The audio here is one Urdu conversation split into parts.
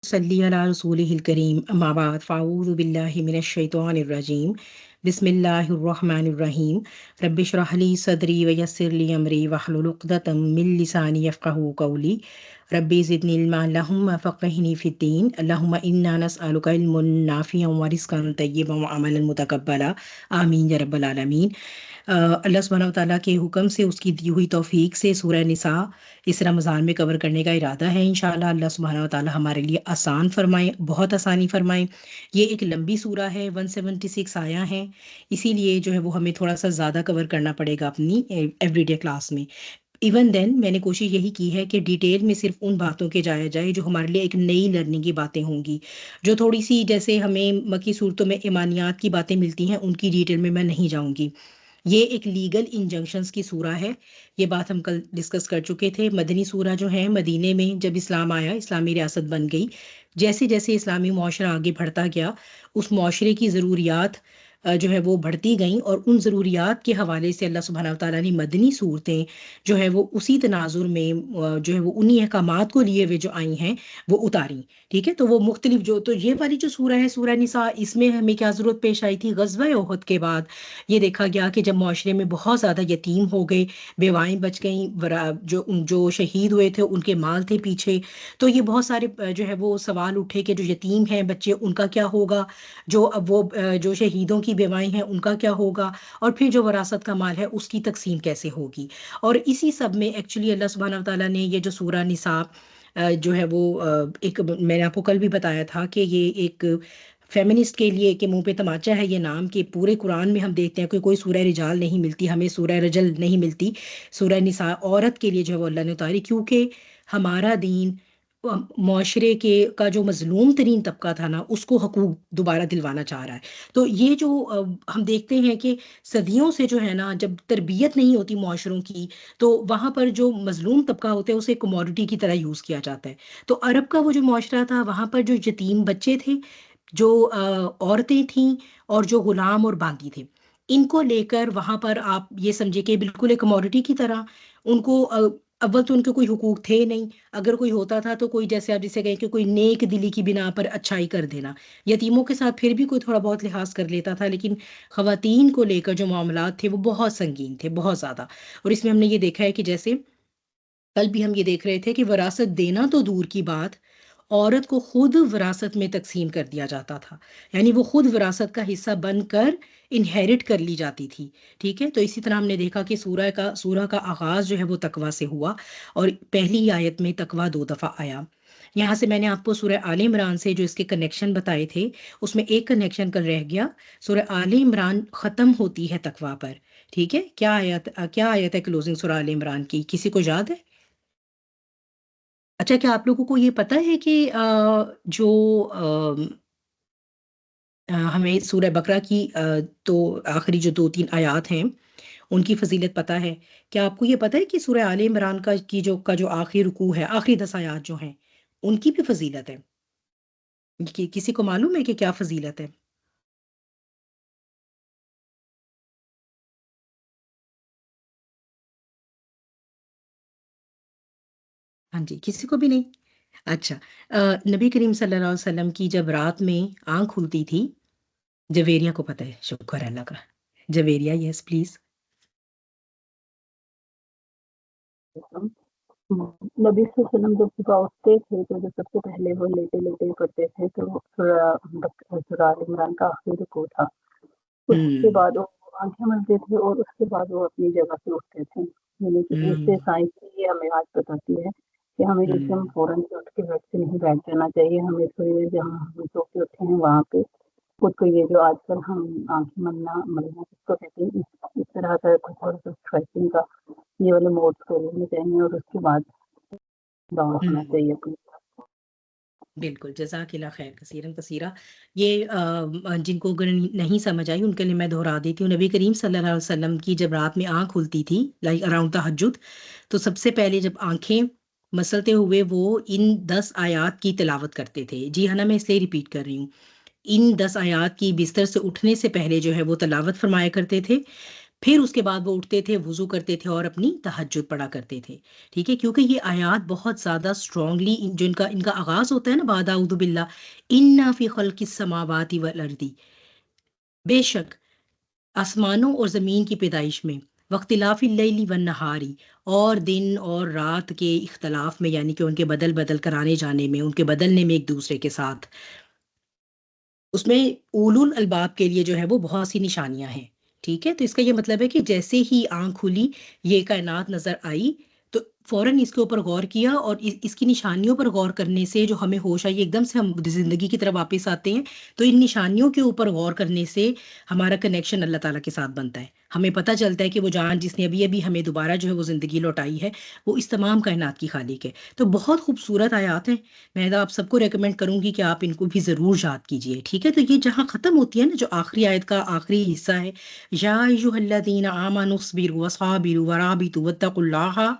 صلی علی رسول الکریم اما بعد فاعوذ باللہ من الشیطان الرجیم بسم اللہ الرحمن الرحیم رب اشرح لی صدری ویسر لی امری واحلل عقدۃ من لسانی یفقہوا قولی رب زدنی علما اللہم فقہنی فی الدین اللہم انا نسألک علما نافعا ورزقا طیبا وعملا متقبلا آمین یا رب العالمین۔ اللہ سبحانہ و تعالیٰ کے حکم سے، اس کی دی ہوئی توفیق سے سورہ نساء اس رمضان میں کور کرنے کا ارادہ ہے انشاءاللہ۔ اللہ سبحانہ و تعالیٰ ہمارے لیے آسان فرمائے، بہت آسانی فرمائے۔ یہ ایک لمبی سورہ ہے، 176 آیاں ہیں، اسی لیے جو ہے وہ ہمیں تھوڑا سا زیادہ کور کرنا پڑے گا اپنی ایوری ڈے کلاس میں۔ ایون دین میں نے کوشش یہی کی ہے کہ ڈیٹیل میں صرف ان باتوں کے جایا جائے جو ہمارے لیے ایک نئی لرننگ کی باتیں ہوں گی، جو تھوڑی سی جیسے ہمیں مکی صورتوں میں ایمانیات کی باتیں ملتی ہیں ان کی ڈیٹیل میں نہیں جاؤں گی۔ یہ ایک لیگل انجنکشنز کی سورہ ہے، یہ بات ہم کل ڈسکس کر چکے تھے۔ مدنی سورہ جو ہے، مدینے میں جب اسلام آیا، اسلامی ریاست بن گئی، جیسے جیسے اسلامی معاشرہ آگے بڑھتا گیا، اس معاشرے کی ضروریات جو ہے وہ بڑھتی گئیں، اور ان ضروریات کے حوالے سے اللہ سبحانہ وتعالیٰ نے مدنی صورتیں جو ہے وہ اسی تناظر میں جو ہے وہ انہی احکامات کو لیے ہوئے جو آئی ہیں وہ اتاریں۔ ٹھیک ہے، تو وہ مختلف تو یہ والی جو سورہ ہے، سورہ نساء، اس میں ہمیں کیا ضرورت پیش آئی تھی؟ غزوہ احد کے بعد یہ دیکھا گیا کہ جب معاشرے میں بہت زیادہ یتیم ہو گئے، بیوائیں بچ گئیں، جو شہید ہوئے تھے ان کے مال تھے پیچھے، تو یہ بہت سارے جو ہے وہ سوال اٹھے کہ جو یتیم ہیں بچے ان کا کیا ہوگا، جو شہیدوں کی بیوائیں ہیں ان کا کیا ہوگا، اور پھر جو وراثت کا مال ہے اس کی تقسیم کیسے ہوگی۔ اور اسی سب میں ایکچولی اللہ سبحانہ وتعالیٰ نے یہ جو سورہ نساء جو ہے وہ ایک، میں نے آپ کو کل بھی بتایا تھا کہ یہ ایک فیمنسٹ کے لیے کہ منہ پہ تماچا ہے یہ نام، کہ پورے قرآن میں ہم دیکھتے ہیں کہ کوئی سورہ رجال نہیں ملتی ہمیں، سورہ رجل نہیں ملتی، سورہ نساء عورت کے لیے جو ہے وہ اللہ نے اتاری، کیونکہ ہمارا دین معاشرے کا جو مظلوم ترین طبقہ تھا نا، اس کو حقوق دوبارہ دلوانا چاہ رہا ہے۔ تو یہ جو ہم دیکھتے ہیں کہ صدیوں سے جو ہے نا، جب تربیت نہیں ہوتی معاشروں کی، تو وہاں پر جو مظلوم طبقہ ہوتے ہیں اسے کموڈٹی کی طرح یوز کیا جاتا ہے۔ تو عرب کا وہ جو معاشرہ تھا، وہاں پر جو یتیم بچے تھے، جو عورتیں تھیں، اور جو غلام اور باندی تھے، ان کو لے کر وہاں پر آپ یہ سمجھے کہ بالکل ایک کموڈٹی کی طرح ان کو اول تو ان کے کوئی حقوق تھے نہیں، اگر کوئی ہوتا تھا تو کوئی جیسے آپ جسے کہیں کہ کوئی نیک دلی کی بنا پر اچھائی کر دینا، یتیموں کے ساتھ پھر بھی کوئی تھوڑا بہت لحاظ کر لیتا تھا، لیکن خواتین کو لے کر جو معاملات تھے وہ بہت سنگین تھے، بہت زیادہ۔ اور اس میں ہم نے یہ دیکھا ہے کہ جیسے کل بھی ہم یہ دیکھ رہے تھے کہ وراثت دینا تو دور کی بات، عورت کو خود وراثت میں تقسیم کر دیا جاتا تھا، یعنی وہ خود وراثت کا حصہ بن کر انہیرٹ کر لی جاتی تھی۔ ٹھیک ہے، تو اسی طرح ہم نے دیکھا کہ سورہ کا آغاز جو ہے وہ تقویٰ سے ہوا، اور پہلی آیت میں تقویٰ 2 دفعہ آیا۔ یہاں سے میں نے آپ کو سورہ آل عمران سے جو اس کے کنیکشن بتائے تھے، اس میں ایک کنیکشن کل رہ گیا۔ سورہ آل عمران ختم ہوتی ہے تقویٰ پر۔ ٹھیک ہے، کیا آیت ہے کلوزنگ سورہ آل عمران کی؟ کسی کو یاد ہے؟ اچھا، کیا آپ لوگوں کو یہ پتہ ہے کہ جو ہمیں سورہ بقرہ کی تو آخری جو 2-3 آیات ہیں ان کی فضیلت پتہ ہے؟ کیا آپ کو یہ پتہ ہے کہ سورہ آل عمران کا جو آخری رکوع ہے، آخری 10 آیات جو ہیں، ان کی بھی فضیلت ہے؟ کسی کو معلوم ہے کہ کیا فضیلت ہے؟ ہاں جی، کسی کو بھی نہیں؟ اچھا، نبی کریم صلی اللہ علیہ وسلم کی جب رات میں آنکھ کھلتی تھی، جویریہ کو پتہ ہے، شکر ہے اللہ کا، جویریہ یس پلیز۔ نبی صلی اللہ علیہ وسلم جب صبح اٹھتے تھے تو جو سب سے پہلے وہ لیٹے لیٹے کرتے تھے تو سورہ آل عمران کا آخری رکوع تھا۔ اس کے بعد وہ آنکھیں ملتے تھے اور اس کے بعد وہ اپنی جگہ سے اٹھتے تھے، یعنی کہ اس سے سائنس کی یہ ہمیں آج بتاتی ہے کہ ہمیں جیسے ہم فوراً سے اٹھ کے بیڈ سے نہیں بیٹھ جانا چاہیے، ہمیں تھوڑی دیر جہاں ہم سو کے اٹھے ہیں وہاں پہ خود کو یہ جو آج کل ہم آنکھیں ملنا جس کو کہتے ہیں، اس طرح کا تھوڑا سا اسٹریچنگ کا یہ والے موڈس کو لینے چاہیے، اور اس کے بعد ڈاؤن ہونا چاہیے اپنی۔ بالکل، جزاک اللہ خیر کثیرن کثیرہ۔ یہ جن کو اگر نہیں سمجھ آئی ان کے لیے میں دہرا دیتی ہوں۔ نبی کریم صلی اللہ علیہ وسلم کی جب رات میں آنکھ کھلتی تھی، لائک اراؤنڈ تہجد، تو سب سے پہلے جب آنکھیں مسلتے ہوئے وہ ان 10 آیات کی تلاوت کرتے تھے۔ جی ہاں نا، میں اس لیے ریپیٹ کر رہی ہوں، ان 10 آیات کی بستر سے اٹھنے سے پہلے جو ہے وہ تلاوت فرمایا کرتے تھے۔ پھر اس کے بعد وہ اٹھتے تھے، وضو کرتے تھے اور اپنی تہجد پڑھا کرتے تھے. ٹھیک ہے، کیونکہ یہ آیات بہت زیادہ اسٹرانگلی جو ان کا آغاز ہوتا ہے نا، بعد اعوذ باللہ انا فی خلق السماوات والارض، بے شک آسمانوں اور زمین کی پیدائش میں، واختلاف اللیل والنہاری، اور دن اور رات کے اختلاف میں، یعنی کہ ان کے بدل بدل کر آنے جانے میں، ان کے بدلنے میں ایک دوسرے کے ساتھ، اس میں اولو الالباب کے لیے جو ہے وہ بہت سی نشانیاں ہیں. ٹھیک ہے، تو اس کا یہ مطلب ہے کہ جیسے ہی آنکھ کھلی، یہ کائنات نظر آئی، تو فوراً اس کے اوپر غور کیا، اور اس کی نشانیوں پر غور کرنے سے جو ہمیں ہوش آئی، ایک دم سے ہم زندگی کی طرف واپس آتے ہیں. تو ان نشانیوں کے اوپر غور کرنے سے ہمارا کنیکشن اللہ تعالیٰ کے ساتھ بنتا ہے. ہمیں پتہ چلتا ہے کہ وہ جان جس نے ابھی ابھی ہمیں دوبارہ جو ہے وہ زندگی لوٹائی ہے، وہ اس تمام کائنات کی خالق ہے. تو بہت خوبصورت آیات ہیں. میں آپ سب کو ریکمینڈ کروں گی کہ آپ ان کو بھی ضرور یاد کیجئے. ٹھیک ہے، تو یہ جہاں ختم ہوتی ہے نا، جو آخری آیت کا آخری حصہ ہے، یا ایھا الذین آمنوا اصبروا وصابروا ورابطوا واتقوا اللہ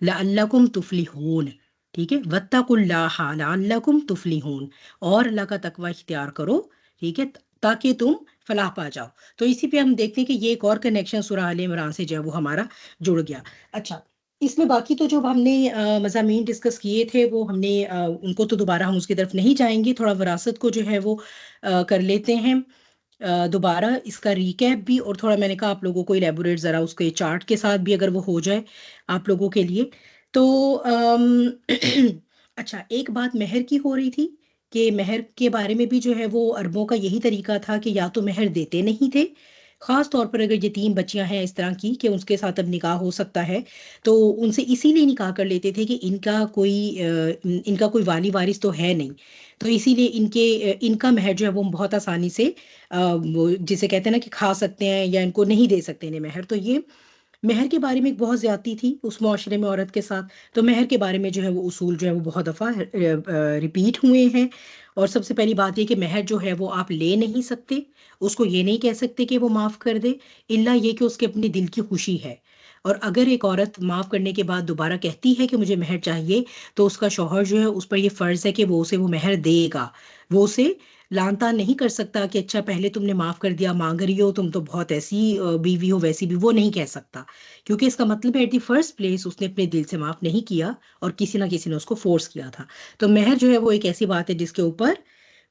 لعلکم تفلحون. ٹھیک ہے، واتقوا اللہ لعلکم تفلحون، اور اللہ کا تقوی اختیار کرو. ٹھیک ہے، تاکہ تم فلاح پا جاؤ. تو اسی پہ ہم دیکھتے ہیں کہ یہ ایک اور کنیکشن سورہ آل عمران سے جو ہے وہ ہمارا جڑ گیا. اچھا، اس میں باقی تو جو ہم نے مضامین ڈسکس کیے تھے، وہ ہم نے ان کو تو دوبارہ ہم اس کی طرف نہیں جائیں گے. تھوڑا وراثت کو جو ہے وہ کر لیتے ہیں دوبارہ، اس کا ریکیپ بھی، اور تھوڑا میں نے کہا آپ لوگوں کو الیبوریٹ ذرا اس کے چارٹ کے ساتھ بھی اگر وہ ہو جائے آپ لوگوں کے لیے. تو اچھا، ایک بات مہر کی ہو رہی تھی کہ مہر کے بارے میں بھی جو ہے وہ عربوں کا یہی طریقہ تھا کہ یا تو مہر دیتے نہیں تھے، خاص طور پر اگر یتیم بچیاں ہیں اس طرح کی کہ اس کے ساتھ اب نکاح ہو سکتا ہے، تو ان سے اسی لیے نکاح کر لیتے تھے کہ ان کا کوئی والی وارث تو ہے نہیں، تو اسی لیے ان کا مہر جو ہے وہ بہت آسانی سے جسے کہتے ہیں نا کہ کھا سکتے ہیں یا ان کو نہیں دے سکتے انہیں مہر. تو یہ مہر کے بارے میں ایک بہت زیادتی تھی اس معاشرے میں عورت کے ساتھ. تو مہر کے بارے میں جو ہے وہ اصول جو ہے وہ بہت دفعہ ریپیٹ ہوئے ہیں. اور سب سے پہلی بات یہ کہ مہر جو ہے وہ آپ لے نہیں سکتے، اس کو یہ نہیں کہہ سکتے کہ وہ معاف کر دے، الا یہ کہ اس کے اپنے دل کی خوشی ہے. اور اگر ایک عورت معاف کرنے کے بعد دوبارہ کہتی ہے کہ مجھے مہر چاہیے، تو اس کا شوہر جو ہے اس پر یہ فرض ہے کہ وہ مہر دے گا. وہ اسے لان تان نہیں کر سکتا کہ اچھا پہلے تم نے معاف کر دیا، مانگ رہی ہو، تم تو بہت ایسی بیوی ہو ویسی بھی، وہ نہیں کہہ سکتا، کیونکہ اس کا مطلب ہے ایٹ دی فرسٹ پلیس اس نے اپنے دل سے معاف نہیں کیا اور کسی نہ کسی نے اس کو فورس کیا تھا. تو مہر جو ہے وہ ایک ایسی بات ہے جس کے اوپر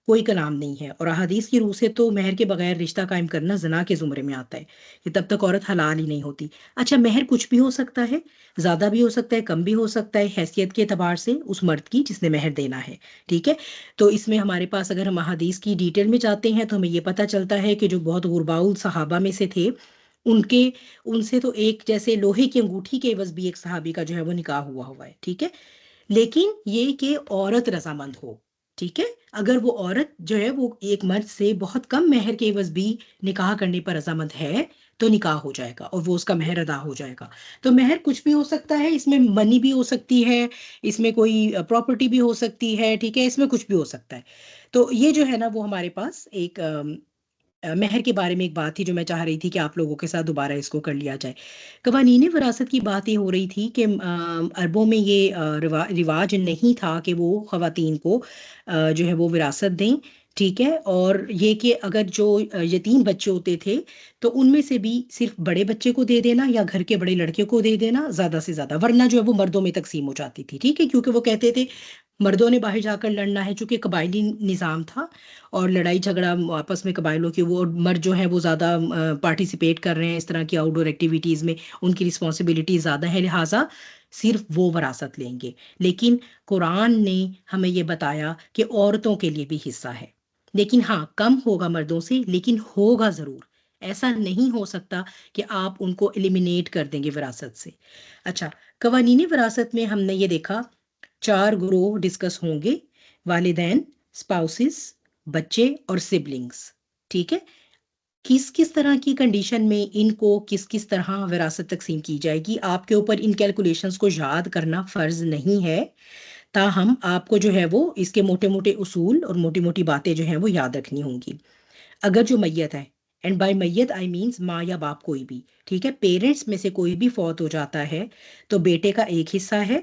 کوئی کلام نہیں ہے، اور احادیث کی روح سے تو مہر کے بغیر رشتہ قائم کرنا زنا کے زمرے میں آتا ہے کہ تب تک عورت حلال ہی نہیں ہوتی. اچھا، مہر کچھ بھی ہو سکتا ہے، زیادہ بھی ہو سکتا ہے، کم بھی ہو سکتا ہے، حیثیت کے اعتبار سے اس مرد کی جس نے مہر دینا ہے. ٹھیک ہے، تو اس میں ہمارے پاس اگر ہم احادیث کی ڈیٹیل میں جاتے ہیں تو ہمیں یہ پتہ چلتا ہے کہ جو بہت غرباء صحابہ میں سے تھے، ان سے تو ایک جیسے لوہے کی انگوٹھی کے عوض بھی ایک صحابی کا جو ہے وہ نکاح ہوا ہے. ٹھیک ہے، لیکن یہ کہ عورت رضامند ہو. ٹھیک ہے، اگر وہ عورت جو ہے وہ ایک مرد سے بہت کم مہر کے عوض بھی نکاح کرنے پر رضامند ہے تو نکاح ہو جائے گا اور وہ اس کا مہر ادا ہو جائے گا. تو مہر کچھ بھی ہو سکتا ہے، اس میں منی بھی ہو سکتی ہے، اس میں کوئی پراپرٹی بھی ہو سکتی ہے. ٹھیک ہے، اس میں کچھ بھی ہو سکتا ہے. تو یہ جو ہے نا وہ ہمارے پاس ایک مہر کے بارے میں ایک بات تھی جو میں چاہ رہی تھی کہ آپ لوگوں کے ساتھ دوبارہ اس کو کر لیا جائے. قوانین وراثت کی بات یہ ہو رہی تھی کہ عربوں میں یہ رواج نہیں تھا کہ وہ خواتین کو جو ہے وہ وراثت دیں. ٹھیک ہے، اور یہ کہ اگر جو یتیم بچے ہوتے تھے تو ان میں سے بھی صرف بڑے بچے کو دے دینا یا گھر کے بڑے لڑکے کو دے دینا زیادہ سے زیادہ، ورنہ جو ہے وہ مردوں میں تقسیم ہو جاتی تھی. ٹھیک ہے، کیونکہ وہ کہتے تھے مردوں نے باہر جا کر لڑنا ہے، چونکہ قبائلی نظام تھا اور لڑائی جھگڑا آپس میں قبائلوں کی، وہ مرد جو ہے وہ زیادہ پارٹیسپیٹ کر رہے ہیں اس طرح کی آؤٹ ڈور ایکٹیویٹیز میں، ان کی رسپانسبلٹی زیادہ ہے، لہٰذا صرف وہ وراثت لیں گے. لیکن قرآن نے ہمیں یہ بتایا کہ عورتوں کے لیے بھی حصہ ہے، لیکن ہاں کم ہوگا مردوں سے، لیکن ہوگا ضرور. ایسا نہیں ہو سکتا کہ آپ ان کو ایلیمینیٹ کر دیں گے وراثت سے. اچھا، قوانین وراثت میں ہم نے یہ دیکھا 4 گروہ ڈسکس ہوں گے: والدین، اسپاؤسز، بچے اور سبلنگز. ٹھیک ہے، کس کس طرح کی کنڈیشن میں ان کو کس طرح وراثت تقسیم کی جائے گی، آپ کے اوپر ان کیلکولیشنز کو یاد کرنا فرض نہیں ہے، تاہم آپ کو جو ہے وہ اس کے موٹے موٹے اصول اور موٹی موٹی باتیں جو ہیں وہ یاد رکھنی ہوں گی. اگر جو میت ہے، اینڈ بائی میت آئی مینس ماں یا باپ کوئی بھی، ٹھیک ہے، پیرنٹس میں سے کوئی بھی فوت ہو جاتا ہے تو بیٹے کا ایک حصہ ہے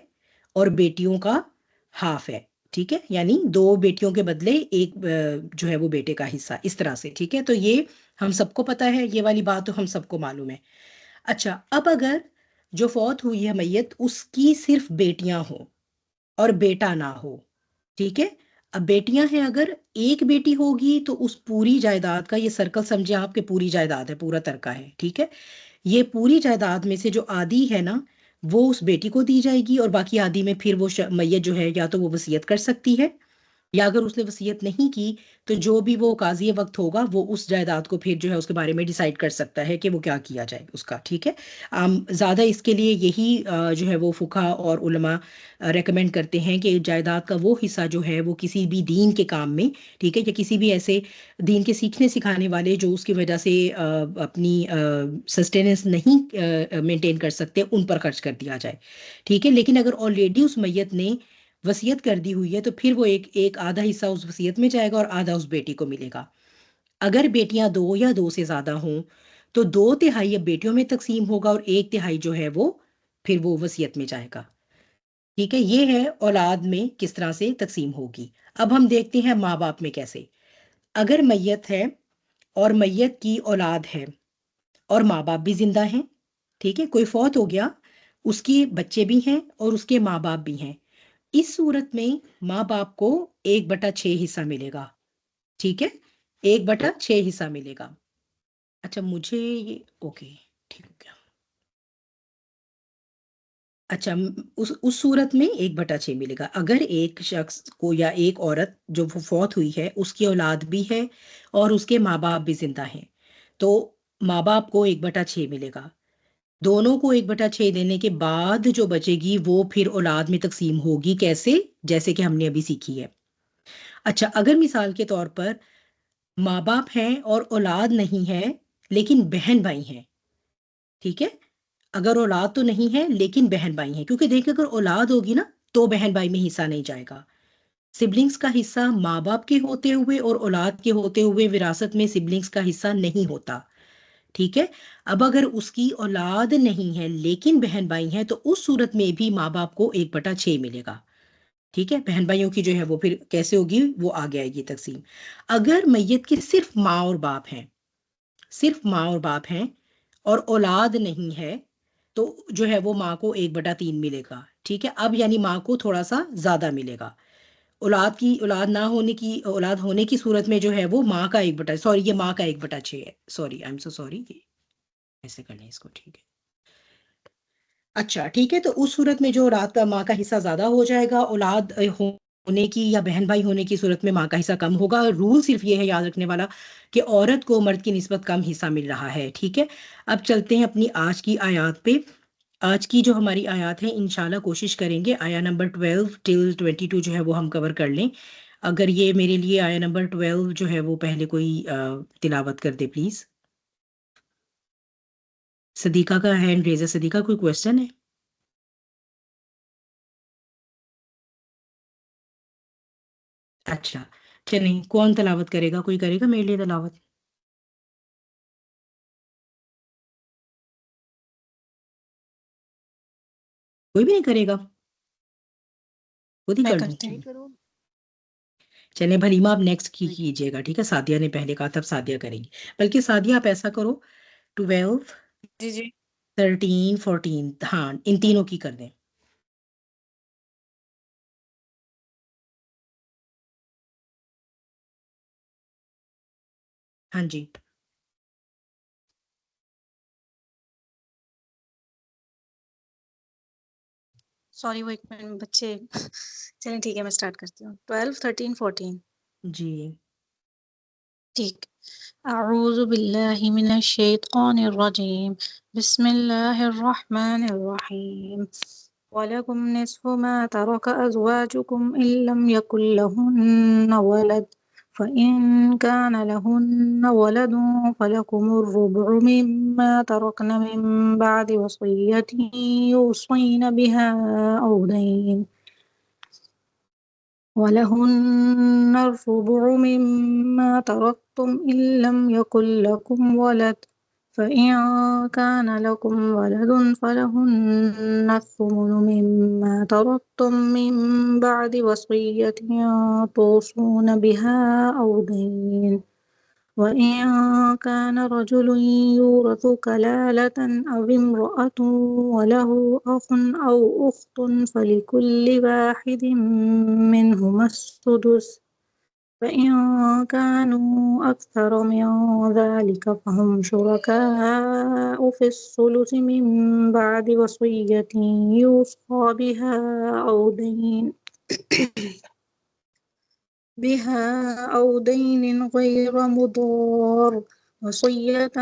اور بیٹیوں کا ہاف ہے. ٹھیک ہے، یعنی 2 بیٹیوں کے بدلے ایک جو ہے وہ بیٹے کا حصہ، اس طرح سے، ٹھیک ہے. تو یہ ہم سب کو پتا ہے، یہ والی بات تو ہم سب کو معلوم ہے. اچھا، اب اگر جو فوت ہوئی ہے میت اس کی صرف بیٹیاں ہوں اور بیٹا نہ ہو، ٹھیک ہے. اب بیٹیاں ہیں، اگر ایک بیٹی ہوگی تو اس پوری جائیداد کا، یہ سرکل سمجھے آپ کے، پوری جائیداد ہے، پورا ترکہ ہے، ٹھیک ہے. یہ پوری جائیداد میں سے جو آدھی ہے نا وہ اس بیٹی کو دی جائے گی، اور باقی آدھی میں پھر وہ میت جو ہے یا تو وہ وصیت کر سکتی ہے، یا اگر اس نے وصیت نہیں کی تو جو بھی وہ قاضی وقت ہوگا وہ اس جائیداد کو پھر جو ہے اس کے بارے میں ڈیسائیڈ کر سکتا ہے کہ وہ کیا کیا جائے اس کا، ٹھیک ہے. زیادہ اس کے لیے یہی جو ہے وہ فقہا اور علماء ریکمینڈ کرتے ہیں کہ جائیداد کا وہ حصہ جو ہے وہ کسی بھی دین کے کام میں، ٹھیک ہے، یا کسی بھی ایسے دین کے سیکھنے سکھانے والے جو اس کی وجہ سے اپنی سسٹیننس نہیں مینٹین کر سکتے، ان پر خرچ کر دیا جائے، ٹھیک ہے. لیکن اگر آلریڈی اس میت نے وصیت کر دی ہوئی ہے تو پھر وہ ایک آدھا حصہ اس وصیت میں جائے گا اور آدھا اس بیٹی کو ملے گا. اگر بیٹیاں 2 یا 2 سے زیادہ ہوں تو 2/3 اب بیٹیوں میں تقسیم ہوگا اور 1/3 جو ہے وہ پھر وہ وصیت میں جائے گا، ٹھیک ہے. یہ ہے اولاد میں کس طرح سے تقسیم ہوگی. اب ہم دیکھتے ہیں ماں باپ میں کیسے. اگر میت ہے اور میت کی اولاد ہے اور ماں باپ بھی زندہ ہیں، ٹھیک ہے، کوئی فوت ہو گیا، اس کے بچے بھی ہیں اور اس کے ماں باپ بھی ہیں، اس صورت میں ماں باپ کو 1/6 حصہ ملے گا، ٹھیک ہے، 1/6 حصہ ملے گا. اچھا مجھے یہ اوکے، ٹھیک ہو گیا. اچھا، اس صورت میں 1/6 ملے گا. اگر ایک شخص کو یا ایک عورت جو وہ فوت ہوئی ہے اس کی اولاد بھی ہے اور اس کے ماں باپ بھی زندہ ہیں تو ماں باپ کو 1/6 ملے گا. دونوں کو 1/6 دینے کے بعد جو بچے گی وہ پھر اولاد میں تقسیم ہوگی. کیسے؟ جیسے کہ ہم نے ابھی سیکھی ہے. اچھا، اگر مثال کے طور پر ماں باپ ہیں اور اولاد نہیں ہے لیکن بہن بھائی ہیں، ٹھیک ہے، اگر اولاد تو نہیں ہے لیکن بہن بھائی ہیں، کیونکہ دیکھیں اگر اولاد ہوگی نا تو بہن بھائی میں حصہ نہیں جائے گا. سبلنگز کا حصہ ماں باپ کے ہوتے ہوئے اور اولاد کے ہوتے ہوئے وراثت میں سبلنگز کا حصہ نہیں ہوتا، ٹھیک ہے. اب اگر اس کی اولاد نہیں ہے لیکن بہن بھائی ہیں تو اس صورت میں بھی ماں باپ کو 1/6 ملے گا، ٹھیک ہے. بہن بھائیوں کی جو ہے وہ پھر کیسے ہوگی، وہ آگے آئے گی تقسیم. اگر میت کے صرف ماں اور باپ ہیں، صرف ماں اور باپ ہیں اور اولاد نہیں ہے تو جو ہے وہ ماں کو 1/3 ملے گا، ٹھیک ہے. اب یعنی ماں کو تھوڑا سا زیادہ ملے گا. اولاد ہونے کی صورت میں جو ہے وہ ماں کا 1/، سوری یہ ماں کا 1/6 ہے، sorry I am so sorry, ایسے کر لیں اس کو، ٹھیک ہے. اچھا ٹھیک ہے، تو اس صورت میں جو رات کا ماں کا حصہ زیادہ ہو جائے گا، اولاد ہونے کی یا بہن بھائی ہونے کی صورت میں ماں کا حصہ کم ہوگا. رول صرف یہ ہے یاد رکھنے والا کہ عورت کو مرد کی نسبت کم حصہ مل رہا ہے، ٹھیک ہے. اب چلتے ہیں اپنی آج کی آیات پہ. آج کی جو ہماری آیات ہیں انشاءاللہ کوشش کریں گے آیا نمبر 12 ٹل 22 جو ہے وہ ہم کور کر لیں. اگر یہ میرے لیے آیا نمبر 12 جو ہے وہ پہلے کوئی تلاوت کر دے پلیز. صدیقہ کا ہینڈ ریز ہے. صدیقہ کوئی کوشچن ہے؟ اچھا چلیں، کون تلاوت کرے گا؟ کوئی کرے گا میرے لیے تلاوت؟ کوئی بھی نہیں کرے گا؟ خود ہی میں کر دوں؟ کرتی ہوں. چلیں بھلیما آپ نیکسٹ کیجیے گا، ٹھیک ہے. سعدیہ نے پہلے کہا تھا، اب سعدیہ کریں گی. بلکہ سعدیہ آپ ایسا کرو 12 جی جی 13 14، ہاں ان تینوں کی کر دیں. ہاں جی. سوری وہ ایک منٹ بچے چلیں ٹھیک ہے میں اسٹارٹ کرتی ہوں. 12 13 14 جی. ٹھیک. اعوذ باللہ من الشیطان الرجیم بسم اللہ الرحمن الرحیم وَلَكُمْ نِصْفُ مَا تَرَكَ أَزْوَاجُكُمْ إِن لَّمْ يَكُن لَّهُنَّ وَلَدٌ فَإِن كَانَ لَهُنَّ وَلَدٌ فَلَكُمُ الرُّبُعُ مِمَّا تَرَكْنَ مِن بَعْدِ وَصِيَّةٍ يُوصِينَ بِهَا أَوْ دَيْنٍ وَلَهُنَّ الرُّبُعُ مِمَّا تَرَكْتُمْ إِن لَّمْ يَكُن لَّكُمْ وَلَدٌ فإن كان لكم ولد فلهن الثمن مما تركتم من بعد وصية توصون بها أو دين، وإن كان رجل يورث كلالة أو امرأة وله أخ أو أخت فلكل واحد منهما السدس، فإن كانوا أكثر من ذلك فهم شركاء في الثلث من بعد وصية يوصى بها أو دين غير مضار، وصية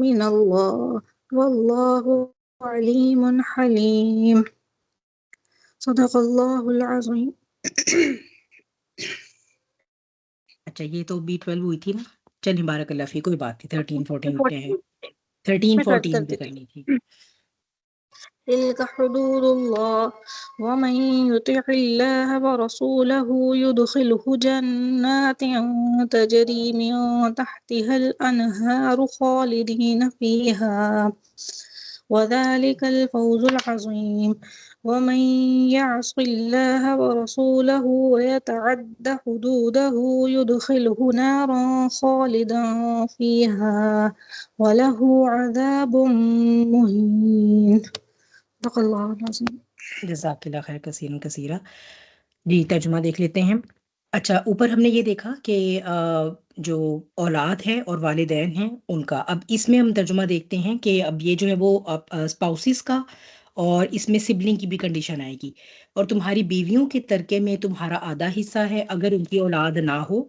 من الله والله عليم حليم. صدق الله العظيم. اچھا یہ تو B12 ہوئی تھی نا. چلیے بارک اللہ فی، کوئی بات نہیں. 13 14 پہ ہے. 13 14 پہ کرنی تھی. تلك حدود الله ومن يطع الله ورسوله يدخله جنات تجري من تحتها الأنهار خالدين فيها وذلك الفوز العظيم. ومن يعص الله ورسوله ويتعد حدوده يدخله نارا خالدا فيها وله عذاب مهين. صدق اللہ العظیم. جزاک اللہ خیر کثیرا کثیرا. جی ترجمہ دیکھ لیتے ہیں. اچھا اوپر ہم نے یہ دیکھا کہ جو اولاد ہے اور والدین ہیں ان کا. اب اس میں ہم ترجمہ دیکھتے ہیں کہ اب یہ جو ہے وہ اسپاؤسز کا، اور اس میں سبلنگ کی بھی کنڈیشن آئے گی. اور تمہاری بیویوں کے ترکے میں تمہارا آدھا حصہ ہے اگر ان کی اولاد نہ ہو،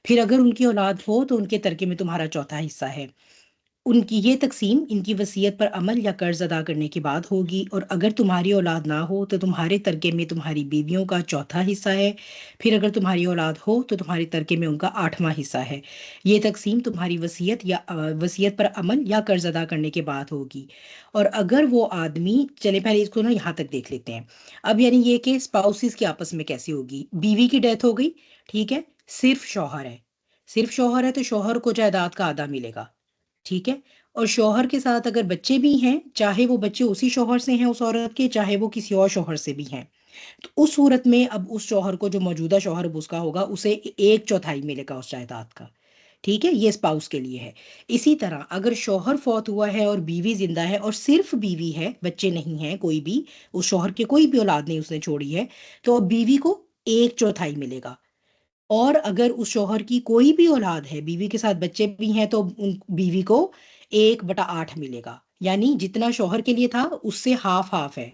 پھر اگر ان کی اولاد ہو تو ان کے ترکے میں تمہارا چوتھا حصہ ہے. ان کی یہ تقسیم ان کی وصیت پر عمل یا قرض ادا کرنے کے بعد ہوگی. اور اگر تمہاری اولاد نہ ہو تو تمہارے ترکے میں تمہاری بیویوں کا چوتھا حصہ ہے. پھر اگر تمہاری اولاد ہو تو تمہارے ترکے میں ان کا 8واں حصہ ہے. یہ تقسیم تمہاری وصیت پر عمل یا قرض ادا کرنے کے بعد ہوگی. اور اگر وہ آدمی، چلے پہلے اس کو نا یہاں تک دیکھ لیتے ہیں. اب یعنی یہ کہ اسپاؤسز کے آپس میں کیسی ہوگی. بیوی کی ڈیتھ ہو گئی، ٹھیک ہے، صرف شوہر ہے. صرف شوہر ہے تو شوہر کو جائیداد کا آدھا ملے گا، ٹھیک ہے. اور شوہر کے ساتھ اگر بچے بھی ہیں، چاہے وہ بچے اسی شوہر سے ہیں اس عورت کے، چاہے وہ کسی اور شوہر سے بھی ہیں، تو اس صورت میں اب اس شوہر کو، جو موجودہ شوہر اب اس کا ہوگا، اسے 1/4 ملے گا اس جائیداد کا، ٹھیک ہے. یہ اسپاؤس کے لیے ہے. اسی طرح اگر شوہر فوت ہوا ہے اور بیوی زندہ ہے اور صرف بیوی ہے، بچے نہیں ہیں کوئی بھی، اس شوہر کے کوئی بھی اولاد نہیں اس نے چھوڑی ہے، تو اب بیوی کو 1/4 ملے گا. اور اگر اس شوہر کی کوئی بھی اولاد ہے، بیوی کے ساتھ بچے بھی ہیں، تو بیوی کو 1/8 ملے گا. یعنی جتنا شوہر کے لیے تھا اس سے ہاف ہاف ہے،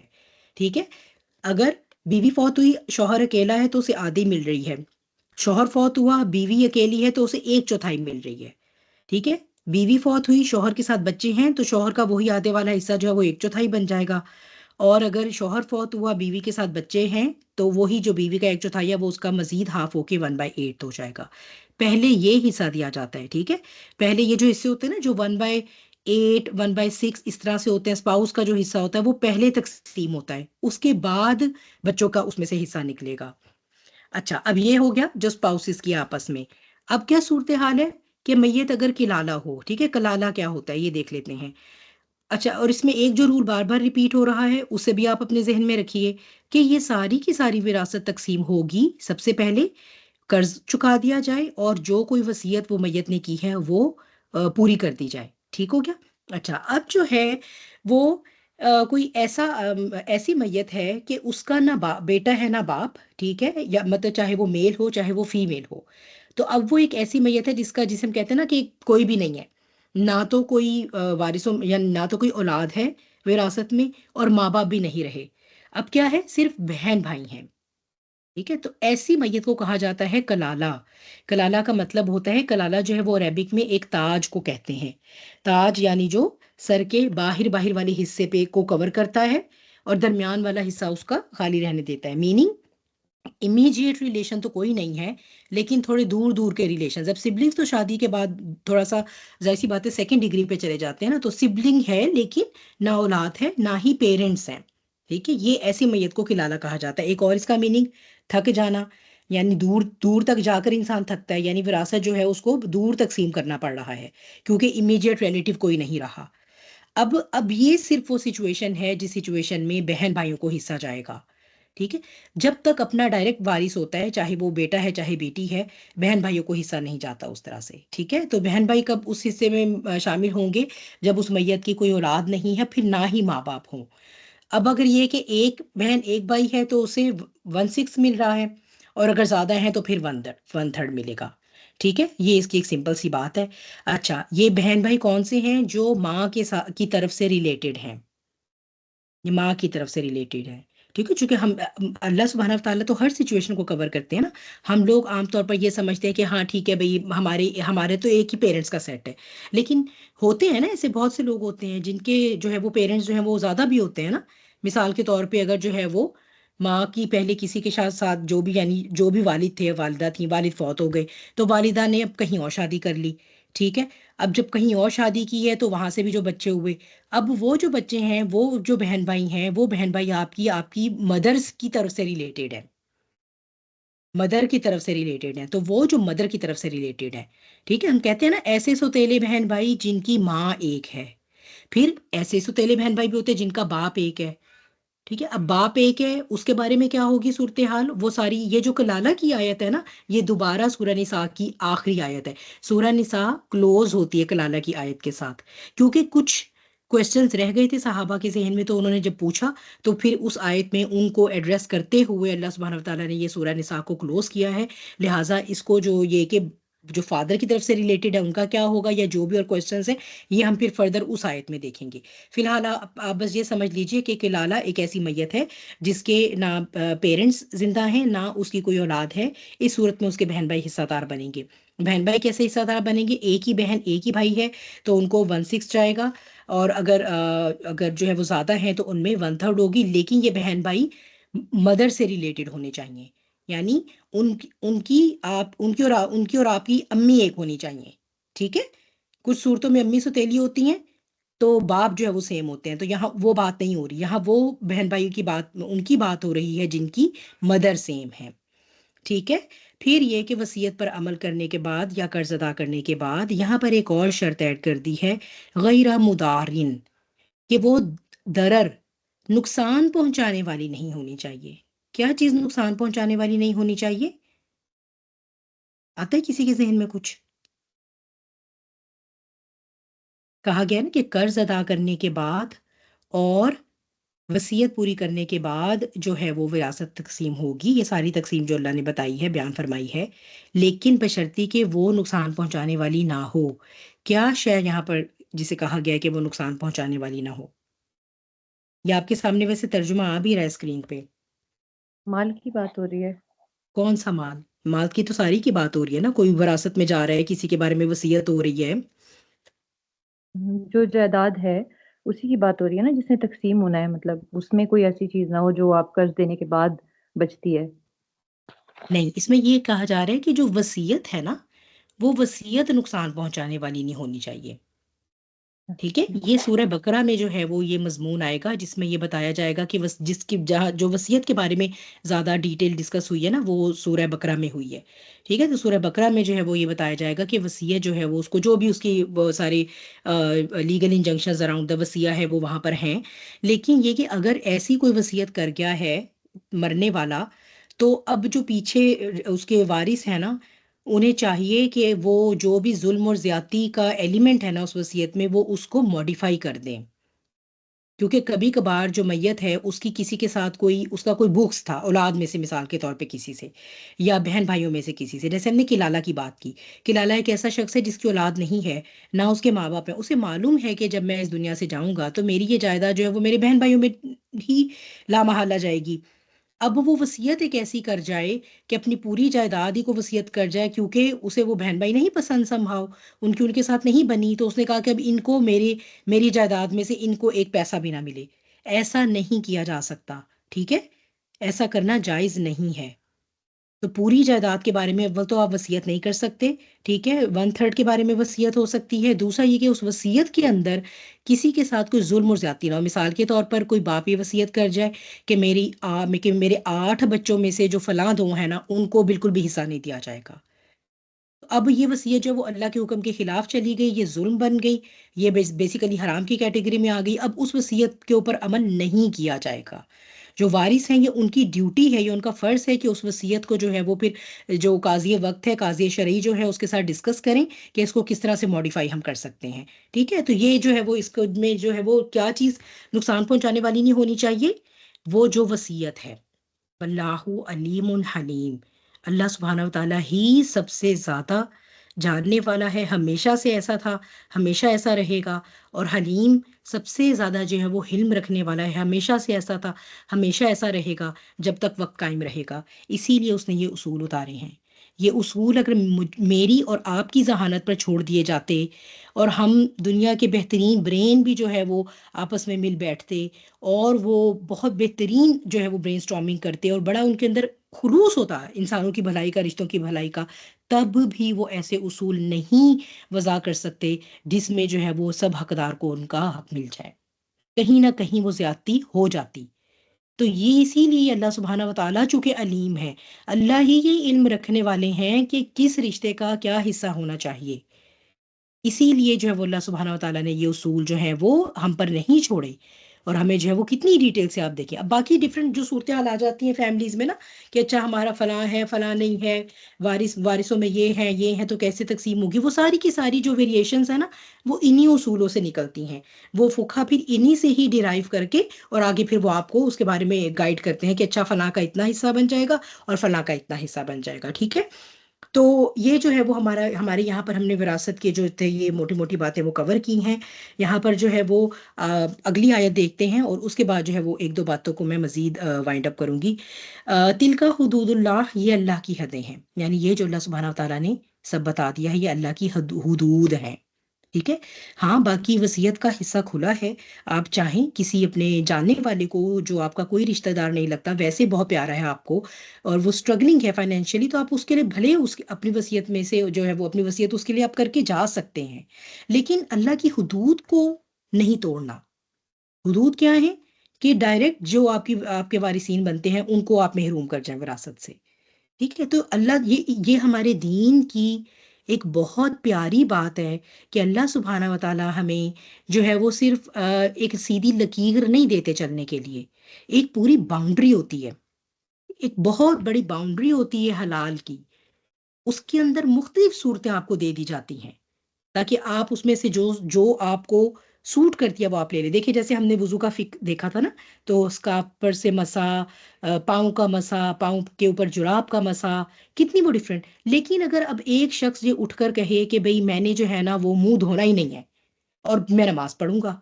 ٹھیک ہے. اگر بیوی فوت ہوئی، شوہر اکیلا ہے تو اسے آدھی مل رہی ہے. شوہر فوت ہوا، بیوی اکیلی ہے تو اسے 1/4 مل رہی ہے، ٹھیک ہے. بیوی فوت ہوئی، شوہر کے ساتھ بچے ہیں، تو شوہر کا وہی آدھے والا حصہ جو ہے وہ 1/4 بن جائے گا. اور اگر شوہر فوت ہوا، بیوی کے ساتھ بچے ہیں، تو وہی جو بیوی کا 1/4 ہے وہ اس کا مزید ہاف ہو کے 1/8 ہو جائے گا. پہلے یہ حصہ دیا جاتا ہے، ٹھیک ہے. پہلے یہ جو حصے ہوتے ہیں نا، جو 1/8 1/6 اس طرح سے ہوتے ہیں، اسپاؤس کا جو حصہ ہوتا ہے وہ پہلے تقسیم ہوتا ہے، اس کے بعد بچوں کا اس میں سے حصہ نکلے گا. اچھا اب یہ ہو گیا جو اسپاؤسز کی آپس میں. اب کیا صورتحال ہے کہ میت اگر کلالہ ہو، ٹھیک ہے. کلالہ کیا ہوتا ہے یہ دیکھ لیتے ہیں. اچھا، اور اس میں ایک جو رول بار بار ریپیٹ ہو رہا ہے اسے بھی آپ اپنے ذہن میں رکھیے کہ یہ ساری کی ساری وراثت تقسیم ہوگی. سب سے پہلے قرض چکا دیا جائے اور جو کوئی وصیت وہ میت نے کی ہے وہ پوری کر دی جائے. ٹھیک ہو گیا. اچھا اب جو ہے وہ کوئی ایسی میت ہے کہ اس کا نہ بیٹا ہے نہ باپ، ٹھیک ہے، یا مطلب چاہے وہ میل ہو چاہے وہ فیمیل ہو. تو اب وہ ایک ایسی میت ہے جسے ہم کہتے ہیں نا کہ کوئی بھی نہیں ہے، نہ تو کوئی وارثوں یا نہ تو کوئی اولاد ہے وراثت میں، اور ماں باپ بھی نہیں رہے. اب کیا ہے، صرف بہن بھائی ہیں، ٹھیک ہے. تو ایسی میت کو کہا جاتا ہے کلالہ. کلالہ کا مطلب ہوتا ہے، کلالہ جو ہے وہ عربک میں ایک تاج کو کہتے ہیں. تاج یعنی جو سر کے باہر والے حصے پہ کو کور کرتا ہے اور درمیان والا حصہ اس کا خالی رہنے دیتا ہے. میننگ امیجیٹ ریلیشن تو کوئی نہیں ہے، لیکن تھوڑے دور دور کے ریلیشن. جب سبلنگس تو شادی کے بعد تھوڑا سا ظاہر سی بات ہے سیکنڈ ڈگری پہ چلے جاتے ہیں نا، تو سبلنگ ہے لیکن نہ اولاد ہے نہ ہی پیرنٹس ہیں، ٹھیک ہے. یہ ایسی میت کو کلالہ کہا جاتا ہے. ایک اور اس کا میننگ تھک جانا، یعنی دور دور تک جا کر انسان تھکتا ہے، یعنی وراثت جو ہے اس کو دور تقسیم کرنا پڑ رہا ہے کیونکہ امیجیٹ ریلیٹیو کوئی نہیں رہا۔ اب یہ صرف وہ سچویشن ہے جس سچویشن میں بہن بھائیوں کو حصہ جائے گا، ٹھیک ہے؟ جب تک اپنا ڈائریکٹ وارث ہوتا ہے، چاہے وہ بیٹا ہے چاہے بیٹی ہے، بہن بھائیوں کو حصہ نہیں جاتا اس طرح سے، ٹھیک ہے؟ تو بہن بھائی کب اس حصے میں شامل ہوں گے؟ جب اس میت کی کوئی اولاد نہیں ہے، پھر نہ ہی ماں باپ ہوں۔ اب اگر یہ کہ ایک بہن ایک بھائی ہے تو اسے 1/6 مل رہا ہے، اور اگر زیادہ ہے تو پھر 1/3 ملے گا، ٹھیک ہے؟ یہ اس کی ایک سمپل سی بات ہے۔ اچھا، یہ بہن بھائی کون سے ہیں؟ جو ماں کے کی طرف سے ریلیٹڈ ہیں، یہ ماں کی طرف سے ریلیٹڈ ہے، ٹھیک ہے؟ چونکہ ہم اللہ سبحانہ تعالیٰ تو ہر سچویشن کو کور کرتے ہیں نا۔ ہم لوگ عام طور پر یہ سمجھتے ہیں کہ ہاں ٹھیک ہے بھئی، ہمارے تو ایک ہی پیرنٹس کا سیٹ ہے، لیکن ہوتے ہیں نا ایسے بہت سے لوگ ہوتے ہیں جن کے جو ہے وہ پیرنٹس جو ہیں وہ زیادہ بھی ہوتے ہیں نا۔ مثال کے طور پہ اگر جو ہے وہ ماں کی پہلے کسی کے ساتھ جو بھی، یعنی جو بھی والد تھے، والدہ تھیں، والد فوت ہو گئے، تو والدہ نے اب کہیں اور شادی کر لی، ٹھیک ہے؟ اب جب کہیں اور شادی کی ہے تو وہاں سے بھی جو بچے ہوئے، اب وہ جو بچے ہیں، وہ جو بہن بھائی ہیں، وہ بہن بھائی آپ کی مدرس کی طرف سے ریلیٹڈ ہے، مدر کی طرف سے ریلیٹڈ ہیں، تو وہ جو مدر کی طرف سے ریلیٹڈ ہے، ٹھیک ہے؟ ہم کہتے ہیں نا ایسے سوتیلے بہن بھائی جن کی ماں ایک ہے، پھر ایسے سوتیلے بہن بھائی بھی ہوتے ہیں جن کا باپ ایک ہے، ٹھیک ہے؟ اب باپ ایک ہے، اس کے بارے میں کیا ہوگی صورتحال؟ وہ ساری یہ جو کلالہ کی آیت ہے نا، یہ دوبارہ سورہ نساء کی آخری آیت ہے۔ سورہ نساء کلوز ہوتی ہے کلالہ کی آیت کے ساتھ، کیونکہ کچھ کوشچنز رہ گئے تھے صحابہ کے ذہن میں، تو انہوں نے جب پوچھا تو پھر اس آیت میں ان کو ایڈریس کرتے ہوئے اللہ سبحانہ وتعالیٰ نے یہ سورہ نساء کو کلوز کیا ہے۔ لہٰذا اس کو جو یہ کہ جو فادر کی طرف سے ریلیٹڈ ہے ان کا کیا ہوگا، یا جو بھی اور کوشچنز ہیں، یہ ہم پھر فردر اس آیت میں دیکھیں گے۔ فی الحال آپ بس یہ سمجھ لیجئے کہ کلالہ ایک ایسی میت ہے جس کے نہ پیرنٹس زندہ ہیں، نہ اس کی کوئی اولاد ہے۔ اس صورت میں اس کے بہن بھائی حصہ دار بنیں گے۔ بہن بھائی کیسے حصہ دار بنیں گے؟ ایک ہی بہن ایک ہی بھائی ہے تو ان کو 1/6 جائے گا، اور اگر جو ہے وہ زیادہ ہیں تو ان میں 1/3 ہوگی، لیکن یہ بہن بھائی مدر سے ریلیٹڈ ہونے چاہیے، یعنی ان کی اور آپ کی امی ایک ہونی چاہیے، ٹھیک ہے؟ کچھ صورتوں میں امی ستیلی ہوتی ہیں تو باپ جو ہے وہ سیم ہوتے ہیں، تو یہاں وہ بات نہیں ہو رہی، یہاں وہ بہن بھائی کی بات، ان کی بات ہو رہی ہے جن کی مدر سیم ہے، ٹھیک ہے؟ پھر یہ کہ وصیت پر عمل کرنے کے بعد یا قرض ادا کرنے کے بعد یہاں پر ایک اور شرط ایڈ کر دی ہے، غیر مضارن، کہ وہ ضرر، نقصان پہنچانے والی نہیں ہونی چاہیے۔ کیا چیز نقصان پہنچانے والی نہیں ہونی چاہیے؟ آتا ہے کسی کے ذہن میں کچھ؟ کہا گیا نا کہ قرض ادا کرنے کے بعد اور وصیت پوری کرنے کے بعد جو ہے وہ وراثت تقسیم ہوگی، یہ ساری تقسیم جو اللہ نے بتائی ہے، بیان فرمائی ہے، لیکن بشرطی کہ وہ نقصان پہنچانے والی نہ ہو۔ کیا شے یہاں پر جسے کہا گیا ہے کہ وہ نقصان پہنچانے والی نہ ہو؟ یا آپ کے سامنے ویسے ترجمہ آ بھی رہا ہے اسکرین پہ؟ مال کی بات ہو رہی ہے۔ کون سا مال؟ مال کی تو ساری کی بات ہو رہی ہے نا، کوئی وراثت میں جا رہا ہے، کسی کے بارے میں وصیت ہو رہی ہے۔ جو جائیداد ہے اسی کی بات ہو رہی ہے نا، جس میں تقسیم ہونا ہے، مطلب اس میں کوئی ایسی چیز نہ ہو جو آپ قرض دینے کے بعد بچتی ہے۔ نہیں، اس میں یہ کہا جا رہا ہے کہ جو وصیت ہے نا، وہ وصیت نقصان پہنچانے والی نہیں ہونی چاہیے، ٹھیک ہے؟ یہ سورہ بقرہ میں جو ہے وہ یہ مضمون آئے گا جس میں یہ بتایا جائے گا کہ جس کی جہاں جو وصیت کے بارے میں زیادہ ڈیٹیل ڈسکس ہوئی ہے نا، وہ سورہ بقرہ میں ہوئی ہے، ٹھیک ہے؟ تو سورہ بقرہ میں جو ہے وہ یہ بتایا جائے گا کہ وصیت جو ہے وہ اس کو جو بھی اس کی وہ سارے لیگل انجنکشنز اراؤنڈ دا وصیہ ہے وہ وہاں پر ہیں، لیکن یہ کہ اگر ایسی کوئی وصیت کر گیا ہے مرنے والا، تو اب جو پیچھے اس کے وارث ہیں نا، انہیں چاہیے کہ وہ جو بھی ظلم اور زیادتی کا ایلیمنٹ ہے نا اس وصیت میں، وہ اس کو ماڈیفائی کر دیں، کیونکہ کبھی کبھار جو میت ہے اس کی کسی کے ساتھ اس کا کوئی بغض تھا اولاد میں سے، مثال کے طور پہ کسی سے، یا بہن بھائیوں میں سے کسی سے، جیسے ہم نے کلالہ کی بات کی۔ کلالہ ایک ایسا شخص ہے جس کی اولاد نہیں ہے، نہ اس کے ماں باپ ہیں، اسے معلوم ہے کہ جب میں اس دنیا سے جاؤں گا تو میری یہ جائیداد جو ہے وہ میرے بہن بھائیوں میں ہی لامحالہ جائے گی۔ اب وہ وصیت ایک ایسی کر جائے کہ اپنی پوری جائیداد ہی کو وصیت کر جائے، کیونکہ اسے وہ بہن بھائی نہیں پسند، سمبھاؤ ان کے ساتھ نہیں بنی، تو اس نے کہا کہ اب ان کو میری جائیداد میں سے ان کو ایک پیسہ بھی نہ ملے۔ ایسا نہیں کیا جا سکتا، ٹھیک ہے؟ ایسا کرنا جائز نہیں ہے۔ تو پوری جائیداد کے بارے میں اول تو آپ وصیت نہیں کر سکتے، ٹھیک ہے، 1/3 کے بارے میں وصیت ہو سکتی ہے۔ دوسرا یہ کہ اس وصیت کے اندر کسی کے ساتھ کوئی ظلم اور زیادتی نہ ہو۔ مثال کے طور پر کوئی باپ یہ وصیت کر جائے کہ میرے 8 بچوں میں سے جو فلاں 2 ہیں نا، ان کو بالکل بھی حصہ نہیں دیا جائے گا۔ اب یہ وصیت جو وہ اللہ کے حکم کے خلاف چلی گئی، یہ ظلم بن گئی، یہ بیسیکلی حرام کی کیٹیگری میں آ گئی۔ اب اس وصیت کے اوپر عمل نہیں کیا جائے گا۔ جو وارث ہیں یہ ان کی ڈیوٹی ہے، یہ ان کا فرض ہے کہ اس وصیت کو جو ہے وہ پھر جو قاضی وقت ہے، قاضی شرعی جو ہے اس کے ساتھ ڈسکس کریں کہ اس کو کس طرح سے ماڈیفائی ہم کر سکتے ہیں، ٹھیک ہے۔ تو یہ جو ہے وہ اس کو میں جو ہے وہ کیا چیز نقصان پہنچانے والی نہیں ہونی چاہیے، وہ جو وصیت ہے۔ واللہ علیم حلیم، اللہ سبحانہ و تعالیٰ ہی سب سے زیادہ جاننے والا ہے، ہمیشہ سے ایسا تھا، ہمیشہ ایسا رہے گا۔ اور حلیم سب سے زیادہ جو ہے وہ حلم رکھنے والا ہے، ہمیشہ سے ایسا تھا، ہمیشہ ایسا رہے گا جب تک وقت قائم رہے گا۔ اسی لیے اس نے یہ اصول اتارے ہیں۔ یہ اصول اگر میری اور آپ کی ذہانت پر چھوڑ دیے جاتے اور ہم دنیا کے بہترین برین بھی جو ہے وہ آپس میں مل بیٹھتے اور وہ بہت بہترین جو ہے وہ برین سٹارمنگ کرتے اور بڑا ان کے اندر خلوص ہوتا ہے انسانوں کی بھلائی کا، رشتوں کی بھلائی کا، تب بھی وہ ایسے اصول نہیں وضع کر سکتے جس میں جو ہے وہ سب حقدار کو ان کا حق مل جائے، کہیں نہ کہیں وہ زیادتی ہو جاتی۔ تو یہ اسی لیے اللہ سبحانہ و تعالیٰ چونکہ علیم ہے، اللہ ہی یہ علم رکھنے والے ہیں کہ کس رشتے کا کیا حصہ ہونا چاہیے، اسی لیے جو ہے وہ اللہ سبحانہ و تعالیٰ نے یہ اصول جو ہیں وہ ہم پر نہیں چھوڑے، اور ہمیں جو ہے وہ کتنی ڈیٹیل سے آپ دیکھیں۔ اب باقی ڈفرینٹ جو صورتحال آ جاتی ہیں فیملیز میں نا کہ اچھا ہمارا فلاں ہے فلاں نہیں ہے، وارثوں میں یہ ہیں تو کیسے تقسیم ہوگی، وہ ساری کی ساری جو ویریشنز ہیں نا وہ انہی اصولوں سے نکلتی ہیں، وہ فقہ پھر انہی سے ہی ڈیرائیو کر کے اور آگے پھر وہ آپ کو اس کے بارے میں گائیڈ کرتے ہیں کہ اچھا فلاں کا اتنا حصہ بن جائے گا اور فلاں کا اتنا حصہ بن جائے گا، ٹھیک ہے۔ تو یہ جو ہے وہ ہمارے یہاں پر ہم نے وراثت کے جو تھے یہ موٹی موٹی باتیں وہ کور کی ہیں۔ یہاں پر جو ہے وہ اگلی آیت دیکھتے ہیں اور اس کے بعد جو ہے وہ ایک دو باتوں کو میں مزید وائنڈ اپ کروں گی۔ تلکا حدود اللہ، یہ اللہ کی حدیں ہیں، یعنی یہ جو اللہ سبحانہ تعالیٰ نے سب بتا دیا ہے یہ اللہ کی حدود ہیں، ٹھیک ہے۔ ہاں باقی وصیت کا حصہ کھلا ہے، آپ چاہیں کسی اپنے جاننے والے کو جو آپ کا کوئی رشتہ دار نہیں لگتا، ویسے بہت پیارا ہے آپ کو اور وہ اسٹرگلنگ ہے فائنینشلی، تو آپ اس کے لیے بھلے اپنی وصیت میں سے جو ہے وہ اپنی وصیت اس کے لیے آپ کر کے جا سکتے ہیں، لیکن اللہ کی حدود کو نہیں توڑنا۔ حدود کیا ہے کہ ڈائریکٹ جو آپ کے وارثین بنتے ہیں ان کو آپ محروم کر جائیں وراثت سے، ٹھیک ہے۔ تو اللہ یہ ہمارے دین کی ایک بہت پیاری بات ہے کہ اللہ سبحانہ و تعالیٰ ہمیں جو ہے وہ صرف ایک سیدھی لکیر نہیں دیتے چلنے کے لیے، ایک پوری باؤنڈری ہوتی ہے، ایک بہت بڑی باؤنڈری ہوتی ہے حلال کی، اس کے اندر مختلف صورتیں آپ کو دے دی جاتی ہیں تاکہ آپ اس میں سے جو آپ کو سوٹ کرتی ہے وہ آپ لے لیں۔ دیکھیں جیسے ہم نے وضو کا فقہ دیکھا تھا نا، تو اس کا پر سے مسا، پاؤں کا مسا، پاؤں کے اوپر جراب کا مسا، کتنی وہ ڈفرینٹ۔ لیکن اگر اب ایک شخص یہ اٹھ کر کہے کہ بھئی میں نے جو ہے نا وہ منہ دھونا ہی نہیں ہے اور میں نماز پڑھوں گا،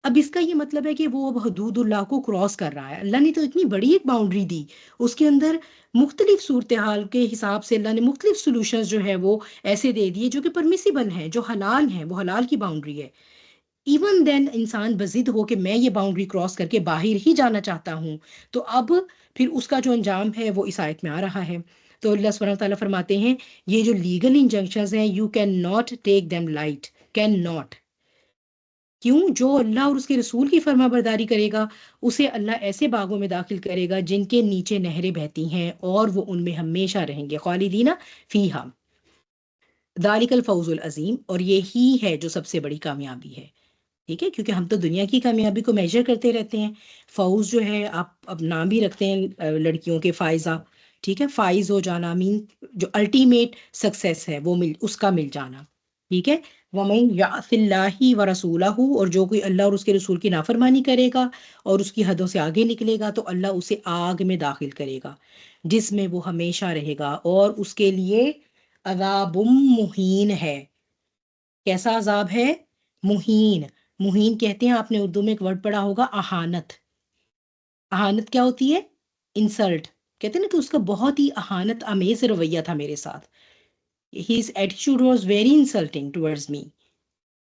اب اس کا یہ مطلب ہے کہ وہ اب حدود اللہ کو کراس کر رہا ہے۔ اللہ نے تو اتنی بڑی ایک باؤنڈری دی، اس کے اندر مختلف صورتحال کے حساب سے اللہ نے مختلف سولوشنز جو ہے وہ ایسے دے دیے جو کہ پرمیسیبل ہیں، جو حلال ہیں، وہ حلال کی باؤنڈری ہے۔ ایون دین انسان بضد ہو کہ میں یہ باؤنڈری کراس کر کے باہر ہی جانا چاہتا ہوں، تو اب پھر اس کا جو انجام ہے وہ اس آیت میں آ رہا ہے۔ تو اللہ سبحانہ و تعالیٰ فرماتے ہیں یہ جو لیگل انجنکشنز ہیں you can not take them light, can not, کیوں؟ جو اللہ اور اس کے رسول کی فرما برداری کرے گا اسے اللہ ایسے باغوں میں داخل کرے گا جن کے نیچے نہریں بہتی ہیں اور وہ ان میں ہمیشہ رہیں گے، خالدین فیہا، ذالک الفوز العظیم، اور یہی ہے جو سب سے بڑی کامیابی ہے، ٹھیک ہے۔ کیونکہ ہم تو دنیا کی کامیابی کو میجر کرتے رہتے ہیں، فوز جو ہے آپ اب نام بھی رکھتے ہیں لڑکیوں کے فائزہ، ٹھیک ہے، فائز ہو جانا مین جو الٹیمیٹ سکسیس ہے وہ اس کا مل جانا، ٹھیک ہے۔ وَمَن يَعْصِ اللَّهَ وَرَسُولَهُ، اور جو کوئی اللہ اور اس کے رسول کی نافرمانی کرے گا اور اس کی حدوں سے آگے نکلے گا تو اللہ اسے آگ میں داخل کرے گا جس میں وہ ہمیشہ رہے گا، اور اس کے لیے عذاب مہین ہے۔ کیسا عذاب ہے؟ مہین۔ مہین کہتے ہیں، آپ نے اردو میں ایک ورڈ پڑھا ہوگا اہانت۔ اہانت کیا ہوتی ہے؟ انسلٹ، کہتے ہیں نا کہ اس کا بہت ہی اہانت آمیز رویہ تھا میرے ساتھ، his attitude was very insulting towards me۔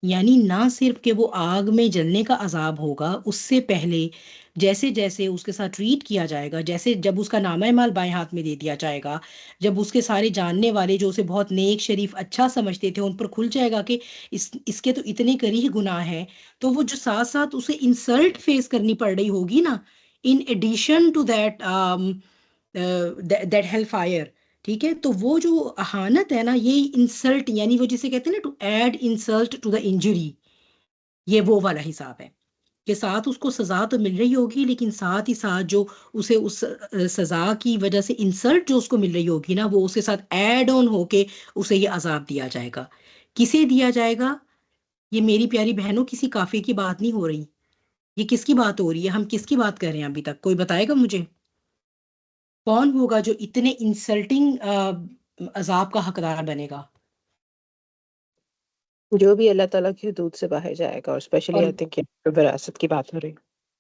یعنی نہ صرف کہ وہ آگ میں جلنے کا عذاب ہوگا، اس سے پہلے جیسے جیسے اس کے ساتھ ٹریٹ کیا جائے گا، جیسے جب اس کا نامہ اعمال بائیں ہاتھ میں دے دیا جائے گا، جب اس کے سارے جاننے والے جو اسے بہت نیک شریف اچھا سمجھتے تھے ان پر کھل جائے گا کہ اس کے تو اتنے کریہ گناہ ہیں، تو وہ جو ساتھ ساتھ اسے انسلٹ فیس کرنی پڑ رہی ہوگی نا، in addition to that hell fire, ٹھیک ہے، تو وہ جو اہانت ہے نا، یہ انسلٹ، یعنی وہ جسے کہتے ہیں نا to add insult to the injury, یہ وہ والا حساب ہے کہ ساتھ اس کو سزا تو مل رہی ہوگی، لیکن ساتھ ہی ساتھ جو اسے اس سزا کی وجہ سے انسلٹ جو اس کو مل رہی ہوگی نا، وہ اس کے ساتھ ایڈ آن ہو کے اسے یہ عذاب دیا جائے گا۔ کسے دیا جائے گا؟ یہ میری پیاری بہنوں کسی کافر کی بات نہیں ہو رہی، یہ کس کی بات ہو رہی ہے؟ ہم کس کی بات کر رہے ہیں ابھی تک؟ کوئی بتائے گا مجھے کون ہوگا جو اتنے انسلٹنگ عذاب کا حقدار بنے گا؟ جو بھی اللہ تعالیٰ کی حدود سے باہر جائے گا، اور اسپیشلی اور آئی تھنک وراثت کی بات ہو رہی۔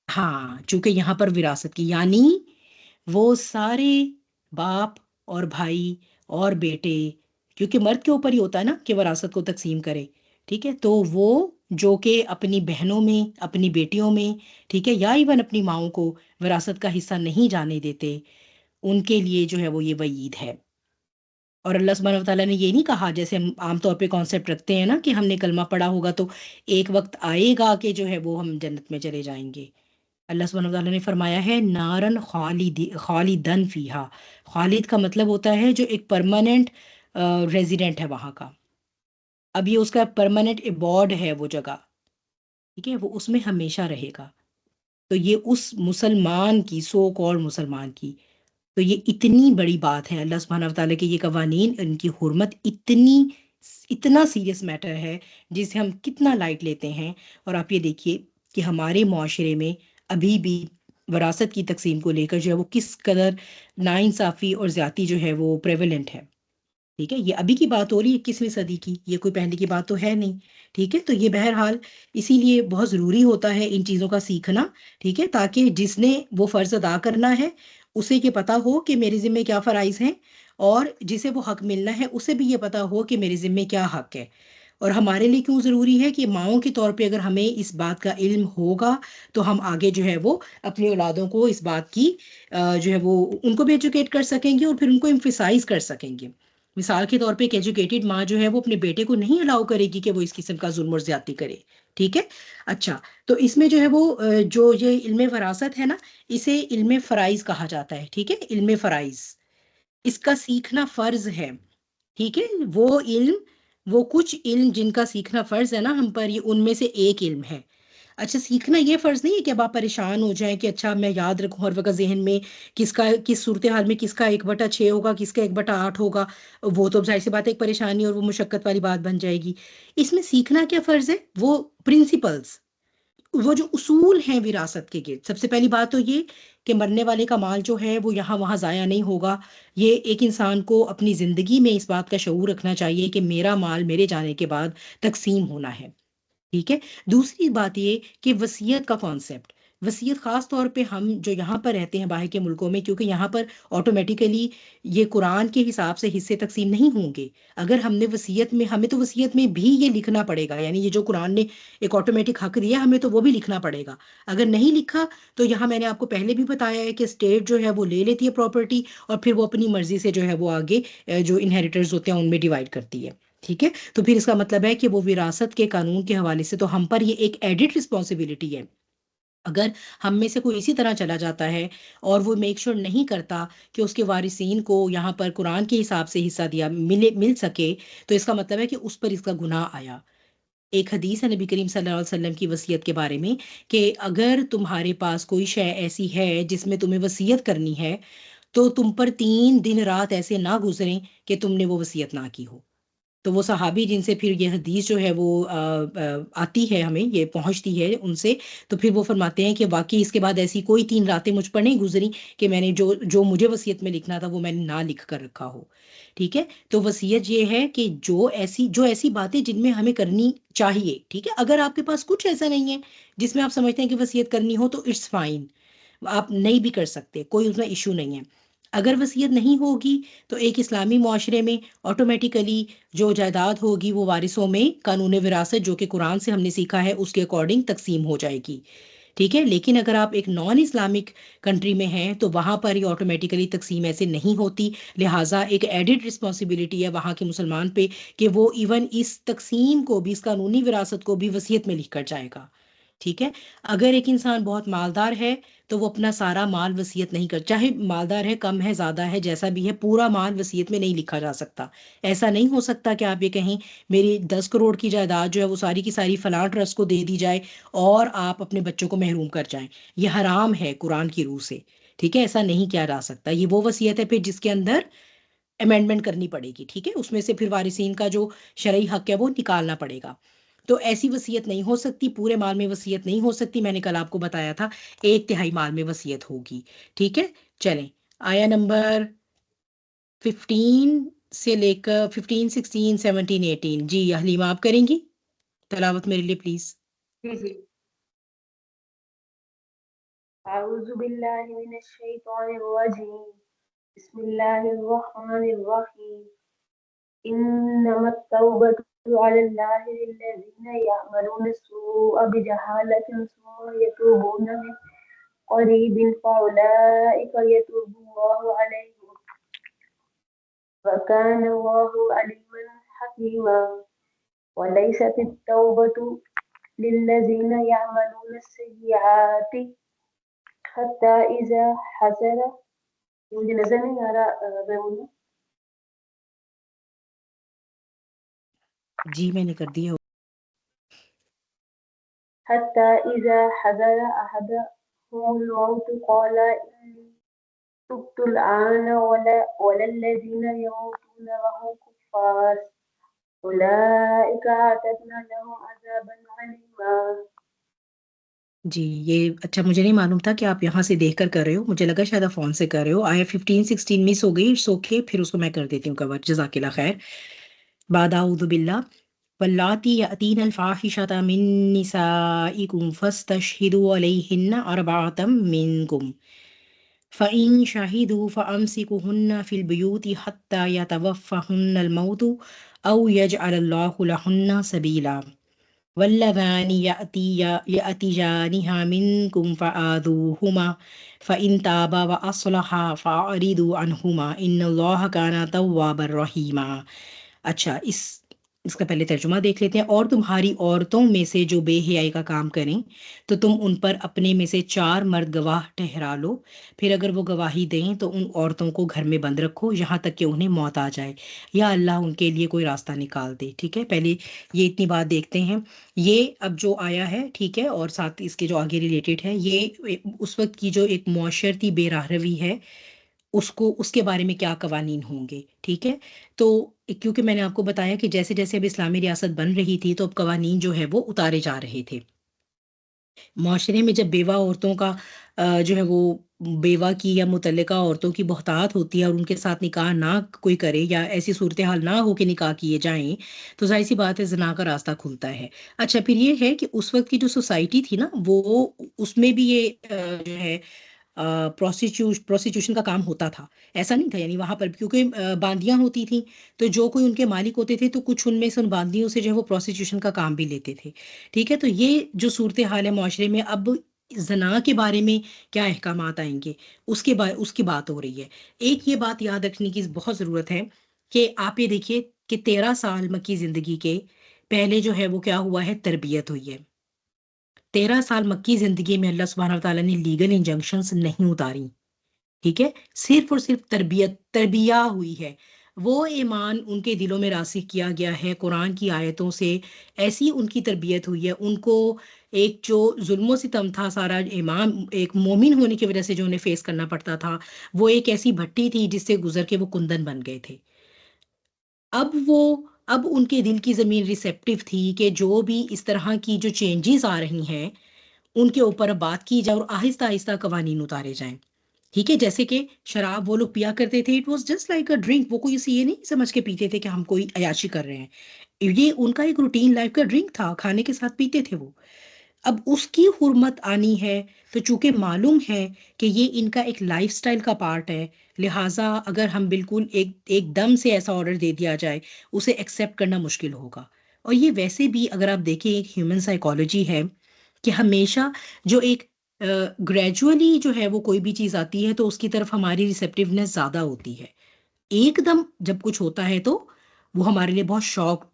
ہاں، چونکہ یہاں پر وراثت کی، یعنی وہ سارے باپ اور بھائی اور بیٹے، کیونکہ مرد کے اوپر ہی ہوتا ہے نا کہ وراثت کو تقسیم کرے، ٹھیک ہے، تو وہ جو کہ اپنی بہنوں میں، اپنی بیٹیوں میں، ٹھیک ہے، یا ایون اپنی ماؤں کو وراثت کا حصہ نہیں جانے دیتے، ان کے لیے جو ہے وہ یہ وعید ہے۔ اور اللہ سبحانہ و تعالیٰ نے یہ نہیں کہا جیسے ہم عام طور پہ کانسیپٹ رکھتے ہیں نا کہ ہم نے کلمہ پڑھا ہوگا تو ایک وقت آئے گا کہ جو ہے وہ ہم جنت میں چلے جائیں گے۔ اللہ سبحانہ و تعالیٰ نے فرمایا ہے نارن خالدن فیہا، خالد کا مطلب ہوتا ہے جو ایک پرماننٹ ریزیڈنٹ ہے وہاں کا، اب یہ اس کا پرماننٹ ایبارڈ ہے وہ جگہ، ٹھیک ہے، وہ اس میں ہمیشہ رہے گا۔ تو یہ اس مسلمان کی، سو کال مسلمان کی، تو یہ اتنی بڑی بات ہے، اللہ سبحانہ و تعالیٰ کے یہ قوانین، ان کی حرمت اتنا سیریس میٹر ہے جسے ہم کتنا لائٹ لیتے ہیں۔ اور آپ یہ دیکھیے کہ ہمارے معاشرے میں ابھی بھی وراثت کی تقسیم کو لے کر جو ہے وہ کس قدر ناانصافی اور زیادتی جو ہے وہ پریولنٹ ہے، ٹھیک ہے، یہ ابھی کی بات ہو رہی ہے 21ویں صدی کی، یہ کوئی پہلے کی بات تو ہے نہیں، ٹھیک ہے، تو یہ بہرحال اسی لیے بہت ضروری ہوتا ہے ان چیزوں کا سیکھنا، ٹھیک ہے، تاکہ جس نے وہ فرض ادا کرنا ہے اسے یہ پتا ہو کہ میرے ذمہ کیا فرائض ہیں، اور جسے وہ حق ملنا ہے اسے بھی یہ پتا ہو کہ میرے ذمہ کیا حق ہے۔ اور ہمارے لیے کیوں ضروری ہے کہ ماؤں کے طور پہ اگر ہمیں اس بات کا علم ہوگا تو ہم آگے جو ہے وہ اپنی اولادوں کو اس بات کی جو ہے وہ ان کو بھی ایجوکیٹ کر سکیں گے، اور پھر ان کو ایمفیسائز کر سکیں گے۔ مثال کے طور پہ ایک ایجوکیٹڈ ماں جو ہے وہ اپنے بیٹے کو نہیں الاؤ کرے گی کہ وہ اس قسم کا ظلم اور زیادتی کرے، ٹھیک ہے۔ اچھا، تو اس میں جو ہے وہ جو یہ علم وراثت ہے نا، اسے علم فرائض کہا جاتا ہے، ٹھیک ہے، علم فرائض، اس کا سیکھنا فرض ہے، ٹھیک ہے، وہ کچھ علم جن کا سیکھنا فرض ہے نا ہم پر، یہ ان میں سے ایک علم ہے۔ اچھا، سیکھنا یہ فرض نہیں ہے کہ اب آپ پریشان ہو جائیں کہ اچھا میں یاد رکھوں ہر وقت ذہن میں کس صورتحال میں کس کا 1/6 ہوگا، کس کا 1/8 ہوگا، وہ تو ظاہر سی بات ہے ایک پریشانی اور وہ مشقت والی بات بن جائے گی۔ اس میں سیکھنا کیا فرض ہے؟ وہ پرنسپلز، وہ جو اصول ہیں وراثت کے گرد۔ سب سے پہلی بات تو یہ کہ مرنے والے کا مال جو ہے وہ یہاں وہاں ضائع نہیں ہوگا، یہ ایک انسان کو اپنی زندگی میں اس بات کا شعور رکھنا چاہیے کہ میرا مال میرے جانے کے بعد تقسیم ہونا ہے، ٹھیک ہے۔ دوسری بات یہ کہ وصیت کا کانسیپٹ، وصیت خاص طور پہ ہم جو یہاں پر رہتے ہیں باہر کے ملکوں میں، کیونکہ یہاں پر آٹومیٹیکلی یہ قرآن کے حساب سے حصے تقسیم نہیں ہوں گے۔ اگر ہم نے وصیت میں، ہمیں تو وصیت میں بھی یہ لکھنا پڑے گا، یعنی یہ جو قرآن نے ایک آٹومیٹک حق دیا ہمیں تو وہ بھی لکھنا پڑے گا۔ اگر نہیں لکھا تو یہاں میں نے آپ کو پہلے بھی بتایا ہے کہ اسٹیٹ جو ہے وہ لے لیتی ہے پراپرٹی، اور پھر وہ اپنی مرضی سے جو ہے وہ آگے جو انہیریٹرز ہوتے ہیں ان میں ڈیوائڈ کرتی ہے، ٹھیک ہے۔ تو پھر اس کا مطلب ہے کہ وہ وراثت کے قانون کے حوالے سے تو ہم پر یہ ایک ایڈڈ رسپانسبلٹی ہے۔ اگر ہم میں سے کوئی اسی طرح چلا جاتا ہے اور وہ میک شور نہیں کرتا کہ اس کے وارثین کو یہاں پر قرآن کے حساب سے حصہ مل سکے، تو اس کا مطلب ہے کہ اس پر اس کا گناہ آیا۔ ایک حدیث ہے نبی کریم صلی اللہ علیہ وسلم کی وصیت کے بارے میں کہ اگر تمہارے پاس کوئی شے ایسی ہے جس میں تمہیں وصیت کرنی ہے تو تم پر 3 دن رات ایسے نہ گزریں کہ تم نے وہ وصیت نہ کی ہو۔ تو وہ صحابی جن سے پھر یہ حدیث جو ہے وہ آتی ہے، ہمیں یہ پہنچتی ہے ان سے، تو پھر وہ فرماتے ہیں کہ واقعی اس کے بعد ایسی کوئی 3 راتیں مجھ پر نہیں گزری کہ میں نے جو مجھے وصیت میں لکھنا تھا وہ میں نے نہ لکھ کر رکھا ہو، ٹھیک ہے۔ تو وصیت یہ ہے کہ جو ایسی باتیں جن میں ہمیں کرنی چاہیے، ٹھیک ہے، اگر آپ کے پاس کچھ ایسا نہیں ہے جس میں آپ سمجھتے ہیں کہ وصیت کرنی ہو تو اٹس فائن، آپ نہیں بھی کر سکتے، کوئی اس میں ایشو نہیں ہے۔ اگر وصیت نہیں ہوگی تو ایک اسلامی معاشرے میں آٹومیٹیکلی جو جائیداد ہوگی وہ وارثوں میں قانون وراثت جو کہ قرآن سے ہم نے سیکھا ہے اس کے اکارڈنگ تقسیم ہو جائے گی، ٹھیک ہے. لیکن اگر آپ ایک نان اسلامک کنٹری میں ہیں تو وہاں پر یہ آٹومیٹیکلی تقسیم ایسے نہیں ہوتی، لہٰذا ایک ایڈڈ رسپانسبلٹی ہے وہاں کے مسلمان پہ کہ وہ ایون اس تقسیم کو بھی، اس قانونی وراثت کو بھی وصیت میں لکھ کر جائے گا، ٹھیک ہے. اگر ایک انسان بہت مالدار ہے تو وہ اپنا سارا مال وصیت نہیں کر، چاہے مالدار ہے، کم ہے، زیادہ ہے، جیسا بھی ہے، پورا مال وصیت میں نہیں لکھا جا سکتا. ایسا نہیں ہو سکتا کہ آپ یہ کہیں میری 10 کروڑ کی جائیداد جو ہے وہ ساری کی ساری فلاں ٹرسٹ کو دے دی جائے اور آپ اپنے بچوں کو محروم کر جائیں. یہ حرام ہے قرآن کی روح سے، ٹھیک ہے. ایسا نہیں کیا جا سکتا. یہ وہ وصیت ہے پھر جس کے اندر امینڈمنٹ کرنی پڑے گی، ٹھیک ہے. اس میں سے پھر وارثین کا جو شرعی حق ہے وہ نکالنا پڑے گا. تو ایسی وصیت نہیں ہو سکتی، پورے مال میں وصیت نہیں ہو سکتی. میں نے کل آپ کو بتایا تھا 1/3 مال میں وصیت ہوگی، ٹھیک ہے. چلیں آیا نمبر 15 سے لے کر 15 16 17 18 جی حلیمہ آپ کریں گی تلاوت میرے لیے پلیز. جی جی. اعوذ باللہ من الشیطان الرجیم. بسم اللہ الرحمن الرحیم. انما التوبة على الله للذين يعملون السوء بجهالة ثم يتوبون من قريب فأولئك يتوب الله عليهم وكان الله عليما حكيما. وليست التوبة للذين يعملون السيئات حتى إذا حضر. مجھے نظر نہیں آ رہا. جی میں نے کر دیا. حتى إذا حضر أحدهم الموت قال إني تبت الآن ولا الذين يموتون وهم كفار أولئك أعتدنا لهم عذابا أليما. جی یہ اچھا مجھے نہیں معلوم تھا کہ آپ یہاں سے دیکھ کر رہے ہو، مجھے لگا شاید آپ فون سے کر رہے ہو. آیا 15 16 مس ہو گئی، سو کے پھر اس کو میں کر دیتی ہوں کور. جزاک اللہ خیر. بعد اعوذ باللہ واللاتی یأتین الفاحشۃ من نسائکم فاستشہدوا علیہن اربعۃ منکم فإن شہدوا فأمسکوہن فی البیوت حتی یتوفہن الموت او یجعل اللہ لہن سبیلا واللذان یأتیانها منکم فآذوہما فإن تابا وأصلحا فأعرضوا عنہما ان اللہ کان توابا رحیما. اچھا اس کا پہلے ترجمہ دیکھ لیتے ہیں. اور تمہاری عورتوں میں سے جو بے حیائی کا کام کریں تو تم ان پر اپنے میں سے 4 مرد گواہ ٹھہرا لو، پھر اگر وہ گواہی دیں تو ان عورتوں کو گھر میں بند رکھو یہاں تک کہ انہیں موت آ جائے یا اللہ ان کے لیے کوئی راستہ نکال دے، ٹھیک ہے. پہلے یہ اتنی بات دیکھتے ہیں. یہ اب جو آیا ہے ٹھیک ہے، اور ساتھ اس کے جو آگے ریلیٹڈ ہے، یہ اس وقت کی جو ایک معاشرتی بے راہ روی ہے اس کے بارے میں کیا قوانین ہوں گے، ٹھیک ہے. تو کیونکہ میں نے آپ کو بتایا کہ جیسے جیسے اب اسلامی ریاست بن رہی تھی تو اب قوانین جو ہے وہ اتارے جا رہے تھے. معاشرے میں جب بیوہ عورتوں کا جو ہے وہ بیوہ کی یا متعلقہ عورتوں کی بہتات ہوتی ہے اور ان کے ساتھ نکاح نہ کوئی کرے یا ایسی صورتحال نہ ہو کہ نکاح کیے جائیں تو ظاہر سی بات ہے زنا کا راستہ کھلتا ہے. اچھا پھر یہ ہے کہ اس وقت کی جو سوسائٹی تھی نا وہ اس میں بھی یہ جو ہے پروسٹیٹیوشن کا کام ہوتا تھا. ایسا نہیں تھا، یعنی وہاں پر کیونکہ باندیاں ہوتی تھیں تو جو کوئی ان کے مالک ہوتے تھے تو کچھ ان میں سے ان باندیوں سے جو ہے وہ پروسٹیٹیوشن کا کام بھی لیتے تھے، ٹھیک ہے. تو یہ جو صورتحال ہے معاشرے میں، اب زنا کے بارے میں کیا احکامات آئیں گے اس کی بات ہو رہی ہے. ایک یہ بات یاد رکھنے کی بہت ضرورت ہے کہ آپ یہ دیکھیے کہ 13 سال مکی زندگی کے پہلے جو ہے وہ کیا ہوا ہے، تربیت ہوئی ہے. 13 سال مکی زندگی میں اللہ سبحانہ وتعالیٰ نے لیگل انجنکشنز نہیں اتاری، ٹھیک ہے. صرف اور صرف تربیہ ہوئی ہے. وہ ایمان ان کے دلوں میں راسخ کیا گیا ہے قرآن کی آیتوں سے، ایسی ان کی تربیت ہوئی ہے. ان کو ایک جو ظلم و ستم تھا سارا ایمان ایک مومن ہونے کی وجہ سے جو انہیں فیس کرنا پڑتا تھا، وہ ایک ایسی بھٹی تھی جس سے گزر کے وہ کندن بن گئے تھے. اب ان کے دل کی زمین ریسیپٹیو تھی کہ جو بھی اس طرح کی جو چینجز آ رہی ہیں ان کے اوپر بات کی جائے اور آہستہ آہستہ قوانین اتارے جائیں، ٹھیک ہے. جیسے کہ شراب وہ لوگ پیا کرتے تھے، it was just like a drink. وہ کوئی یہ نہیں سمجھ کے پیتے تھے کہ ہم کوئی عیاشی کر رہے ہیں، یہ ان کا ایک روٹین لائف کا ڈرنک تھا، کھانے کے ساتھ پیتے تھے وہ. اب اس کی حرمت آنی ہے تو چونکہ معلوم ہے کہ یہ ان کا ایک لائف سٹائل کا پارٹ ہے، لہٰذا اگر ہم بالکل ایک دم سے ایسا آرڈر دے دیا جائے اسے ایکسیپٹ کرنا مشکل ہوگا۔ اور یہ ویسے بھی اگر آپ دیکھیں ایک ہیومن سائیکالوجی ہے کہ ہمیشہ جو ایک گریجولی جو ہے وہ کوئی بھی چیز آتی ہے تو اس کی طرف ہماری ریسیپٹیونیس زیادہ ہوتی ہے۔ ایک دم جب کچھ ہوتا ہے تو وہ ہمارے لیے بہت شوق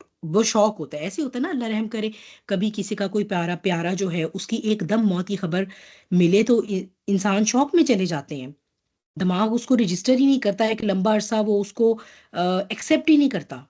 ہوتا ہے، ایسے ہوتا ہے نا، اللہ رحم کرے کبھی کسی کا کوئی پیارا جو ہے اس کی ایک دم موت کی خبر ملے تو انسان شوق میں چلے جاتے ہیں، دماغ اس کو رجسٹر ہی نہیں کرتا، ایک لمبا عرصہ وہ اس کو ایکسیپٹ ہی نہیں کرتا،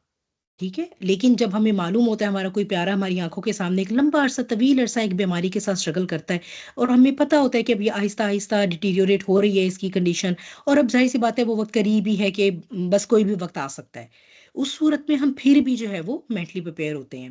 ٹھیک ہے۔ لیکن جب ہمیں معلوم ہوتا ہے ہمارا کوئی پیارا ہماری آنکھوں کے سامنے ایک لمبا عرصہ طویل عرصہ ایک بیماری کے ساتھ اسٹرگل کرتا ہے اور ہمیں پتہ ہوتا ہے کہ اب یہ آہستہ آہستہ ڈیٹیریوریٹ ہو رہی ہے اس کی کنڈیشن، اور اب ظاہر سی بات ہے وہ وقت قریب ہی ہے کہ بس کوئی بھی وقت آ سکتا ہے، اس صورت میں ہم پھر بھی جو ہے وہ مینٹلی پریپیئر ہوتے ہیں۔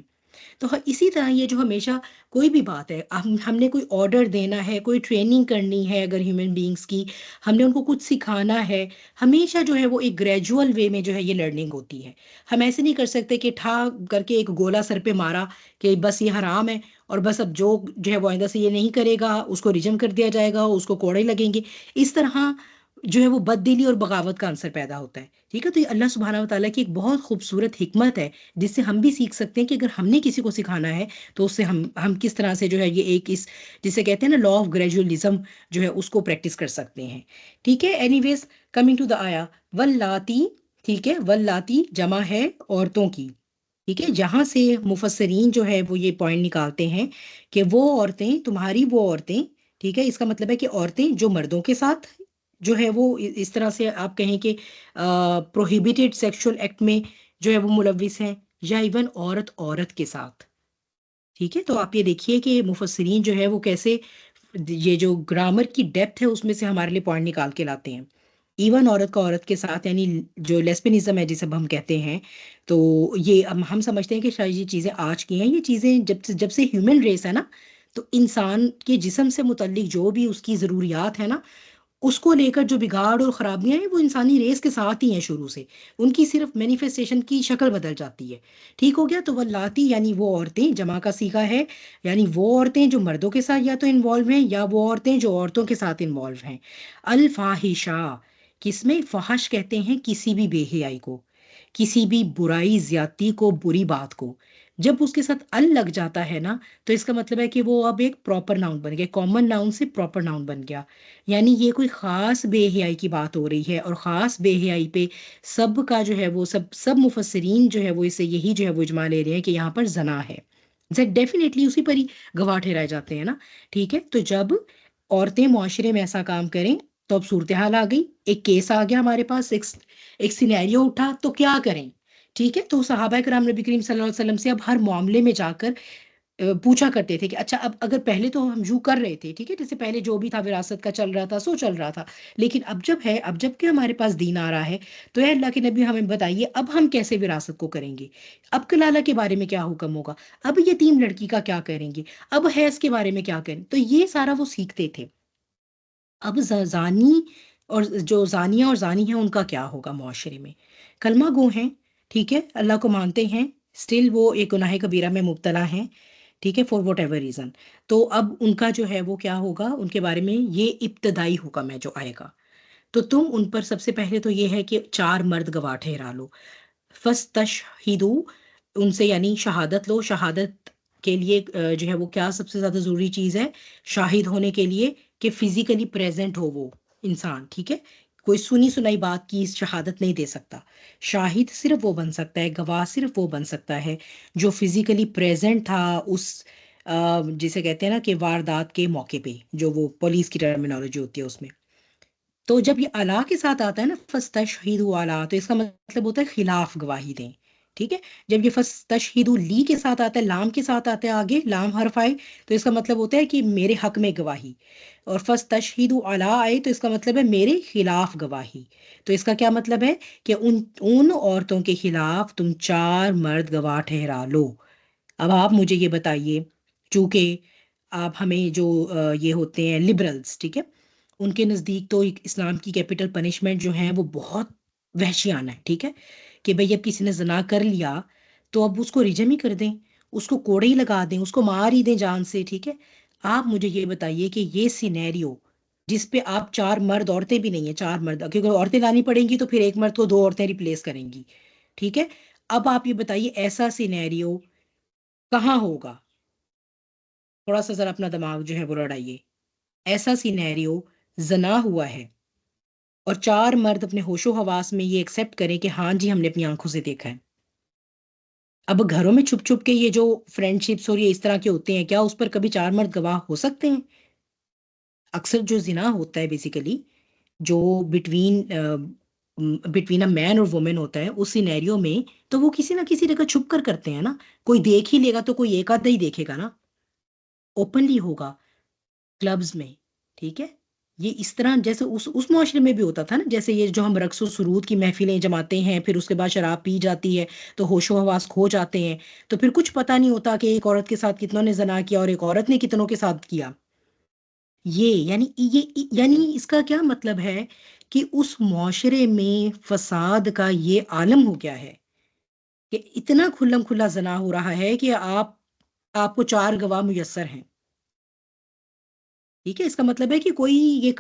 تو اسی طرح یہ جو ہمیشہ کوئی بھی بات ہے، ہم نے کوئی آرڈر دینا ہے، کوئی ٹریننگ کرنی ہے، اگر ہیومن بینگز کی ہم نے ان کو کچھ سکھانا ہے، ہمیشہ جو ہے وہ ایک گریجول وے میں جو ہے یہ لرننگ ہوتی ہے۔ ہم ایسے نہیں کر سکتے کہ ٹھا کر کے ایک گولا سر پہ مارا کہ بس یہ حرام ہے اور بس اب جو ہے وہ آئندہ سے یہ نہیں کرے گا اس کو رجم کر دیا جائے گا، اس کو کوڑے لگیں گے، اس طرح جو ہے وہ بد دلی اور بغاوت کا عنصر پیدا ہوتا ہے، ٹھیک ہے۔ تو یہ اللہ سبحانہ و تعالیٰ کی ایک بہت خوبصورت حکمت ہے جس سے ہم بھی سیکھ سکتے ہیں کہ اگر ہم نے کسی کو سکھانا ہے تو اس سے ہم کس طرح سے جو ہے یہ ایک اس جسے کہتے ہیں نا لا آف گریجولی جو ہے اس کو پریکٹس کر سکتے ہیں، ٹھیک ہے۔ Anyways coming to the آیا واللاتی، ٹھیک ہے، واللاتی جمع ہے عورتوں کی، ٹھیک ہے، جہاں سے مفسرین جو ہے وہ یہ پوائنٹ نکالتے ہیں کہ وہ عورتیں تمہاری وہ عورتیں، ٹھیک ہے، اس کا مطلب ہے کہ عورتیں جو مردوں کے ساتھ جو ہے وہ اس طرح سے آپ کہیں کہ پروہیبیٹڈ سیکشل ایکٹ میں جو ہے وہ ملوث ہیں، یا ایون عورت کے ساتھ، ٹھیک ہے۔ تو آپ یہ دیکھیے کہ مفسرین جو ہے وہ کیسے یہ جو گرامر کی ڈیپتھ ہے اس میں سے ہمارے لیے پوائنٹ نکال کے لاتے ہیں۔ ایون عورت کا عورت کے ساتھ، یعنی جو لیسبینزم ہے جسے ہم کہتے ہیں، تو یہ ہم سمجھتے ہیں کہ شاید یہ چیزیں آج کی ہیں، یہ چیزیں جب سے ہیومن ریس ہے نا، تو انسان کے جسم سے متعلق جو بھی اس کی ضروریات ہیں نا، اس کو لے کر جو بگاڑ اور خرابیاں ہیں وہ انسانی ریس کے ساتھ ہی ہیں شروع سے، ان کی صرف مینیفیسٹیشن کی شکل بدل جاتی ہے، ٹھیک ہو گیا۔ تو واللاتی یعنی وہ عورتیں، جمع کا صیغہ ہے، یعنی وہ عورتیں جو مردوں کے ساتھ یا تو انوالو ہیں یا وہ عورتیں جو عورتوں کے ساتھ انوالو ہیں۔ الفاحشہ، کس میں فحش کہتے ہیں کسی بھی بے حیائی کو، کسی بھی برائی زیادتی کو، بری بات کو، جب اس کے ساتھ ال لگ جاتا ہے نا تو اس کا مطلب ہے کہ وہ اب ایک پراپر ناؤن بن گیا، کامن ناؤن سے پراپر ناؤن بن گیا، یعنی یہ کوئی خاص بے حیائی کی بات ہو رہی ہے، اور خاص بے حیائی پہ سب کا جو ہے وہ سب مفسرین جو ہے وہ اسے یہی جو ہے وہ اجماع لے رہے ہیں کہ یہاں پر زنا ہے، ڈیفینیٹلی اسی پر ہی گواہ ٹھہرائے جاتے ہیں نا، ٹھیک ہے۔ تو جب عورتیں معاشرے میں ایسا کام کریں تو اب صورتحال آ گئی، ایک کیس آ گیا ہمارے پاس، ایک سینیریو اٹھا، تو کیا کریں، ٹھیک ہے۔ تو صحابہ کرام نبی کریم صلی اللہ علیہ وسلم سے اب ہر معاملے میں جا کر پوچھا کرتے تھے کہ اچھا اب اگر پہلے تو ہم یوں کر رہے تھے، ٹھیک ہے، جیسے پہلے جو بھی تھا وراثت کا چل رہا تھا سو چل رہا تھا، لیکن اب جب کہ ہمارے پاس دین آ رہا ہے تو اے اللہ کے نبی ہمیں بتائیے اب ہم کیسے وراثت کو کریں گے، اب کلالہ کے بارے میں کیا حکم ہوگا، اب یتیم لڑکی کا کیا کریں گے، اب حیض کے بارے میں کیا کریں، تو یہ سارا وہ سیکھتے تھے۔ اب زانی اور جو زانیہ اور زانی ہیں ان کا کیا ہوگا معاشرے میں، کلمہ گو ہیں، ٹھیک ہے، اللہ کو مانتے ہیں، اسٹل وہ ایک گناہ کبیرہ میں مبتلا ہیں، ٹھیک ہے، فار واٹ ایور ریزن، تو اب ان کا جو ہے وہ کیا ہوگا، ان کے بارے میں یہ ابتدائی حکم ہے جو آئے گا۔ تو تم ان پر سب سے پہلے تو یہ ہے کہ 4 مرد گواہ ٹھہرا لو، فاستشہدوا، ان سے یعنی شہادت لو، شہادت کے لیے جو ہے وہ کیا سب سے زیادہ ضروری چیز ہے شاہد ہونے کے لیے، کہ فزیکلی پریزنٹ ہو وہ انسان، ٹھیک ہے، کوئی سنی سنائی بات کی شہادت نہیں دے سکتا، شاہد صرف وہ بن سکتا ہے، گواہ صرف وہ بن سکتا ہے جو فزیکلی پریزنٹ تھا اس جسے کہتے ہیں نا کہ واردات کے موقع پہ، جو وہ پولیس کی ٹرمینالوجی ہوتی ہے اس میں۔ تو جب یہ الا کے ساتھ آتا ہے نا فاستشہدوا الا، تو اس کا مطلب ہوتا ہے خلاف گواہی دیں، ٹھیک ہے۔ جب یہ فاستشہدوا لی کے ساتھ آتا ہے، لام کے ساتھ آتا ہے آگے، لام حرف آئے تو اس کا مطلب ہوتا ہے کہ میرے حق میں گواہی، اور فاستشہدوا الا آئے تو اس کا مطلب ہے میرے خلاف گواہی۔ تو اس کا کیا مطلب ہے کہ ان عورتوں کے خلاف تم 4 مرد گواہ ٹھہرا لو۔ اب آپ مجھے یہ بتائیے، چونکہ آپ ہمیں جو یہ ہوتے ہیں لبرلز، ٹھیک ہے، ان کے نزدیک تو اسلام کی کیپٹل پنشمنٹ جو ہیں وہ بہت وحشیانہ ہے، ٹھیک ہے، کہ بھئی اب کسی نے زنا کر لیا تو اب اس کو رجم ہی کر دیں، اس کو کوڑے ہی لگا دیں، اس کو مار ہی دیں جان سے، ٹھیک ہے؟ آپ مجھے یہ بتائیے کہ یہ سینیریو جس پہ آپ 4 مرد، عورتیں بھی نہیں ہیں، 4 مرد، کیونکہ عورتیں لانی پڑیں گی تو پھر ایک مرد کو 2 عورتیں ریپلیس کریں گی، ٹھیک ہے؟ اب آپ یہ بتائیے ایسا سینیریو کہاں ہوگا؟ تھوڑا سا ذرا اپنا دماغ جو ہے وہ لڑائیے. ایسا سینیریو زنا ہوا ہے اور 4 مرد اپنے ہوش و حواس میں یہ ایکسیپٹ کریں کہ ہاں جی ہم نے اپنی آنکھوں سے دیکھا ہے. اب گھروں میں چھپ چھپ کے یہ جو فرینڈ شپس اور یہ اس طرح کے ہوتے ہیں، کیا اس پر کبھی 4 مرد گواہ ہو سکتے ہیں؟ اکثر جو زنا ہوتا ہے بیسیکلی جو بٹوین اے مین اور وومن ہوتا ہے اس سینیریو میں، تو وہ کسی نہ کسی جگہ چھپ کر کرتے ہیں نا. کوئی دیکھ ہی لے گا تو کوئی ایک آدھا ہی دیکھے گا نا، اوپنلی ہوگا کلبز میں، ٹھیک ہے؟ یہ اس طرح جیسے اس معاشرے میں بھی ہوتا تھا نا، جیسے یہ جو ہم رقص و سرود کی محفلیں جماتے ہیں، پھر اس کے بعد شراب پی جاتی ہے تو ہوش و حواس کھو جاتے ہیں، تو پھر کچھ پتہ نہیں ہوتا کہ ایک عورت کے ساتھ کتنوں نے زنا کیا اور ایک عورت نے کتنوں کے ساتھ کیا. یعنی اس کا کیا مطلب ہے کہ اس معاشرے میں فساد کا یہ عالم ہو گیا ہے کہ اتنا کھلم کھلا زنا ہو رہا ہے کہ آپ کو 4 گواہ میسر ہیں، ٹھیک ہے؟ اس کا مطلب ہے کہ کوئی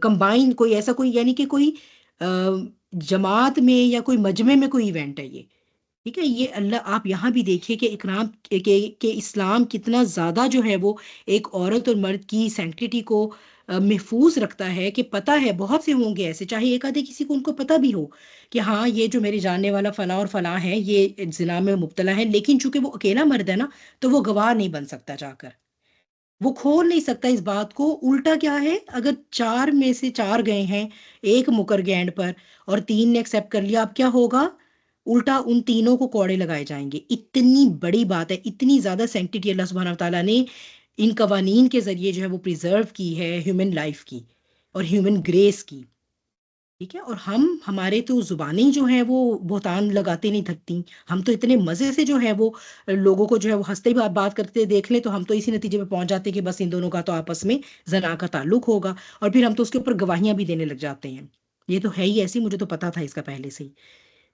کمبائن، کوئی ایسا کوئی یعنی کہ کوئی جماعت میں یا کوئی مجمع میں کوئی ایونٹ ہے یہ، ٹھیک ہے؟ یہ اللہ آپ یہاں بھی دیکھیے کہ اکرام کہ اسلام کتنا زیادہ جو ہے وہ ایک عورت اور مرد کی سینکٹیٹی کو محفوظ رکھتا ہے، کہ پتہ ہے بہت سے ہوں گے ایسے، چاہے ایک آدھے کسی کو ان کو پتہ بھی ہو کہ ہاں یہ جو میرے جاننے والا فلاں اور فلاں ہے یہ زنا میں مبتلا ہے، لیکن چونکہ وہ اکیلا مرد ہے نا تو وہ گواہ نہیں بن سکتا جا کر، وہ کھول نہیں سکتا اس بات کو. الٹا کیا ہے، اگر 4 میں سے 4 گئے ہیں، ایک مکر گیا اینڈ پر اور 3 نے ایکسیپٹ کر لیا، اب کیا ہوگا؟ الٹا ان تینوں کو کوڑے لگائے جائیں گے. اتنی بڑی بات ہے، اتنی زیادہ سینکٹیٹی اللہ سبحانہ و تعالیٰ نے ان قوانین کے ذریعے جو ہے وہ پریزرو کی ہے ہیومن لائف کی اور ہیومن گریس کی، ٹھیک ہے؟ اور ہمارے تو زبانیں جو ہیں وہ بہتان لگاتے نہیں تھکتی. ہم تو اتنے مزے سے جو ہے وہ لوگوں کو جو ہے وہ ہنستے ہی بات کرتے دیکھ لیں تو ہم تو اسی نتیجے پہ پہنچ جاتے ہیں کہ بس ان دونوں کا تو آپس میں زنا کا تعلق ہوگا، اور پھر ہم تو اس کے اوپر گواہیاں بھی دینے لگ جاتے ہیں. یہ تو ہے ہی ایسی، مجھے تو پتا تھا اس کا پہلے سے ہی.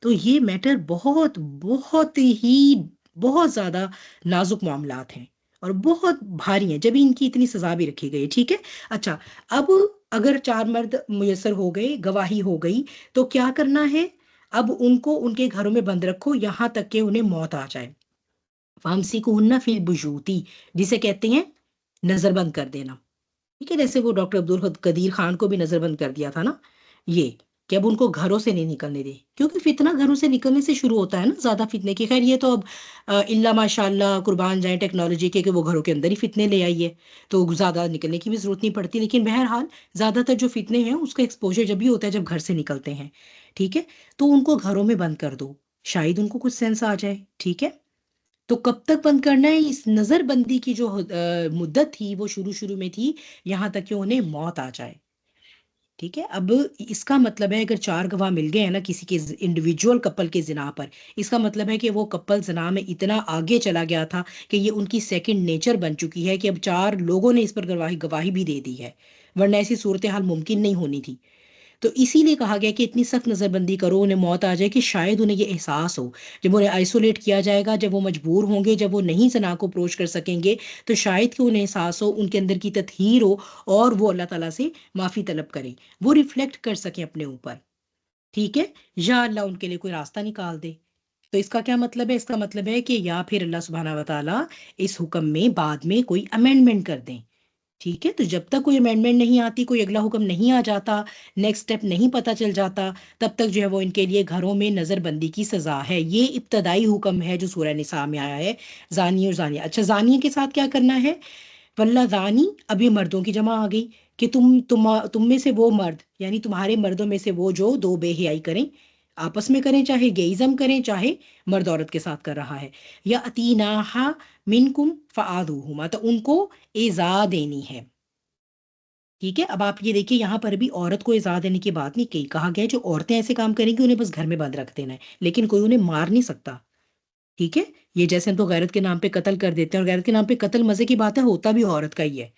تو یہ میٹر بہت بہت ہی بہت زیادہ نازک معاملات ہیں اور بہت بھاری ہیں، جب ان کی اتنی سزا بھی رکھی گئی، ٹھیک ہے؟ اچھا، اب اگر 4 مرد میسر ہو گئے، گواہی ہو گئی، تو کیا کرنا ہے؟ اب ان کو ان کے گھروں میں بند رکھو یہاں تک کہ انہیں موت آ جائے. فَأَمْسِكُوهُنَّ فِي الْبُيُوتِ، جسے کہتے ہیں نظر بند کر دینا، ٹھیک ہے؟ جیسے وہ ڈاکٹر عبدالقدیر خان کو بھی نظر بند کر دیا تھا نا، یہ کہ اب ان کو گھروں سے نہیں نکلنے دے، کیونکہ فتنہ گھروں سے نکلنے سے شروع ہوتا ہے نا، زیادہ فتنے کی. خیر یہ تو اب اللہ ماشاء اللہ قربان جائیں ٹیکنالوجی کے کہ وہ گھروں کے اندر ہی فتنے لے آئی ہے تو زیادہ نکلنے کی بھی ضرورت نہیں پڑتی، لیکن بہرحال زیادہ تر جو فتنے ہیں اس کا ایکسپوجر جب بھی ہوتا ہے جب گھر سے نکلتے ہیں، ٹھیک ہے؟ تو ان کو گھروں میں بند کر دو، شاید ان کو کچھ سینس آ جائے، ٹھیک ہے؟ تو کب تک بند کرنا ہے؟ اس نظر بندی کی جو مدت تھی وہ شروع میں تھی یہاں تک کہ انہیں موت آ جائے، ٹھیک ہے؟ اب اس کا مطلب ہے اگر 4 گواہ مل گئے ہیں نا کسی کے انڈیویجول کپل کے زنا پر، اس کا مطلب ہے کہ وہ کپل زنا میں اتنا آگے چلا گیا تھا کہ یہ ان کی سیکنڈ نیچر بن چکی ہے کہ اب 4 لوگوں نے اس پر گواہی بھی دے دی ہے، ورنہ ایسی صورتحال ممکن نہیں ہونی تھی. تو اسی لیے کہا گیا کہ اتنی سخت نظر بندی کرو انہیں موت آ جائے کہ شاید انہیں یہ احساس ہو، جب انہیں آئسولیٹ کیا جائے گا، جب وہ مجبور ہوں گے، جب وہ نہیں زنا کو اپروچ کر سکیں گے، تو شاید کہ انہیں احساس ہو، ان کے اندر کی تطہیر ہو اور وہ اللہ تعالیٰ سے معافی طلب کریں، وہ ریفلیکٹ کر سکیں اپنے اوپر، ٹھیک ہے؟ یا اللہ ان کے لیے کوئی راستہ نکال دے. تو اس کا کیا مطلب ہے؟ اس کا مطلب ہے کہ یا پھر اللہ سبحانہ و تعالیٰ اس حکم میں بعد میں کوئی امینڈمنٹ کر دیں، ٹھیک ہے؟ تو جب تک کوئی امینڈمنٹ نہیں آتی، کوئی اگلا حکم نہیں آ جاتا، نیکسٹ سٹیپ نہیں پتہ چل جاتا، تب تک جو ہے وہ ان کے لیے گھروں میں نظر بندی کی سزا ہے. یہ ابتدائی حکم ہے جو سورہ نساء میں آیا ہے، زانی اور زانیہ. اچھا، زانیہ کے ساتھ کیا کرنا ہے؟ واللہ زانی، اب یہ مردوں کی جمع آ گئی کہ تم میں سے وہ مرد، یعنی تمہارے مردوں میں سے وہ جو 2 بے حیائی کریں، آپس میں کریں، چاہے گیزم کریں، چاہے مرد عورت کے ساتھ کر رہا ہے، یا اتیناہا منکم فآذوہما، تو ان کو ایذا دینی ہے، ٹھیک ہے؟ اب آپ یہ دیکھیے یہاں پر بھی عورت کو ایذا دینے کی بات نہیں کہا گیا، جو عورتیں ایسے کام کریں گی انہیں بس گھر میں بند رکھ دینا ہے، لیکن کوئی انہیں مار نہیں سکتا، ٹھیک ہے؟ یہ جیسے ہم تو غیرت کے نام پہ قتل کر دیتے ہیں، اور غیرت کے نام پہ قتل مزے کی بات ہے، ہوتا بھی عورت کا ہی ہے.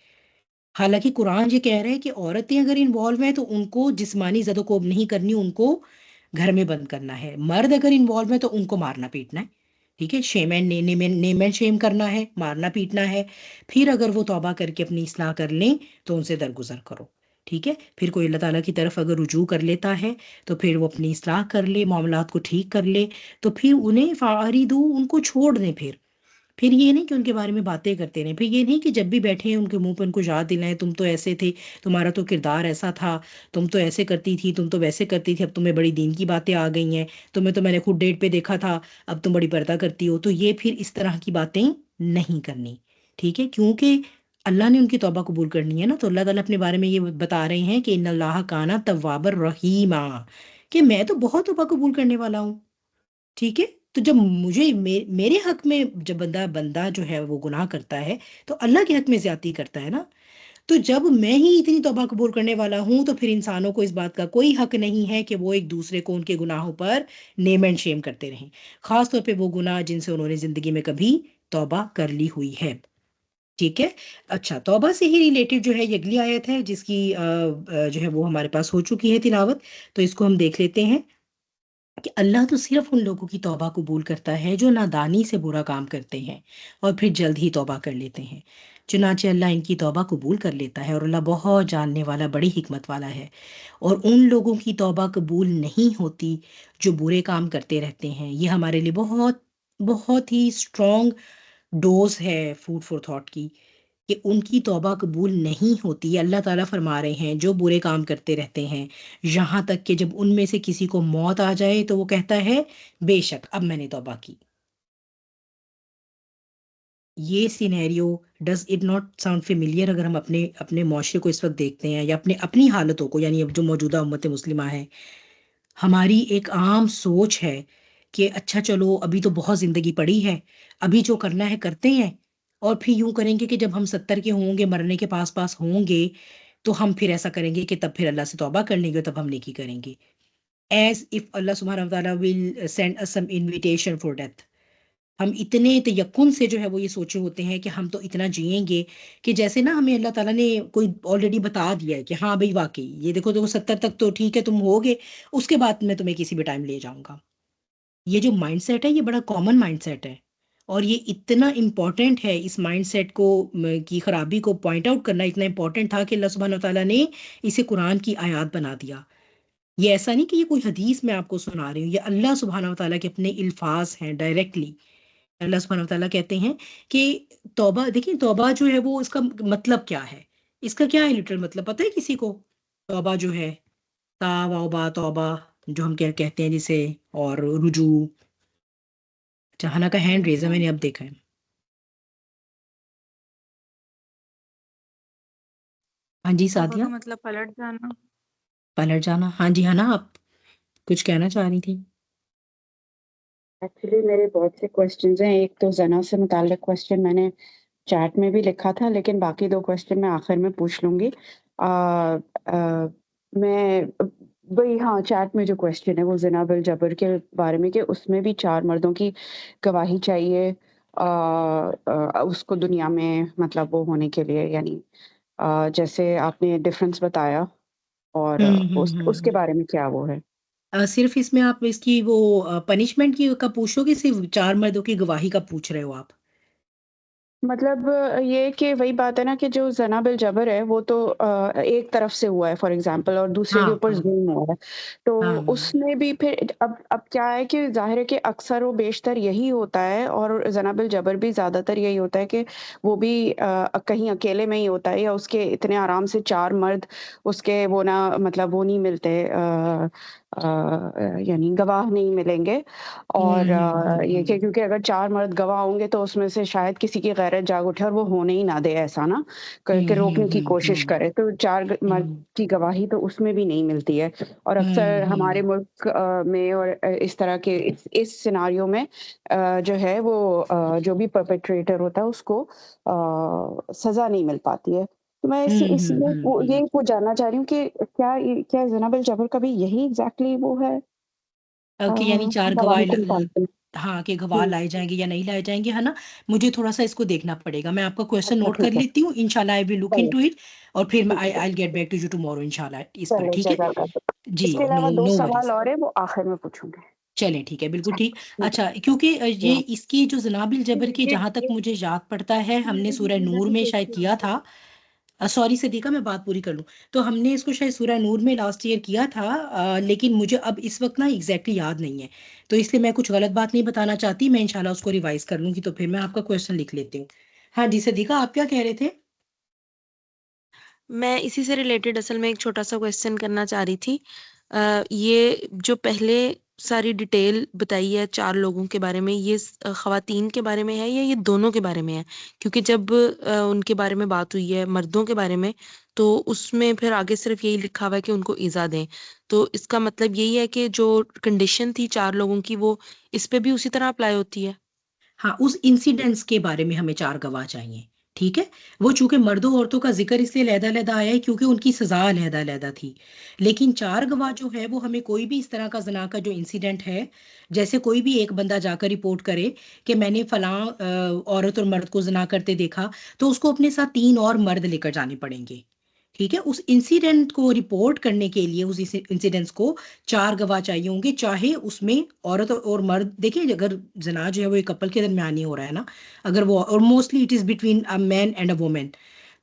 حالانکہ قرآن یہ کہہ رہے ہیں کہ عورتیں اگر انوالو ہیں تو ان کو جسمانی زد و کوب نہیں کرنی، ان کو گھر میں بند کرنا ہے. مرد اگر انوالو ہیں تو ان کو مارنا پیٹنا ہے، ٹھیک ہے، shame and name and shame کرنا ہے، مارنا پیٹنا ہے. پھر اگر وہ توبہ کر کے اپنی اصلاح کر لیں تو ان سے درگزر کرو. ٹھیک ہے، پھر کوئی اللہ تعالیٰ کی طرف اگر رجوع کر لیتا ہے تو پھر وہ اپنی اصلاح کر لے، معاملات کو ٹھیک کر لے، تو پھر انہیں فاعریدو، ان کو چھوڑ دیں. پھر یہ نہیں کہ ان کے بارے میں باتیں کرتے رہیں، پھر یہ نہیں کہ جب بھی بیٹھے ہیں ان کے منہ پہ ان کو یاد دلائیں تم تو ایسے تھے، تمہارا تو کردار ایسا تھا، تم تو ایسے کرتی تھی، تم تو ویسے کرتی تھی، اب تمہیں بڑی دین کی باتیں آ گئی ہیں، تمہیں تو میں نے خود ڈیٹ پہ دیکھا تھا، اب تم بڑی پردہ کرتی ہو. تو یہ پھر اس طرح کی باتیں نہیں کرنی. ٹھیک ہے، کیونکہ اللہ نے ان کی توبہ قبول کرنی ہے نا. تو اللہ تعالیٰ اپنے بارے میں یہ بتا رہے ہیں کہ ان اللہ کانا تواب الرحیما، کہ میں تو بہت توبہ قبول کرنے والا ہوں. ٹھیک ہے، تو جب مجھے میرے حق میں جب بندہ جو ہے وہ گناہ کرتا ہے تو اللہ کے حق میں زیادتی کرتا ہے نا. تو جب میں ہی اتنی توبہ قبول کرنے والا ہوں تو پھر انسانوں کو اس بات کا کوئی حق نہیں ہے کہ وہ ایک دوسرے کو ان کے گناہوں پر نیم اینڈ شیم کرتے رہیں، خاص طور پہ وہ گناہ جن سے انہوں نے زندگی میں کبھی توبہ کر لی ہوئی ہے. ٹھیک ہے. اچھا، توبہ سے ہی ریلیٹڈ جو ہے یہ اگلی آیت ہے جس کی جو ہے وہ ہمارے پاس ہو چکی ہے تلاوت، تو اس کو ہم دیکھ لیتے ہیں کہ اللہ تو صرف ان لوگوں کی توبہ قبول کرتا ہے جو نادانی سے برا کام کرتے ہیں اور پھر جلد ہی توبہ کر لیتے ہیں. چنانچہ اللہ ان کی توبہ قبول کر لیتا ہے، اور اللہ بہت جاننے والا، بڑی حکمت والا ہے. اور ان لوگوں کی توبہ قبول نہیں ہوتی جو برے کام کرتے رہتے ہیں. یہ ہمارے لیے بہت بہت ہی اسٹرانگ ڈوز ہے فوڈ فور تھاٹ کی، کہ ان کی توبہ قبول نہیں ہوتی. اللہ تعالیٰ فرما رہے ہیں جو برے کام کرتے رہتے ہیں، یہاں تک کہ جب ان میں سے کسی کو موت آ جائے تو وہ کہتا ہے بے شک اب میں نے توبہ کی. یہ scenario does it not sound familiar? اگر ہم اپنے معاشرے کو اس وقت دیکھتے ہیں یا اپنی حالتوں کو، یعنی اب جو موجودہ امت مسلمہ ہے، ہماری ایک عام سوچ ہے کہ اچھا چلو ابھی تو بہت زندگی پڑی ہے، ابھی جو کرنا ہے کرتے ہیں، اور پھر یوں کریں گے کہ جب ہم 70 کے ہوں گے، مرنے کے پاس ہوں گے، تو ہم پھر ایسا کریں گے کہ تب پھر اللہ سے توبہ کر لیں گے، تب ہم نیکی کریں گے. ایز اف اللہ سبحانہ وتعالیٰ will send us some invitation for death. ہم اتنے تیقن سے جو ہے وہ یہ سوچے ہوتے ہیں کہ ہم تو اتنا جئیں گے کہ جیسے نا ہمیں اللہ تعالیٰ نے کوئی آلریڈی بتا دیا ہے کہ ہاں بھائی واقعی یہ دیکھو 70 تک تو ٹھیک ہے تم ہوگے، اس کے بعد میں تمہیں کسی بھی ٹائم لے جاؤں گا. یہ جو مائنڈ سیٹ ہے یہ بڑا کامن مائنڈ سیٹ ہے، اور یہ اتنا امپورٹنٹ ہے، اس مائنڈ سیٹ کو کی خرابی کو پوائنٹ آؤٹ کرنا اتنا امپورٹنٹ تھا کہ اللہ سبحانہ وتعالیٰ نے اسے قرآن کی آیات بنا دیا. یہ ایسا نہیں کہ یہ کوئی حدیث میں آپ کو سنا رہی ہوں، یہ اللہ سبحانہ وتعالیٰ کے اپنے الفاظ ہیں ڈائریکٹلی. اللہ سبحانہ وتعالیٰ کہتے ہیں کہ توبہ، دیکھیں توبہ جو ہے وہ اس کا مطلب کیا ہے، اس کا کیا ہے لٹرل مطلب پتہ ہے کسی کو؟ توبہ جو ہے، توبہ توبہ جو ہم کہتے ہیں جسے، اور رجوع. جہانا کا ہینڈ ریز ہے، میں نے اب دیکھا ہے. ہاں جی توبہ سعدیہ. کا مطلب پلٹ جانا. پلٹ جانا، ہاں جی. ہاں نا، آپ کچھ کہنا چاہ رہی تھی؟ ایکچولی میرے بہت سے کوشچنز ہیں. ایک تو زنا سے متعلق کوشچن میں نے چیٹ میں بھی لکھا تھا، لیکن باقی 2 کوشچن میں آخر میں پوچھ لوں گی. میں وہی، ہاں، چیٹ میں جو کوشچن ہے وہ زنا بالجبر کے بارے میں، کہ اس میں بھی 4 مردوں کی گواہی چاہیے اس کو دنیا میں مطلب وہ ہونے کے لیے، یعنی جیسے آپ نے ڈفرینس بتایا، اور اس کے بارے میں کیا وہ ہے؟ صرف اس میں آپ اس کی وہ پنشمنٹ کی کا پوچھو گے، صرف 4 مردوں کی گواہی کا پوچھ رہے ہو آپ؟ مطلب یہ کہ وہی بات ہے نا کہ جو زنا بالجبر ہے وہ تو ایک طرف سے ہوا ہے فار ایگزامپل، اور دوسرے ہاں کے اوپر ہاں ظلم ہوا ہے، تو ہاں اس میں بھی پھر اب کیا ہے کہ ظاہر ہے کہ اکثر و بیشتر یہی ہوتا ہے، اور زنا بالجبر بھی زیادہ تر یہی ہوتا ہے کہ وہ بھی کہیں اکیلے میں ہی ہوتا ہے، یا اس کے اتنے آرام سے 4 مرد اس کے وہ نہ مطلب وہ نہیں ملتے، یعنی گواہ نہیں ملیں گے. اور یہ کہ کیونکہ اگر 4 مرد گواہ ہوں گے تو اس میں سے شاید کسی کی غیرت جاگ اٹھے اور وہ ہونے ہی نہ دے، ایسا نا کہ روکنے کی کوشش کرے، تو 4 مرد کی گواہی تو اس میں بھی نہیں ملتی ہے. اور اکثر ہمارے ملک میں اور اس طرح کے اس سیناریو میں جو ہے وہ جو بھی پرپیٹریٹر ہوتا ہے اس کو سزا نہیں مل پاتی ہے. تو میں اس لیے یہی کو جاننا چاہ رہی ہوں کہ کیا زنا بالجبر کا بھی یہی ایگزیکٹلی وہ ہے کہ یعنی 4 گواہی کے گواہ، مطابق؟ ہاں کہ گواہ لائے جائیں گے یا نہیں لائے جائیں گے، ہے نا. مجھے تھوڑا سا اس کو دیکھنا پڑے گا، میں آپ کا کویشچن اچھا نوٹ کر ٹھیک ہے، لیتی ہوں، انشاءاللہ آئی ول لک چلیے انٹو اٹ، اور پھر میں ٹھیک ہے، I get back to you tomorrow انشاءاللہ اس پر. چلے ٹھیک ہے جزاک اللہ. جی، اس کے نو علاوہ 2 نو سوال وریز. اور ہیں، وہ آخر میں پوچھوں گے. چلیں ٹھیک ہے، بالکل ٹھیک. اچھا، کیونکہ یہ اس کی جو جناب الجبر کے جہاں تک مجھے یاد پڑتا ہے ہم نے سورہ نور میں شاید کیا تھا. سوری صدیقہ، میں بات پوری کر لوں. تو ہم نے اس کو شاید سورہ نور میں لاسٹ ایئر کیا تھا، لیکن مجھے اب اس وقت نا ایگزیکٹلی یاد نہیں ہے، تو اس لیے میں کچھ غلط بات نہیں بتانا چاہتی. میں انشاءاللہ اس کو ریوائز کر لوں گی، تو پھر میں آپ کا کویشچن لکھ لیتی ہوں. ہاں جی صدیقہ، آپ کیا کہہ رہے تھے؟ میں اسی سے ریلیٹڈ اصل میں ایک چھوٹا سا کویسچن کرنا چاہ رہی تھی. یہ جو پہلے ساری ڈیٹیل بتائی ہے 4 لوگوں کے بارے میں، یہ خواتین کے بارے میں ہے یا یہ دونوں کے بارے میں ہے؟ کیونکہ جب ان کے بارے میں بات ہوئی ہے مردوں کے بارے میں، تو اس میں پھر آگے صرف یہی لکھا ہوا ہے کہ ان کو ایذا دیں. تو اس کا مطلب یہی ہے کہ جو کنڈیشن تھی 4 لوگوں کی وہ اس پہ بھی اسی طرح اپلائی ہوتی ہے؟ ہاں، اس انسیڈنٹس کے بارے میں ہمیں 4 گواہ چاہیے. ٹھیک ہے، وہ چونکہ مردوں عورتوں کا ذکر اس لیے علیحدہ علیحدہ آیا ہے کیونکہ ان کی سزا علیحدہ علیحدہ تھی. لیکن 4 گواہ جو ہے وہ ہمیں کوئی بھی اس طرح کا زنا کا جو انسیڈنٹ ہے، جیسے کوئی بھی ایک بندہ جا کر رپورٹ کرے کہ میں نے فلاں عورت اور مرد کو زنا کرتے دیکھا، تو اس کو اپنے ساتھ 3 اور مرد لے کر جانے پڑیں گے. ٹھیک ہے، اس انسیڈنٹ کو رپورٹ کرنے کے لیے اس انسیڈنٹس کو 4 گواہ چاہیے ہوں گے، چاہے اس میں عورت اور مرد. دیکھیں، اگر زنا جو ہے وہ ایک کپل کے درمیان ہی ہو رہا ہے نا، اگر وہ، اور mostly it is between a man and a woman,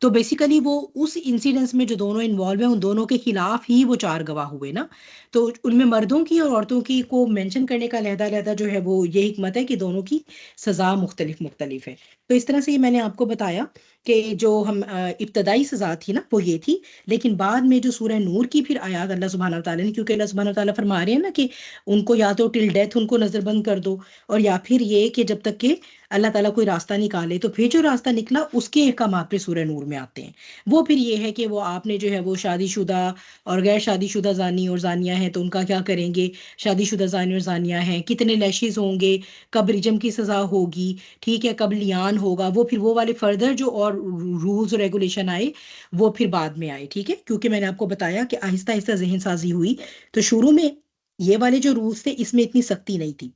تو بیسیکلی وہ اس انسیڈنس میں جو دونوں انوالو ہیں ان دونوں کے خلاف ہی وہ 4 گواہ ہوئے نا. تو ان میں مردوں کی اور عورتوں کی کو مینشن کرنے کا علیحدہ علیحدہ جو ہے وہ یہ حکمت ہے کہ دونوں کی سزا مختلف مختلف ہے. تو اس طرح سے یہ میں نے آپ کو بتایا کہ جو ہم ابتدائی سزا تھی نا وہ یہ تھی. لیکن بعد میں جو سورہ نور کی پھر آیات اللہ سبحانہ وتعالیٰ نے، کیونکہ اللہ سبحانہ وتعالیٰ فرما رہے ہیں نا کہ ان کو یا تو ٹل ڈیتھ ان کو نظر بند کر دو، اور یا پھر یہ کہ جب تک کہ اللہ تعالیٰ کوئی راستہ نکالے. تو پھر جو راستہ نکلا اس کے احکامات پہ سورہ نور میں آتے ہیں. وہ پھر یہ ہے کہ وہ آپ نے جو ہے وہ شادی شدہ اور غیر شادی شدہ زانی اور زانیہ ہیں تو ان کا کیا کریں گے. شادی شدہ زانی اور زانیہ ہیں، کتنے لیشز ہوں گے، کب رجم کی سزا ہوگی، ٹھیک ہے، کب لیان ہوگا. وہ پھر وہ والے فردر جو اور رولز اور ریگولیشن آئے وہ پھر بعد میں آئے. ٹھیک ہے، کیونکہ میں نے آپ کو بتایا کہ آہستہ آہستہ ذہن سازی ہوئی. تو شروع میں یہ والے جو رولز تھے اس میں اتنی سختی نہیں تھی،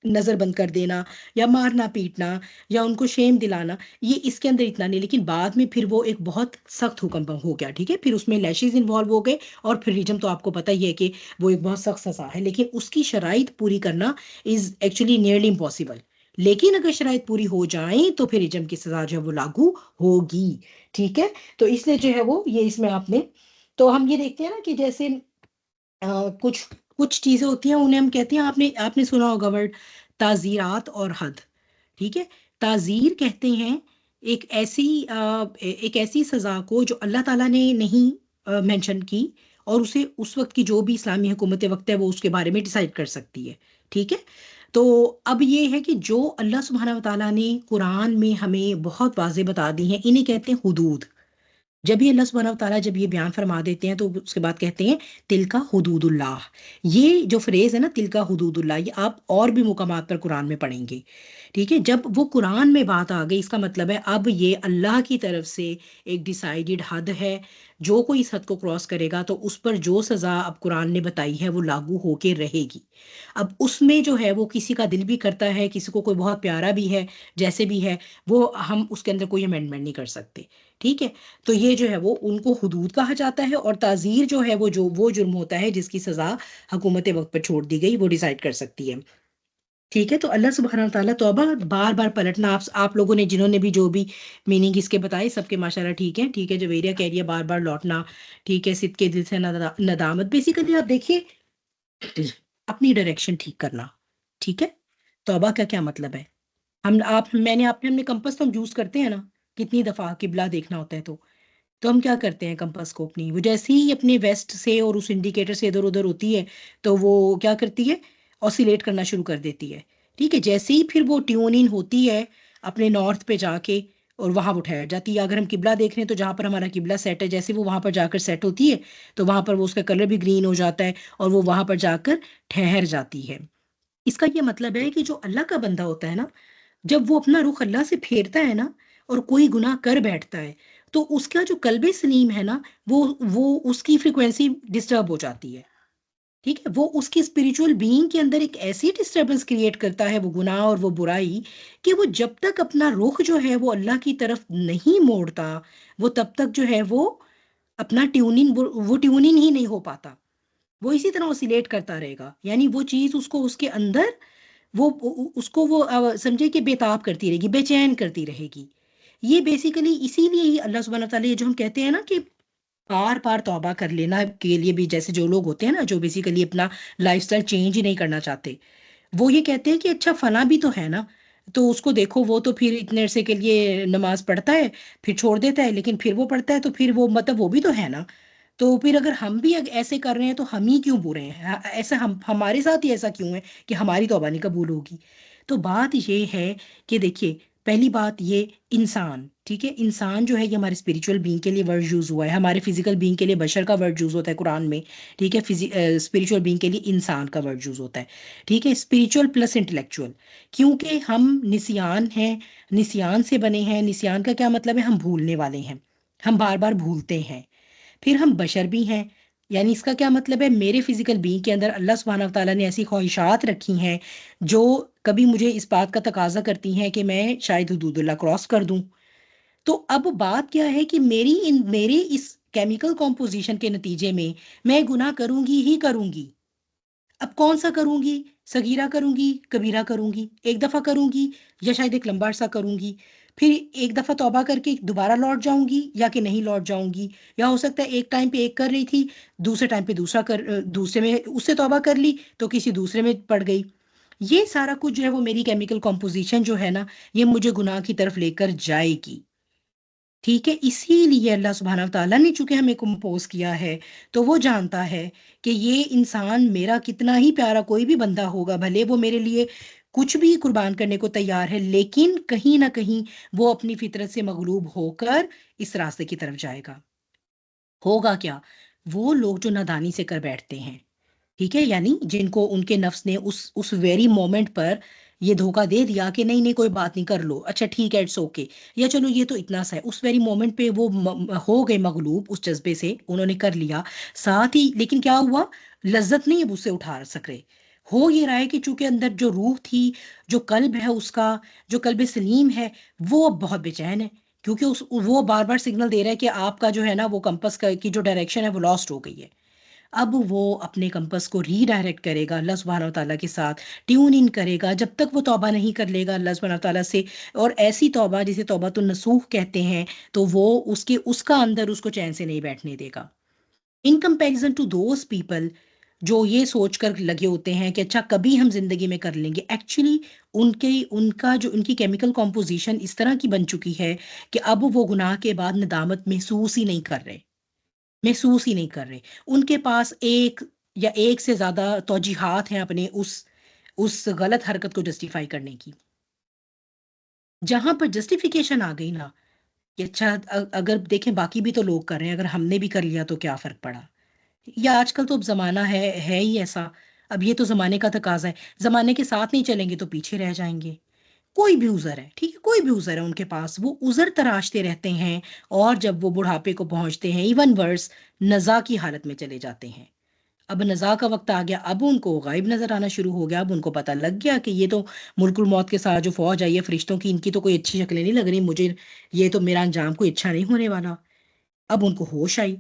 نظر بند کر دینا یا مارنا پیٹنا یا ان کو شیم دلانا، یہ اس کے اندر اتنا نہیں. لیکن بعد میں پھر وہ ایک بہت سخت حکم ہو گیا. ٹھیک ہے، پھر اس میں لیشز انوالو ہو گئے، اور پھر رجم تو آپ کو پتہ ہی ہے کہ وہ ایک بہت سخت سزا ہے. لیکن اس کی شرائط پوری کرنا از ایکچولی نیئرلی امپاسبل. لیکن اگر شرائط پوری ہو جائیں تو پھر رجم کی سزا جو ہے وہ لاگو ہوگی. ٹھیک ہے، تو اس لیے جو ہے وہ یہ اس میں آپ نے، تو ہم یہ دیکھتے ہیں نا کہ جیسے کچھ چیزیں ہوتی ہیں انہیں ہم کہتے ہیں، آپ نے سنا ہوگا ورڈ تعزیرات اور حد. ٹھیک ہے، تعزیر کہتے ہیں ایک ایسی سزا کو جو اللہ تعالیٰ نے نہیں مینشن کی، اور اسے اس وقت کی جو بھی اسلامی حکومت وقت ہے وہ اس کے بارے میں ڈیسائیڈ کر سکتی ہے. ٹھیک ہے، تو اب یہ ہے کہ جو اللہ سبحانہ وتعالیٰ نے قرآن میں ہمیں بہت واضح بتا دی ہیں، انہیں کہتے ہیں حدود. جب بھی اللہ سبحانہ وتعالیٰ جب یہ بیان فرما دیتے ہیں تو اس کے بعد کہتے ہیں تلکا حدود اللہ. یہ جو فریز ہے نا تلکا حدود اللہ، یہ آپ اور بھی مقامات پر قرآن میں پڑھیں گے. ٹھیک ہے، جب وہ قرآن میں بات آ گئی اس کا مطلب ہے اب یہ اللہ کی طرف سے ایک ڈیسائیڈڈ حد ہے. جو کوئی اس حد کو کراس کرے گا تو اس پر جو سزا اب قرآن نے بتائی ہے وہ لاگو ہو کے رہے گی. اب اس میں جو ہے وہ کسی کا دل بھی کرتا ہے، کسی کو کوئی بہت پیارا بھی ہے، جیسے بھی ہے وہ، ہم اس کے اندر کوئی امینڈمنٹ نہیں کر سکتے. ٹھیک ہے، تو یہ جو ہے وہ ان کو حدود کہا جاتا ہے. اور تعزیر جو ہے وہ جرم ہوتا ہے جس کی سزا حکومت وقت پر چھوڑ دی گئی، وہ ڈیسائیڈ کر سکتی ہے. ٹھیک ہے، تو اللہ سبحانہ وتعالیٰ توبہ بار بار پلٹنا، آپ لوگوں نے جنہوں نے بھی جو بھی میننگ اس کے بتائے سب کے ماشاءاللہ ٹھیک ہے. ٹھیک ہے، جویریہ کہہ رہی ہے بار بار لوٹنا. ٹھیک ہے، صدق کے دل سے ندامت، بیسیکلی آپ دیکھیے اپنی ڈائریکشن ٹھیک کرنا. ٹھیک ہے، توبہ کا کیا مطلب ہے؟ میں نے آپ نے کمپس تو ہم یوز کرتے ہیں نا، کتنی دفعہ قبلہ دیکھنا ہوتا ہے تو ہم کیا کرتے ہیں، کمپس کو اپنی وہ جیسے ہی اپنے ویسٹ سے اور اس انڈیکیٹر سے ادھر ادھر ہوتی ہے تو وہ کیا کرتی ہے، آسیلیٹ کرنا شروع کر دیتی ہے. ٹھیک ہے، جیسے ہی پھر وہ ٹیون ان ہوتی ہے اپنے نارتھ پہ جا کے اور وہاں وہ ٹھہر جاتی ہے. اگر ہم قبلہ دیکھ رہے ہیں تو جہاں پر ہمارا قبلہ سیٹ ہے، جیسے وہ وہاں پر جا کر سیٹ ہوتی ہے تو وہاں پر وہ اس کا کلر بھی گرین ہو جاتا ہے اور وہ وہاں پر جا کر ٹھہر جاتی ہے. اس کا یہ مطلب ہے کہ جو اللہ کا بندہ ہوتا ہے نا، جب وہ اپنا رخ اللہ سے پھیرتا ہے نا اور کوئی گناہ کر بیٹھتا ہے تو اس کا جو قلب سلیم ہے نا وہ اس کی فریکوینسی ڈسٹرب ہو جاتی ہے. ٹھیک ہے، وہ اس کی اسپریچول بینگ کے اندر ایک ایسی ڈسٹربنس کریٹ کرتا ہے وہ گناہ اور وہ برائی، کہ وہ جب تک اپنا رخ جو ہے وہ اللہ کی طرف نہیں موڑتا وہ تب تک جو ہے وہ اپنا ٹیوننگ ہی نہیں ہو پاتا. وہ اسی طرح اوسیلیٹ کرتا رہے گا، یعنی وہ چیز اس کو اس کے اندر وہ اس کو وہ سمجھے کہ بےتاب کرتی رہے گی، بے چین کرتی رہے گی. یہ بیسیکلی اسی لیے ہی اللہ سبحانہ تعالیٰ یہ جو ہم کہتے ہیں نا کہ بار بار توبہ کر لینا کے لیے بھی، جیسے جو لوگ ہوتے ہیں نا جو بیسیکلی اپنا لائف سٹائل چینج ہی نہیں کرنا چاہتے، وہ یہ کہتے ہیں کہ اچھا فلاں بھی تو ہے نا، تو اس کو دیکھو وہ تو پھر اتنے عرصے کے لیے نماز پڑھتا ہے پھر چھوڑ دیتا ہے، لیکن پھر وہ پڑھتا ہے تو پھر وہ مطلب وہ بھی تو ہے نا، تو پھر اگر ہم بھی ایسے کر رہے ہیں تو ہم ہی کیوں برے ہیں، ایسا ہمارے ساتھ ہی ایسا کیوں ہے کہ ہماری توبہ نہیں قبول ہوگی. تو بات یہ ہے کہ دیکھیے پہلی بات یہ انسان، ٹھیک ہے، انسان جو ہے یہ ہمارے اسپریچول بینگ کے لیے ورڈ یوز ہوا ہے، ہمارے فزیکل بینگ کے لیے بشر کا ورڈ یوز ہوتا ہے قرآن میں، ٹھیک ہے، اسپریچول بینگ کے لیے انسان کا ورڈ یوز ہوتا ہے، ٹھیک ہے، اسپریچول پلس انٹلیکچوئل، کیونکہ ہم نسیان ہیں، نسیان سے بنے ہیں. نسیان کا کیا مطلب ہے؟ ہم بھولنے والے ہیں، ہم بار بار بھولتے ہیں. پھر ہم بشر بھی ہیں، یعنی اس کا کیا مطلب ہے؟ میرے فزیکل بینگ کے اندر اللہ سبحانہ تعالیٰ نے ایسی خواہشات رکھی ہیں جو کبھی مجھے اس بات کا تقاضا کرتی ہیں کہ میں شاید حدود اللہ کراس کر دوں. تو اب بات کیا ہے کہ میرے اس کیمیکل کمپوزیشن کے نتیجے میں گناہ کروں گی ہی کروں گی. اب کون سا کروں گی؟ صغیرہ کروں گی، کبیرہ کروں گی، ایک دفعہ کروں گی یا شاید ایک لمبا عرصہ کروں گی، پھر ایک دفعہ توبہ کر کے دوبارہ لوٹ جاؤں گی یا کہ نہیں لوٹ جاؤں گی، یا ہو سکتا ہے ایک ٹائم پہ ایک کر رہی تھی، دوسرے ٹائم پہ دوسرے میں اس سے توبہ کر لی تو کسی دوسرے میں پڑ گئی. یہ سارا کچھ جو ہے وہ میری کیمیکل کمپوزیشن جو ہے نا یہ مجھے گناہ کی طرف لے کر جائے گی. ٹھیک ہے، اسی لیے اللہ سبحانہ تعالیٰ نے چونکہ ہمیں کمپوز کیا ہے تو وہ جانتا ہے کہ یہ انسان میرا کتنا ہی پیارا کوئی بھی بندہ ہوگا، بھلے وہ میرے لیے کچھ بھی قربان کرنے کو تیار ہے، لیکن کہیں نہ کہیں وہ اپنی فطرت سے مغلوب ہو کر اس راستے کی طرف جائے گا. ہوگا کیا؟ وہ لوگ جو نادانی سے کر بیٹھتے ہیں، ٹھیک ہے، یعنی جن کو ان کے نفس نے اس ویری مومنٹ پر یہ دھوکہ دے دیا کہ نہیں کوئی بات نہیں، کر لو، اچھا ٹھیک ہے، اٹس اوکے، یا چلو یہ تو اتنا سا ہے، اس ویری مومنٹ پہ وہ ہو گئے مغلوب اس جذبے سے، انہوں نے کر لیا ساتھ ہی، لیکن کیا ہوا؟ لذت نہیں اب اس سے اٹھا سکے. ہو یہ رہا ہے کہ چونکہ اندر جو روح تھی، جو قلب ہے اس کا، جو قلب سلیم ہے، وہ اب بہت بے چین ہے، کیونکہ وہ بار بار سگنل دے رہا ہے کہ آپ کا جو ہے نا وہ کمپس کی جو ڈائریکشن ہے وہ لاسٹ ہو گئی ہے. اب وہ اپنے کمپس کو ری ڈائریکٹ کرے گا اللہ سبحانہ تعالیٰ کے ساتھ، ٹیون ان کرے گا، جب تک وہ توبہ نہیں کر لے گا اللہ سبحانہ تعالیٰ سے، اور ایسی توبہ جسے توبۃ النصوح کہتے ہیں، تو وہ اس کا اندر اس کو چین سے نہیں بیٹھنے دے گا. In comparison to those people جو یہ سوچ کر لگے ہوتے ہیں کہ اچھا کبھی ہم زندگی میں کر لیں گے، ایکچولی ان کی کیمیکل کمپوزیشن اس طرح کی بن چکی ہے کہ اب وہ گناہ کے بعد ندامت محسوس ہی نہیں کر رہے. ان کے پاس ایک سے زیادہ توجیحات ہیں اپنے اس غلط حرکت کو جسٹیفائی کرنے کی. جہاں پر جسٹیفیکیشن آ گئی نا کہ اچھا اگر دیکھیں باقی بھی تو لوگ کر رہے ہیں، اگر ہم نے بھی کر لیا تو کیا فرق پڑا، یا آج کل تو اب زمانہ ہے ہی ایسا، اب یہ تو زمانے کا تقاضا ہے، زمانے کے ساتھ نہیں چلیں گے تو پیچھے رہ جائیں گے. کوئی بھی عذر ہے، ٹھیک ہے، کوئی بھی عذر ہے ان کے پاس، وہ عذر تراشتے رہتے ہیں، اور جب وہ بڑھاپے کو پہنچتے ہیں ایون ورس نزا کی حالت میں چلے جاتے ہیں. اب نزا کا وقت آ گیا، اب ان کو غائب نظر آنا شروع ہو گیا، اب ان کو پتہ لگ گیا کہ یہ تو ملک الموت کے ساتھ جو فوج آئی ہے فرشتوں کی، ان کی تو کوئی اچھی شکلیں نہیں لگ رہی مجھے، یہ تو میرا انجام کوئی اچھا نہیں ہونے والا. اب ان کو ہوش آئی،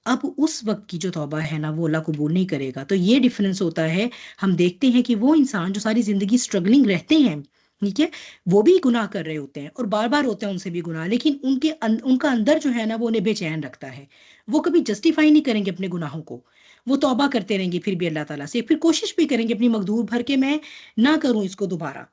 اب اس وقت کی جو توبہ ہے نا وہ اللہ قبول نہیں کرے گا. تو یہ ڈیفرنس ہوتا ہے. ہم دیکھتے ہیں کہ وہ انسان جو ساری زندگی سٹرگلنگ رہتے ہیں، ٹھیک ہے، وہ بھی گناہ کر رہے ہوتے ہیں اور بار بار ہوتے ہیں ان سے بھی گناہ، لیکن ان کا اندر جو ہے نا وہ انہیں بے چین رکھتا ہے. وہ کبھی جسٹیفائی نہیں کریں گے اپنے گناہوں کو، وہ توبہ کرتے رہیں گے پھر بھی اللہ تعالیٰ سے، پھر کوشش بھی کریں گے اپنی مقدور بھر کے میں نہ کروں اس کو دوبارہ،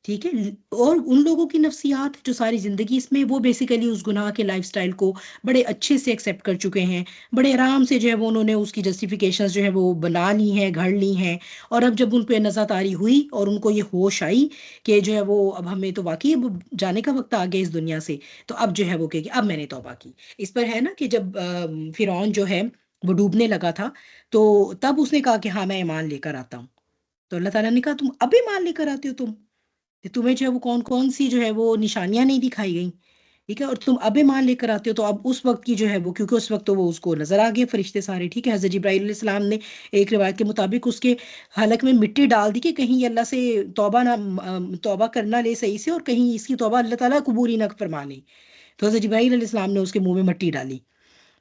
ٹھیک ہے. اور ان لوگوں کی نفسیات جو ساری زندگی اس میں وہ بیسیکلی اس گناہ کے لائف سٹائل کو بڑے اچھے سے ایکسیپٹ کر چکے ہیں، بڑے آرام سے جو ہے وہ انہوں نے اس کی جسٹیفیکیشنز جو ہے وہ بنا لی ہیں، گھڑ لی ہیں. اور اب جب ان پہ نظر طاری ہوئی اور ان کو یہ ہوش آئی کہ جو ہے وہ اب ہمیں تو واقعی اب جانے کا وقت آ گیا اس دنیا سے، تو اب جو ہے وہ کہ اب میں نے توبہ کی. اس پر ہے نا کہ جب فرعون جو ہے وہ ڈوبنے لگا تھا تو تب اس نے کہا کہ ہاں میں ایمان لے کر آتا ہوں. تو اللہ تعالیٰ نے کہا تم اب ایمان لے کر آتے ہو، تمہیں جو ہے وہ کون سی جو ہے وہ نشانیاں نہیں دکھائی گئیں، ٹھیک ہے، اور تم اب ایمان لے کر آتے ہو. تو اب اس وقت کی جو ہے وہ، کیونکہ اس وقت تو وہ اس کو نظر آ گئے فرشتے سارے، ٹھیک ہے. حضرت جبرائیل علیہ السلام نے ایک روایت کے مطابق اس کے حلق میں مٹی ڈال دی کہ کہیں یہ اللہ سے توبہ کرنا لے صحیح سے، اور کہیں اس کی توبہ اللہ تعالیٰ قبول ہی نہ فرما لے. تو حضرت جبرائیل علیہ السلام نے اس کے منہ میں مٹی ڈالی.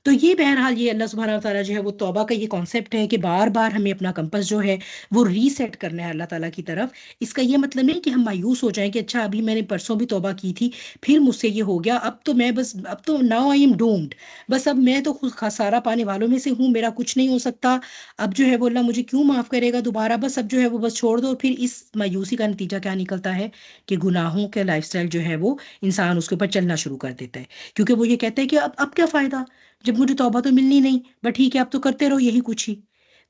تو یہ بہرحال یہ اللہ سبحانہ وتعالیٰ جو ہے وہ توبہ کا یہ کانسیپٹ ہے کہ بار بار ہمیں اپنا کمپس جو ہے وہ ریسیٹ کرنا ہے اللہ تعالیٰ کی طرف. اس کا یہ مطلب نہیں کہ ہم مایوس ہو جائیں کہ اچھا ابھی میں نے پرسوں بھی توبہ کی تھی پھر مجھ سے یہ ہو گیا، اب تو میں بس اب تو ناؤ آئی ایم ڈومڈ، بس اب میں تو خود خسارہ پانے والوں میں سے ہوں، میرا کچھ نہیں ہو سکتا، اب جو ہے وہ اللہ مجھے کیوں معاف کرے گا دوبارہ، بس اب جو ہے وہ بس چھوڑ دو. پھر اس مایوسی کا نتیجہ کیا نکلتا ہے کہ گناہوں کے لائف سٹائل جو ہے وہ انسان اس کے اوپر چلنا شروع کر دیتا ہے، کیونکہ وہ یہ کہتا ہے کہ اب کیا فائدہ جب مجھے توبہ تو ملنی نہیں، بٹ ٹھیک ہے اب تو کرتے رہو یہی کچھ ہی.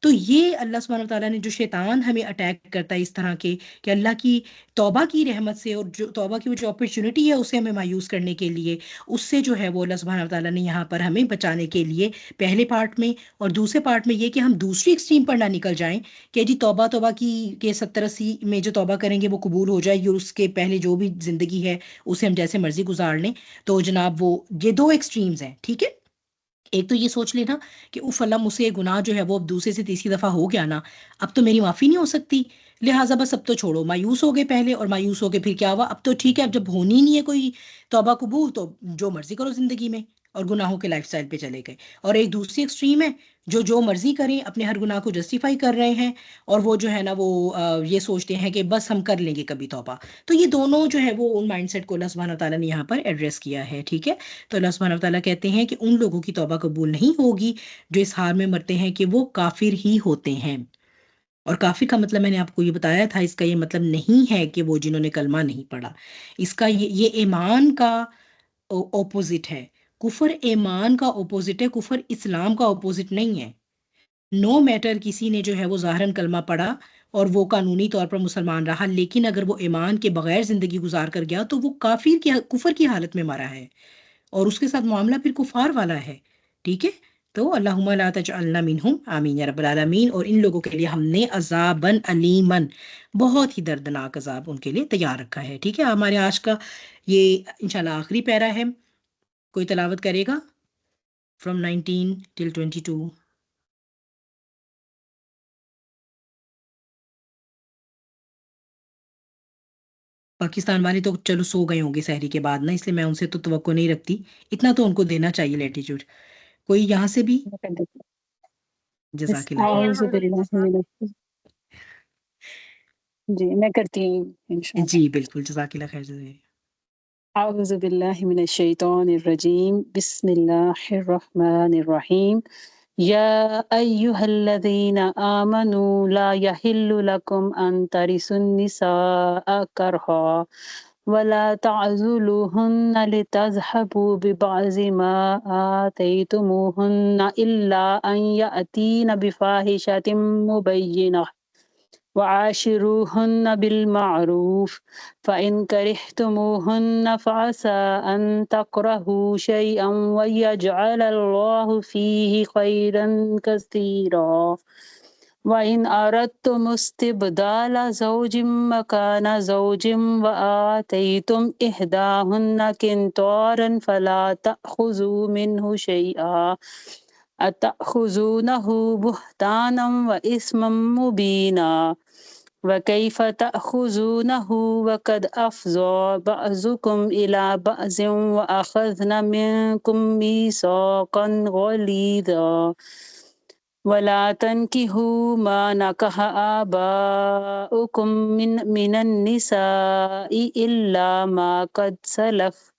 تو یہ اللہ سبحانہ وتعالیٰ نے جو شیطان ہمیں اٹیک کرتا ہے اس طرح کے کہ اللہ کی توبہ کی رحمت سے اور جو توبہ کی وہ جو اپرچونٹی ہے اسے ہمیں مایوس کرنے کے لیے، اس سے جو ہے وہ اللہ سبحانہ وتعالیٰ نے یہاں پر ہمیں بچانے کے لیے پہلے پارٹ میں اور دوسرے پارٹ میں یہ کہ ہم دوسری ایکسٹریم پر نہ نکل جائیں کہ جی توبہ کی کہ 70-80 میں جو توبہ کریں گے وہ قبول ہو جائے گی اور اس کے پہلے جو بھی زندگی ہے اسے ہم جیسے مرضی گزار لیں. تو جناب وہ یہ دو ایکسٹریمز ہیں، ٹھیک ہے. ایک تو یہ سوچ لینا کہ اوف اللہ مجھ سے گناہ جو ہے وہ اب دوسرے سے تیسری دفعہ ہو گیا نا، اب تو میری معافی نہیں ہو سکتی، لہٰذا بس اب تو چھوڑو. مایوس ہو گئے پہلے اور مایوس ہو کے پھر کیا ہوا، اب تو ٹھیک ہے اب جب ہونی نہیں ہے کوئی توبہ قبول تو جو مرضی کرو زندگی میں اور گناہوں کے لائف سٹائل پہ چلے گئے. اور ایک دوسری ایکسٹریم ہے جو مرضی کریں، اپنے ہر گناہ کو جسٹیفائی کر رہے ہیں اور وہ جو ہے نا وہ یہ سوچتے ہیں کہ بس ہم کر لیں گے کبھی توبہ. تو یہ دونوں جو ہے وہ ان مائنڈ سیٹ کو اللہ سبحانہ وتعالیٰ نے یہاں پر ایڈریس کیا ہے، ٹھیک ہے. تو اللہ سبحانہ وتعالیٰ کہتے ہیں کہ ان لوگوں کی توبہ قبول نہیں ہوگی جو اس حال میں مرتے ہیں کہ وہ کافر ہی ہوتے ہیں. اور کافر کا مطلب میں نے آپ کو یہ بتایا تھا، اس کا یہ مطلب نہیں ہے کہ وہ جنہوں نے کلمہ نہیں پڑھا، اس کا یہ ایمان کا اپوزٹ ہے. کفر ایمان کا اپوزٹ ہے، کفر اسلام کا اپوزٹ نہیں ہے. نو میٹر کسی نے جو ہے وہ ظاہراً کلمہ پڑھا اور وہ قانونی طور پر مسلمان رہا، لیکن اگر وہ ایمان کے بغیر زندگی گزار کر گیا تو وہ کفر کی حالت میں مرا ہے اور اس کے ساتھ معاملہ پھر کفار والا ہے، ٹھیک ہے. تو اللہم لا تجعلنا منہم، آمین یا رب العالمین. اور ان لوگوں کے لیے ہم نے عذاباً علیماً، بہت ہی دردناک عذاب ان کے لیے تیار رکھا ہے، ٹھیک ہے. ہمارے آج کا یہ انشاءاللہ آخری پیرا ہے، کوئی تلاوت کرے گا فرام 19 till 22؟ پاکستان والے تو چلو سو گئے ہوں گے سحری کے بعد نا، اس لیے میں ان سے تو توقع نہیں رکھتی، اتنا تو ان کو دینا چاہیے لیٹیچیوڈ. کوئی یہاں سے بھی؟ جزاک اللہ خیر. اعوذ باللہ من جی میں کرتی ہوں انشاءاللہ. جی بالکل، جزاک اللہ خیر. اعوذ باللہ من الشیطان الرجیم، بسم اللہ الرحمن الرحیم. یا ایہا الذین آمنوا لا یحل لکم ان ترثوا النساء کرہا ولا تعضلوہن لتذہبوا ببعض ما آتیتموہن الا ان یأتین بفاحشۃ مبینہ وعاشروہن بالمعروف فإن كرهتموهن فعسى أن تكرهوا شيئا ويجعل الله فيه خيرا كثيرا وإن أردتم استبدال زوج مكان زوج وآتيتم إحداهن قنطارا فلا تأخذوا منه شيئا أتأخذونه بهتانا وإثما مبينا وكيف تأخذونه وقد أفضى بعضكم إلى بعض وأخذن منكم ميثاقا غليظا ولا تنكحوا ما نكح آباؤكم من النساء إلا ما قد سلف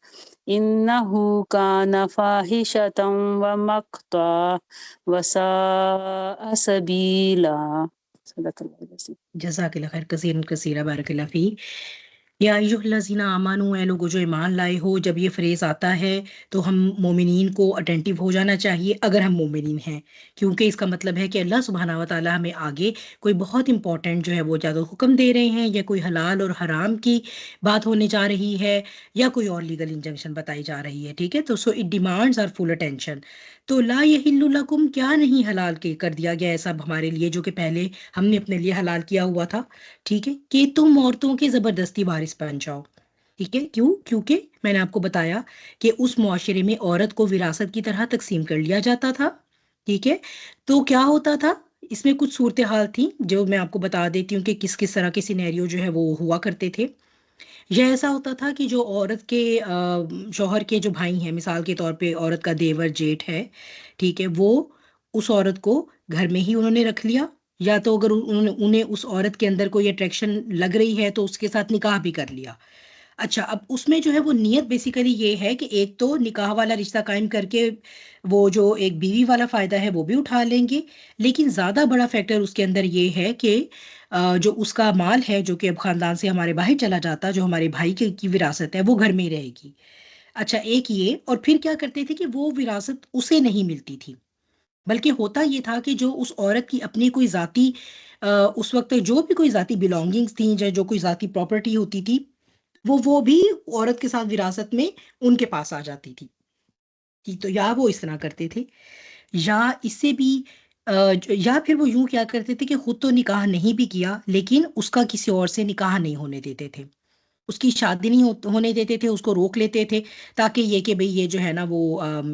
إنه كان فاحشة ومقتا وساء سبيلا. صدق اللہ العظیم. جزاک اللہ خیر کثیرا کثیرا، بارک اللہ فیک. یا ایھا الذین آمنوا، اے لوگو جو ایمان لائے ہو. جب یہ فریز آتا ہے تو ہم مومنین کو اٹینٹیو ہو جانا چاہیے اگر ہم مومنین ہیں، کیونکہ اس کا مطلب ہے کہ اللہ سبحانہ و تعالیٰ ہمیں آگے کوئی بہت امپورٹنٹ جو ہے وہ زیادہ حکم دے رہے ہیں، یا کوئی حلال اور حرام کی بات ہونے جا رہی ہے، یا کوئی اور لیگل انجنکشن بتائی جا رہی ہے، ٹھیک ہے. تو so it demands our full attention. تو لا یحل لکم، کیا نہیں حلال کر دیا گیا ایسا ہمارے لیے جو کہ پہلے ہم نے اپنے لیے حلال کیا ہوا تھا، ٹھیک ہے، کہ تم عورتوں کے زبردستی وارث بن جاؤ. ٹھیک ہے، کیونکہ میں نے آپ کو بتایا کہ اس معاشرے میں عورت کو وراثت کی طرح تقسیم کر لیا جاتا تھا، ٹھیک ہے. تو کیا ہوتا تھا اس میں کچھ صورتحال تھی جو میں آپ کو بتا دیتی ہوں کہ کس کس طرح کے سینیریو جو ہے وہ ہوا کرتے تھے. یہ ایسا ہوتا تھا کہ جو عورت کے شوہر کے جو بھائی ہیں، مثال کے طور پہ عورت کا دیور جیٹھ ہے، ٹھیک ہے، وہ اس عورت کو گھر میں ہی انہوں نے رکھ لیا، یا تو اگر انہیں اس عورت کے اندر کوئی اٹریکشن لگ رہی ہے تو اس کے ساتھ نکاح بھی کر لیا۔ اچھا، اب اس میں جو ہے وہ نیت بیسیکلی یہ ہے کہ ایک تو نکاح والا رشتہ قائم کر کے وہ جو ایک بیوی والا فائدہ ہے وہ بھی اٹھا لیں گے، لیکن زیادہ بڑا فیکٹر اس کے اندر یہ ہے کہ جو اس کا مال ہے جو کہ اب خاندان سے ہمارے باہر چلا جاتا، جو ہمارے بھائی کی وراثت ہے، وہ گھر میں ہی رہے گی۔ اچھا، ایک یہ، اور پھر کیا کرتے تھے کہ وہ وراثت اسے نہیں ملتی تھی، بلکہ ہوتا یہ تھا کہ جو اس عورت کی اپنی کوئی ذاتی اس وقت جو بھی کوئی ذاتی بلانگنگز تھیں، جو کوئی ذاتی پراپرٹی ہوتی تھی، وہ بھی عورت کے ساتھ وراثت میں ان کے پاس آ جاتی تھی۔ تو یا وہ اس طرح کرتے تھے، یا اس سے بھی یا پھر وہ یوں کیا کرتے تھے کہ خود تو نکاح نہیں بھی کیا، لیکن اس کا کسی اور سے نکاح نہیں ہونے دیتے تھے، اس کی شادی نہیں ہونے دیتے تھے، اس کو روک لیتے تھے، تاکہ یہ کہ بھئی یہ جو ہے نا وہ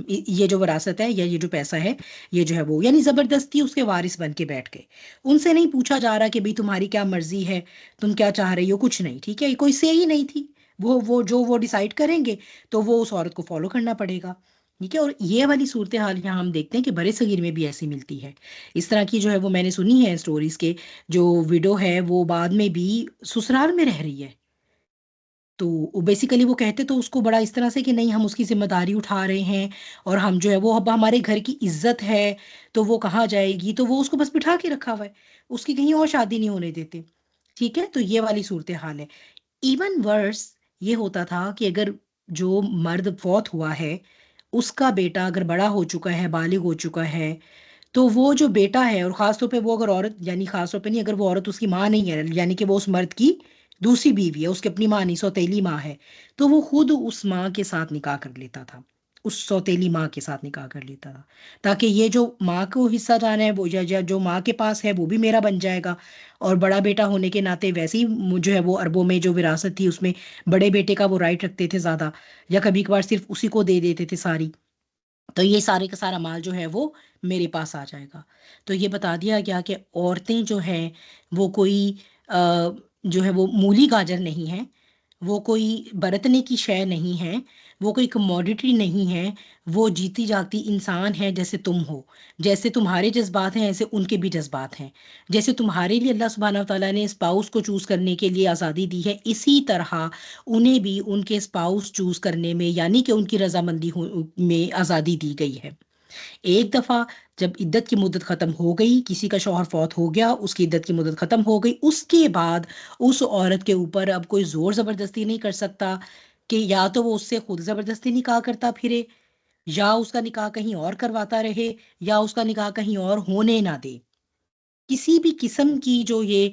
یہ جو وراثت ہے یا یہ جو پیسہ ہے یہ جو ہے وہ، یعنی زبردستی اس کے وارث بن کے بیٹھ گئے۔ ان سے نہیں پوچھا جا رہا کہ بھئی تمہاری کیا مرضی ہے، تم کیا چاہ رہی ہو، کچھ نہیں، ٹھیک ہے، کوئی سے ہی نہیں تھی، وہ ڈیسائیڈ کریں گے تو وہ اس عورت کو فالو کرنا پڑے گا، ٹھیک ہے۔ اور یہ والی صورتحال یہاں ہم دیکھتے ہیں کہ برے صغیر میں بھی ایسی ملتی ہے، اس طرح کی جو ہے وہ میں نے سنی ہے سٹوریز کے، جو ویڈو ہے وہ بعد میں بھی سسرال میں رہ رہی ہے، تو بیسیکلی وہ کہتے تو اس کو بڑا اس طرح سے کہ نہیں، ہم اس کی ذمہ داری اٹھا رہے ہیں، اور ہم جو ہے وہ اب ہمارے گھر کی عزت ہے تو وہ کہاں جائے گی، تو وہ اس کو بس بٹھا کے رکھا ہوا ہے، اس کی کہیں اور شادی نہیں ہونے دیتے، ٹھیک ہے۔ تو یہ والی صورتحال ہے۔ ایون ورس یہ ہوتا تھا کہ اگر جو مرد فوت ہوا ہے، اس کا بیٹا اگر بڑا ہو چکا ہے، بالغ ہو چکا ہے، تو وہ جو بیٹا ہے، اور خاص طور پہ وہ اگر عورت، یعنی خاص طور پہ نہیں، اگر وہ عورت اس کی ماں نہیں ہے، یعنی کہ وہ اس مرد کی دوسری بیوی ہے، اس کی اپنی ماں نہیں، سوتیلی ماں ہے، تو وہ خود اس ماں کے ساتھ نکاح کر لیتا تھا، اس سوتیلی ماں کے ساتھ نکاح کر لیتا تھا، تاکہ یہ جو ماں کو حصہ جانا ہے وہ یا جو ماں کے پاس ہے وہ بھی میرا بن جائے گا، اور بڑا بیٹا ہونے کے ناطے ویسے ہی جو ہے وہ عربوں میں جو وراثت تھی اس میں بڑے بیٹے کا وہ رائٹ رکھتے تھے زیادہ، یا کبھی کبھار صرف اسی کو دے دیتے تھے ساری، تو یہ سارے کا سارا مال جو ہے وہ میرے پاس آ جائے گا۔ تو یہ بتا دیا گیا کہ عورتیں جو ہیں وہ کوئی جو ہے وہ مولی گاجر نہیں ہیں، وہ کوئی برتنے کی شے نہیں ہے، وہ کوئی کموڈٹی نہیں ہے، وہ جیتی جاگتی انسان ہے جیسے تم ہو، جیسے تمہارے جذبات ہیں ایسے ان کے بھی جذبات ہیں، جیسے تمہارے لیے اللہ سبحانہ و تعالیٰ نے اسپاؤس کو چوز کرنے کے لیے آزادی دی ہے، اسی طرح انہیں بھی ان کے اسپاؤس چوز کرنے میں، یعنی کہ ان کی رضامندی میں آزادی دی گئی ہے۔ ایک دفعہ جب عدت کی مدت ختم ہو گئی، کسی کا شوہر فوت ہو گیا، اس کی عدت کی مدت ختم ہو گئی، اس کے بعد اس عورت کے اوپر اب کوئی زور زبردستی نہیں کر سکتا کہ یا تو وہ اس سے خود زبردستی نکاح کرتا پھرے، یا اس کا نکاح کہیں اور کرواتا رہے، یا اس کا نکاح کہیں اور ہونے نہ دے۔ کسی بھی قسم کی جو یہ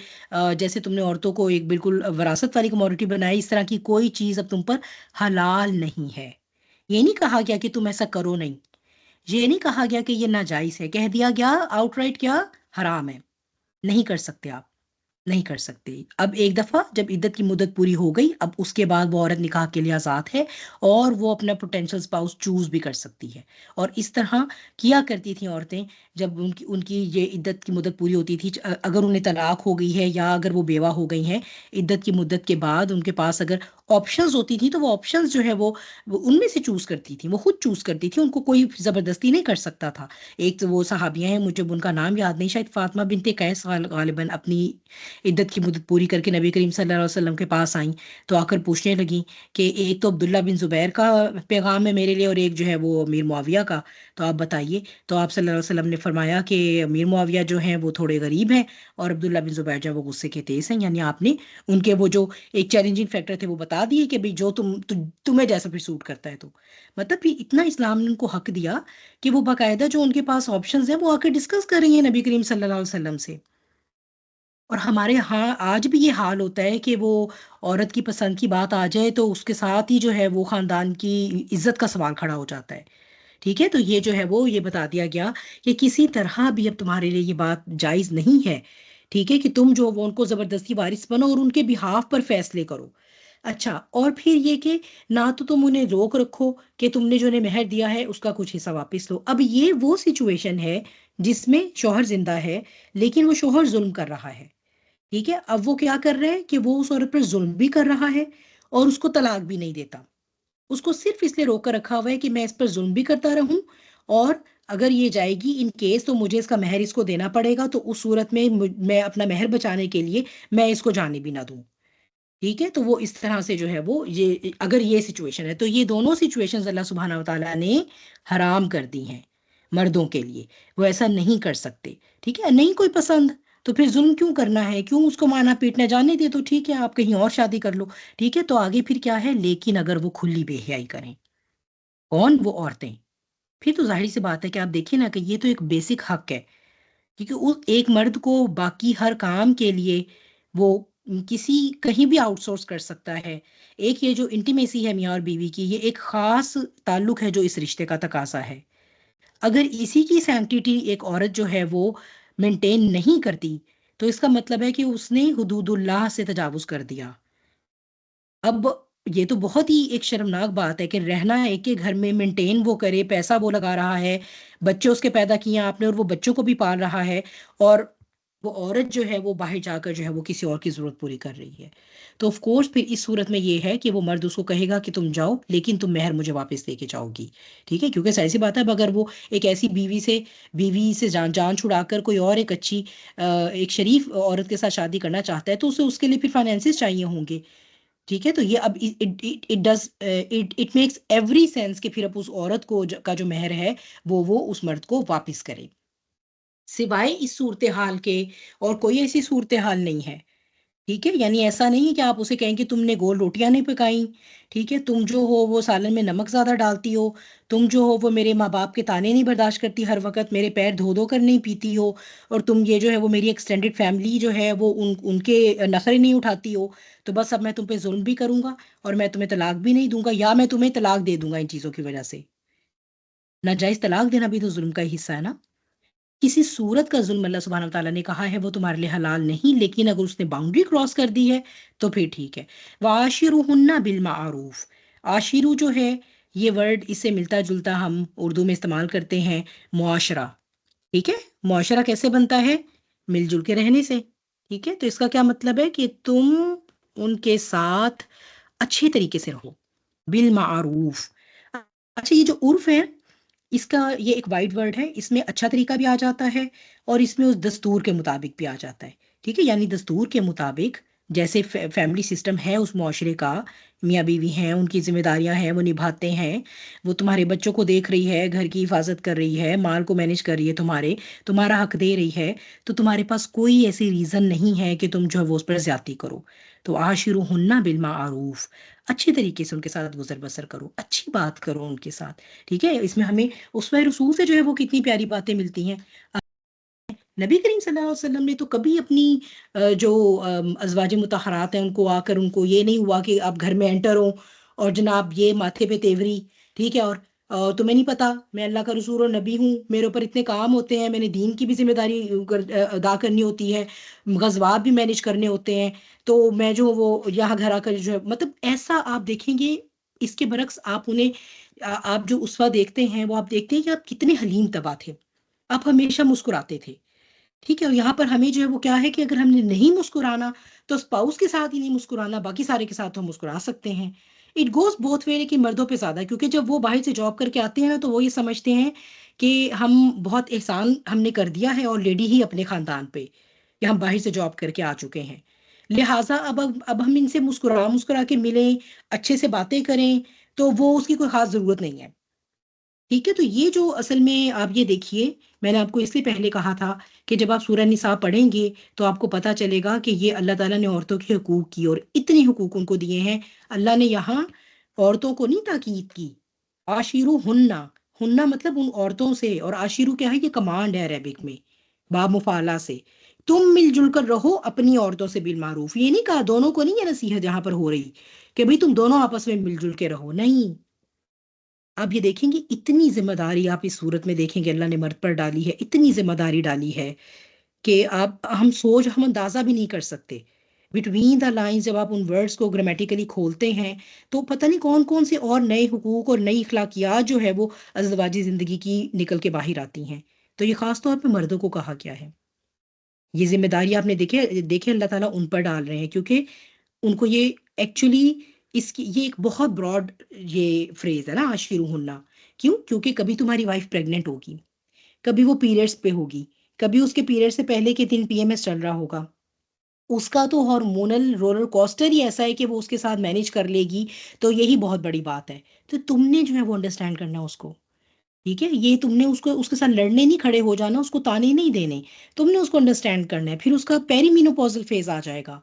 جیسے تم نے عورتوں کو ایک بالکل وراثت والی کموڈٹی بنائی، اس طرح کی کوئی چیز اب تم پر حلال نہیں ہے۔ یہ نہیں کہا گیا کہ تم ایسا کرو نہیں، یہ نہیں کہا گیا کہ یہ ناجائز ہے، کہہ دیا گیا آؤٹ رائٹ کیا حرام ہے، نہیں کر سکتے آپ، نہیں کر سکتے۔ اب ایک دفعہ جب عدت کی مدت پوری ہو گئی، اب اس کے بعد وہ عورت نکاح کے لیے آزاد ہے، اور وہ اپنا پوٹینشیل اسپاؤس چوز بھی کر سکتی ہے، اور اس طرح کیا کرتی تھیں عورتیں جب ان کی یہ عدت کی مدت پوری ہوتی تھی، اگر انہیں طلاق ہو گئی ہے یا اگر وہ بیوہ ہو گئی ہیں، عدت کی مدت کے بعد ان کے پاس اگر آپشنز ہوتی تھیں تو وہ آپشنز جو ہے وہ ان میں سے چوز کرتی تھیں، وہ خود چوز کرتی تھیں، ان کو کوئی زبردستی نہیں کر سکتا تھا۔ ایک تو وہ صحابیاں ہیں، مجھے ان کا نام یاد نہیں، شاید فاطمہ بنت قیس غالباً، اپنی عدت کی مدت پوری کر کے نبی کریم صلی اللہ علیہ وسلم کے پاس آئیں، تو آ کر پوچھنے لگیں کہ ایک تو عبداللہ بن زبیر کا پیغام ہے میرے لیے، اور ایک جو ہے وہ امیر معاویہ کا، تو آپ بتائیے۔ تو آپ صلی اللہ علیہ وسلم نے فرمایا کہ امیر معاویہ جو ہیں وہ تھوڑے غریب ہیں، اور عبداللہ بن زبیر جو ہے وہ غصے کے تیز ہیں، یعنی آپ نے ان کے وہ جو ایک چیلنجنگ فیکٹر تھے وہ بتا دیے کہ بھئی جو تمہیں جیسا بھی سوٹ کرتا ہے، تو مطلب کہ اتنا اسلام نے ان کو حق دیا کہ وہ باقاعدہ جو ان کے پاس آپشنز ہیں وہ آ کے ڈسکس کر رہی ہیں نبی کریم صلی اللہ علیہ وسلم سے۔ اور ہمارے ہاں آج بھی یہ حال ہوتا ہے کہ وہ عورت کی پسند کی بات آ جائے تو اس کے ساتھ ہی جو ہے وہ خاندان کی عزت کا سوال کھڑا ہو جاتا ہے، ٹھیک ہے۔ تو یہ جو ہے وہ یہ بتا دیا گیا کہ کسی طرح بھی اب تمہارے لیے یہ بات جائز نہیں ہے، ٹھیک ہے، کہ تم جو وہ ان کو زبردستی وارث بنو اور ان کے بہاف پر فیصلے کرو۔ اچھا، اور پھر یہ کہ نہ تو تم انہیں روک رکھو کہ تم نے جو انہیں مہر دیا ہے اس کا کچھ حصہ واپس لو۔ اب یہ وہ سچویشن ہے جس میں شوہر زندہ ہے لیکن وہ شوہر ظلم کر رہا ہے، ٹھیک ہے۔ اب وہ کیا کر رہے ہیں کہ وہ اس عورت پر ظلم بھی کر رہا ہے اور اس کو طلاق بھی نہیں دیتا. اس کو صرف اس لیے روک کر رکھا ہوا ہے کہ میں اس پر ظلم بھی کرتا رہوں، اور اگر یہ جائے گی ان کیس تو مجھے اس کا مہر اس کو دینا پڑے گا، تو اس صورت میں میں اپنا مہر بچانے کے لیے میں اس کو جانے بھی نہ دوں. ٹھیک ہے، تو وہ اس طرح سے جو ہے وہ یہ اگر یہ سچویشن ہے تو یہ دونوں سچویشنز اللہ سبحانہ و تعالیٰ نے حرام کر دی ہیں مردوں کے لیے. وہ ایسا نہیں کر سکتے. ٹھیک ہے، نہیں کوئی پسند تو پھر ظلم کیوں کرنا ہے، کیوں اس کو مارنا پیٹنا، جانے دے تو ٹھیک ہے آپ کہیں اور شادی کر لو. ٹھیک ہے، تو آگے پھر کیا ہے، لیکن اگر وہ کھلی بے حیائی کریں، کون، وہ عورتیں، پھر تو ظاہر سی بات ہے کہ آپ دیکھیں نا کہ یہ تو ایک بیسک حق ہے، کیونکہ ایک مرد کو باقی ہر کام کے لیے وہ کسی کہیں بھی آؤٹ سورس کر سکتا ہے. ایک یہ جو انٹیمیسی ہے میاں اور بیوی کی، یہ ایک خاص تعلق ہے جو اس رشتے کا تقاضا ہے. اگر اسی کی سینکٹیٹی ایک عورت جو ہے وہ مینٹین نہیں کرتی تو اس کا مطلب ہے کہ اس نے حدود اللہ سے تجاوز کر دیا. اب یہ تو بہت ہی ایک شرمناک بات ہے کہ رہنا ایک کے گھر میں، مینٹین وہ کرے، پیسہ وہ لگا رہا ہے، بچے اس کے پیدا کیے آپ نے اور وہ بچوں کو بھی پال رہا ہے، اور وہ عورت جو ہے وہ باہر جا کر جو ہے وہ کسی اور کی ضرورت پوری کر رہی ہے. تو آف کورس پھر اس صورت میں یہ ہے کہ وہ مرد اس کو کہے گا کہ تم جاؤ لیکن تم مہر مجھے واپس دے کے جاؤ گی. ٹھیک ہے، کیونکہ ظاہر سی بات ہے اگر وہ ایک ایسی بیوی سے جان چھڑا کر کوئی اور ایک اچھی ایک شریف عورت کے ساتھ شادی کرنا چاہتا ہے تو اسے اس کے لیے پھر فائنینسز چاہیے ہوں گے. ٹھیک ہے، تو یہ اب اٹ میکس ایوری سینس کہ پھر اب اس عورت کو کا جو مہر ہے وہ اس مرد کو واپس کرے. سوائے اس صورتحال کے اور کوئی ایسی صورتحال نہیں ہے. ٹھیک ہے، یعنی ایسا نہیں ہے کہ آپ اسے کہیں کہ تم نے گول روٹیاں نہیں پکائیں، ٹھیک ہے، تم جو ہو وہ سالن میں نمک زیادہ ڈالتی ہو، تم جو ہو وہ میرے ماں باپ کے تانے نہیں برداشت کرتی، ہر وقت میرے پیر دھو دھو کر نہیں پیتی ہو، اور تم یہ جو ہے وہ میری ایکسٹینڈڈ فیملی جو ہے وہ ان کے نخرے نہیں اٹھاتی ہو، تو بس اب میں تم پہ ظلم بھی کروں گا اور میں تمہیں طلاق بھی نہیں دوں گا، یا میں تمہیں طلاق دے دوں گا ان چیزوں کی وجہ سے. ناجائز طلاق دینا بھی تو ظلم کا ہی حصہ ہے نا. کسی صورت کا ظلم اللہ سبحانہ وتعالیٰ نے کہا ہے وہ تمہارے لیے حلال نہیں، لیکن اگر اس نے باؤنڈری کراس کر دی ہے تو پھر ٹھیک ہے. وَعَاشِرُهُنَّ بِالْمَعْرُوفِ، عاشرو جو ہے یہ ورڈ اس سے ملتا جلتا ہم اردو میں استعمال کرتے ہیں معاشرہ. ٹھیک ہے، معاشرہ کیسے بنتا ہے، مل جل کے رہنے سے. ٹھیک ہے، تو اس کا کیا مطلب ہے کہ تم ان کے ساتھ اچھے طریقے سے رہو بالمعروف. اچھا، یہ جو عرف ہے اس کا یہ ایک وائڈ ورڈ ہے، اس میں اچھا طریقہ بھی آ جاتا ہے اور اس میں اس دستور کے مطابق بھی آ جاتا ہے. ٹھیک ہے، یعنی دستور کے مطابق جیسے فیملی سسٹم ہے اس معاشرے کا، میاں بیوی ہیں، ان کی ذمہ داریاں ہیں، وہ نبھاتے ہیں، وہ تمہارے بچوں کو دیکھ رہی ہے، گھر کی حفاظت کر رہی ہے، مال کو مینیج کر رہی ہے، تمہارا حق دے رہی ہے، تو تمہارے پاس کوئی ایسی ریزن نہیں ہے کہ تم جو ہے وہ اس پر زیادتی کرو. تو عاشرہن بالمعروف، اچھے طریقے سے ان کے ساتھ گزر بسر کرو، اچھی بات کرو ان کے ساتھ. ٹھیک ہے، اس میں ہمیں اسوہ رسول سے جو ہے وہ کتنی پیاری باتیں ملتی ہیں. نبی کریم صلی اللہ علیہ وسلم نے تو کبھی اپنی جو ازواج مطہرات ہیں ان کو آ کر ان کو یہ نہیں ہوا کہ آپ گھر میں انٹر ہوں اور جناب یہ ماتھے پہ تیوری، ٹھیک ہے، اور تمہیں نہیں پتا میں اللہ کا رسول اور نبی ہوں، میرے اوپر اتنے کام ہوتے ہیں، میں نے دین کی بھی ذمہ داری ادا کرنی ہوتی ہے، غزوات بھی مینیج کرنے ہوتے ہیں، تو میں جو وہ یہاں گھر آ کر جو ہے، مطلب ایسا آپ دیکھیں گے. اس کے برعکس آپ جو اسوہ دیکھتے ہیں وہ آپ دیکھتے ہیں کہ آپ کتنے حلیم طبع تھے، آپ ہمیشہ مسکراتے تھے. ٹھیک ہے، اور یہاں پر ہمیں جو ہے وہ کیا ہے کہ اگر ہم نے نہیں مسکرانا تو اسپاؤس کے ساتھ ہی نہیں مسکرانا، باقی سارے کے ساتھ ہم مسکرا سکتے ہیں. اٹ گوز بوتھ وے، کہ مردوں پہ زیادہ، کیونکہ جب وہ باہر سے جاب کر کے آتے ہیں نا تو وہ یہ سمجھتے ہیں کہ ہم بہت احسان ہم نے کر دیا ہے اور لیڈی ہی اپنے خاندان پہ، کہ ہم باہر سے جاب کر کے آ چکے ہیں، لہٰذا اب ہم ان سے مسکرا کے ملیں، اچھے سے باتیں کریں، تو وہ اس کی کوئی خاص ضرورت نہیں ہے. ٹھیک ہے، تو یہ جو اصل میں آپ یہ دیکھیے، میں نے آپ کو اس سے پہلے کہا تھا کہ جب آپ سورہ نساء پڑھیں گے تو آپ کو پتہ چلے گا کہ یہ اللہ تعالیٰ نے عورتوں کے حقوق کی اور اتنے حقوق ان کو دیے ہیں. اللہ نے یہاں عورتوں کو نہیں تاکید کی، ہننا مطلب ان عورتوں سے، اور عاشرو کیا ہے، یہ کمانڈ ہے عربک میں باب مفعلہ سے، تم مل جل کر رہو اپنی عورتوں سے بالمعروف. یہ نہیں کہا، دونوں کو نہیں ہے نصیحت جہاں پر ہو رہی کہ بھئی تم دونوں آپس میں مل جل کے رہو، نہیں. آپ یہ دیکھیں گے اتنی ذمہ داری آپ اس صورت میں دیکھیں گے اللہ نے مرد پر ڈالی ہے، اتنی ذمہ داری ڈالی ہے کہ ہم اندازہ بھی نہیں کر سکتے. بٹوین دا لائنز جب آپ ان ورڈز کو گرامیٹیکلی کھولتے ہیں تو پتہ نہیں کون کون سے اور نئے حقوق اور نئی اخلاقیات جو ہے وہ ازدواجی زندگی کی نکل کے باہر آتی ہیں. تو یہ خاص طور پہ مردوں کو کہا کیا ہے، یہ ذمہ داری آپ نے دیکھے اللہ تعالیٰ ان پر ڈال رہے ہیں، کیونکہ ان کو یہ ایکچولی اس کی یہ ایک بہت براڈ یہ فریز ہے نا عاشروہن. کیوں؟ کیونکہ کبھی تمہاری وائف پریگننٹ ہوگی، کبھی وہ پیریڈس پہ ہوگی، کبھی اس کے پیریڈ سے پہلے کے دن PMS چل رہا ہوگا. اس کا تو ہارمونل رولر کوسٹر ہی ایسا ہے کہ وہ اس کے ساتھ مینیج کر لے گی، تو یہی بہت بڑی بات ہے. تو تم نے جو ہے وہ انڈرسٹینڈ کرنا ہے اس کو. ٹھیک ہے، یہ تم نے اس کے ساتھ لڑنے نہیں کھڑے ہو جانا، اس کو تانے نہیں دینے، تم نے اس کو انڈرسٹینڈ کرنا ہے. پھر اس کا پیری مینوپوزل فیز آ جائے گا،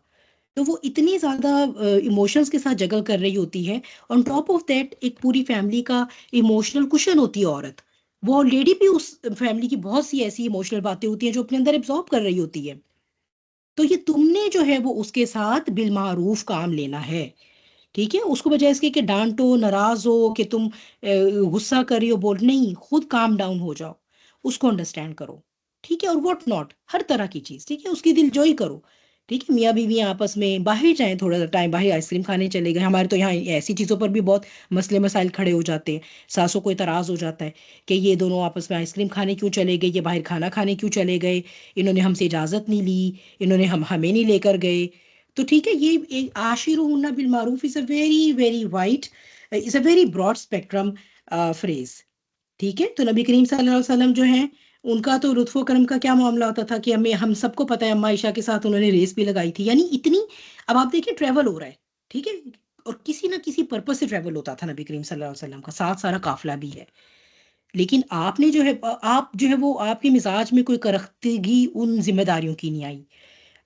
تو وہ اتنی زیادہ ایموشنز کے ساتھ جگل کر رہی ہوتی ہے. آن ٹاپ آف دیٹ ایک پوری فیملی کا ایموشنل کشن ہوتی ہے عورت. وہ آلریڈی بھی اس فیملی کی بہت سی ایسی ایموشنل باتیں ہوتی ہیں جو اپنے اندر ایبزارب کر رہی ہوتی ہے. تو یہ تم نے جو ہے وہ اس کے ساتھ بالمعروف کام لینا ہے. ٹھیک ہے، اس کو بجائے اس کے کہ ڈانٹو، ناراض ہو، کہ تم غصہ کر رہی ہو، بول نہیں، خود کام ڈاؤن ہو جاؤ، اس کو انڈرسٹینڈ کرو. ٹھیک ہے، اور واٹ ناٹ، ہر طرح کی چیز. ٹھیک ہے، اس کی دل جوئی کرو. ٹھیک ہے، میاں بیوی آپس میں باہر جائیں، تھوڑا سا ٹائم باہر آئس کریم کھانے چلے گئے. ہمارے تو یہاں ایسی چیزوں پر بھی بہت مسئلے مسائل کھڑے ہو جاتے ہیں. ساسوں کو اعتراض ہو جاتا ہے کہ یہ دونوں آپس میں آئس کریم کھانے کیوں چلے گئے، یہ باہر کھانا کھانے کیوں چلے گئے، انہوں نے ہم سے اجازت نہیں لی، انہوں نے ہمیں نہیں لے کر گئے. تو ٹھیک ہے، یہ عاشروہن بالمعروف is a very very wide, is a very broad spectrum phrase. ٹھیک ہے، تو نبی کریم صلی اللہ علیہ وسلم جو ہیں، ان کا تو لطف و کرم کا کیا معاملہ ہوتا تھا کہ ہم سب کو پتہ ہے، اما عائشہ کے ساتھ انہوں نے ریس بھی لگائی تھی. یعنی اتنی، اب آپ دیکھیں ٹریول ہو رہا ہے. ٹھیک ہے، اور کسی نہ کسی پرپز سے ٹریول ہوتا تھا نبی کریم صلی اللہ علیہ وسلم کا، ساتھ سارا قافلہ بھی ہے. لیکن آپ نے جو ہے، آپ جو ہے وہ، آپ کے مزاج میں کوئی کرختگی ان ذمہ داریوں کی نہیں آئی.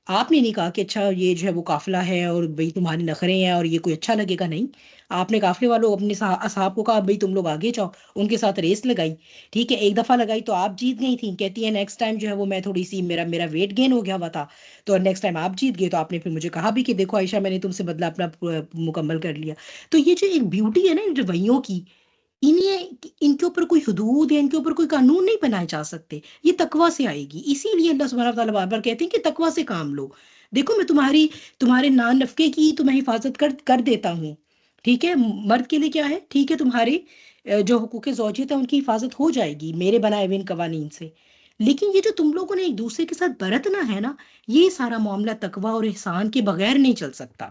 آپ نے نہیں کہا کہ اچھا یہ جو ہے وہ قافلہ ہے اور بھئی تمہاری نخرے ہیں اور یہ کوئی اچھا لگے گا. نہیں، آپ نے قافلے والوں اپنے اصحاب کو کہا بھئی تم لوگ آگے جاؤ، ان کے ساتھ ریس لگائی. ٹھیک ہے، ایک دفعہ لگائی تو آپ جیت گئی تھیں، کہتی ہیں نیکسٹ ٹائم جو ہے وہ میں تھوڑی سی میرا ویٹ گین ہو گیا ہوا تھا، تو نیکسٹ ٹائم آپ جیت گئے. تو آپ نے پھر مجھے کہا بھی کہ دیکھو عائشہ، میں نے تم سے بدلہ اپنا مکمل کر لیا. تو یہ جو ایک بیوٹی ہے نا ان رویوں کی، ان کے اوپر کوئی حدود یا ان کے اوپر کوئی قانون نہیں بنائے جا سکتے. یہ تقویٰ سے آئے گی. اسی لیے اللہ سبحانہ وتعالیٰ بار بار کہتے ہیں کہ تقویٰ سے کام لو. دیکھو میں تمہارے نان نفقے کی تو میں حفاظت کر دیتا ہوں. ٹھیک ہے، مرد کے لیے کیا ہے، ٹھیک ہے، تمہارے جو حقوق زوجیت ہے ان کی حفاظت ہو جائے گی میرے بنائے ہوئے ان قوانین سے. لیکن یہ جو تم لوگوں نے ایک دوسرے کے ساتھ برتنا ہے نا، یہ سارا معاملہ تقویٰ اور احسان کے بغیر نہیں چل سکتا.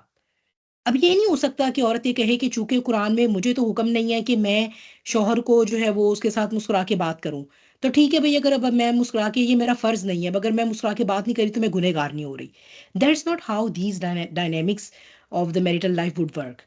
اب یہ نہیں ہو سکتا کہ عورت یہ کہے کہ چونکہ قرآن میں مجھے تو حکم نہیں ہے کہ میں شوہر کو جو ہے وہ اس کے ساتھ مسکرا کے بات کروں، تو ٹھیک ہے بھئی، اگر اب میں مسکرا کے، یہ میرا فرض نہیں ہے، اگر میں مسکرا کے بات نہیں کری تو میں گنہگار نہیں ہو رہی. That's not how these dynamics of the marital life would work.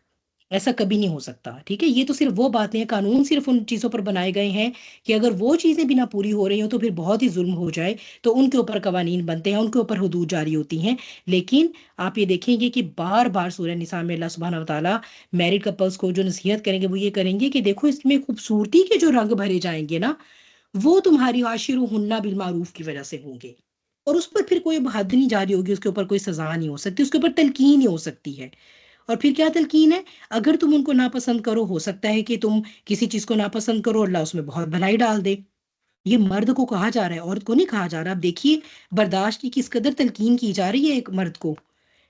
ایسا کبھی نہیں ہو سکتا. ٹھیک ہے، یہ تو صرف وہ باتیں ہیں، قانون صرف ان چیزوں پر بنائے گئے ہیں کہ اگر وہ چیزیں بھی نہ پوری ہو رہی ہوں تو پھر بہت ہی ظلم ہو جائے تو ان کے اوپر قوانین بنتے ہیں، ان کے اوپر حدود جاری ہوتی ہیں. لیکن آپ یہ دیکھیں گے کہ بار بار سورہ نساء میں اللہ سبحانہ وتعالیٰ میرڈ کپلس کو جو نصیحت کریں گے وہ یہ کریں گے کہ دیکھو اس میں خوبصورتی کے جو رنگ بھرے جائیں گے نا، وہ تمہاری عاشروہن بالمعروف کی وجہ سے ہوں گے. اور اس پر پھر کوئی حد نہیں جاری ہوگی، اس کے اوپر کوئی سزا نہیں ہو سکتی، اس کے اوپر تلقین نہیں ہو سکتی ہے. اور پھر کیا تلقین ہے؟ اگر تم ان کو ناپسند کرو، ہو سکتا ہے کہ تم کسی چیز کو ناپسند کرو، اللہ اس میں بہت بھلائی ڈال دے. یہ مرد کو کہا جا رہا ہے، عورت کو نہیں کہا جا رہا. اب دیکھیے برداشت کی کس قدر تلقین کی جا رہی ہے ایک مرد کو.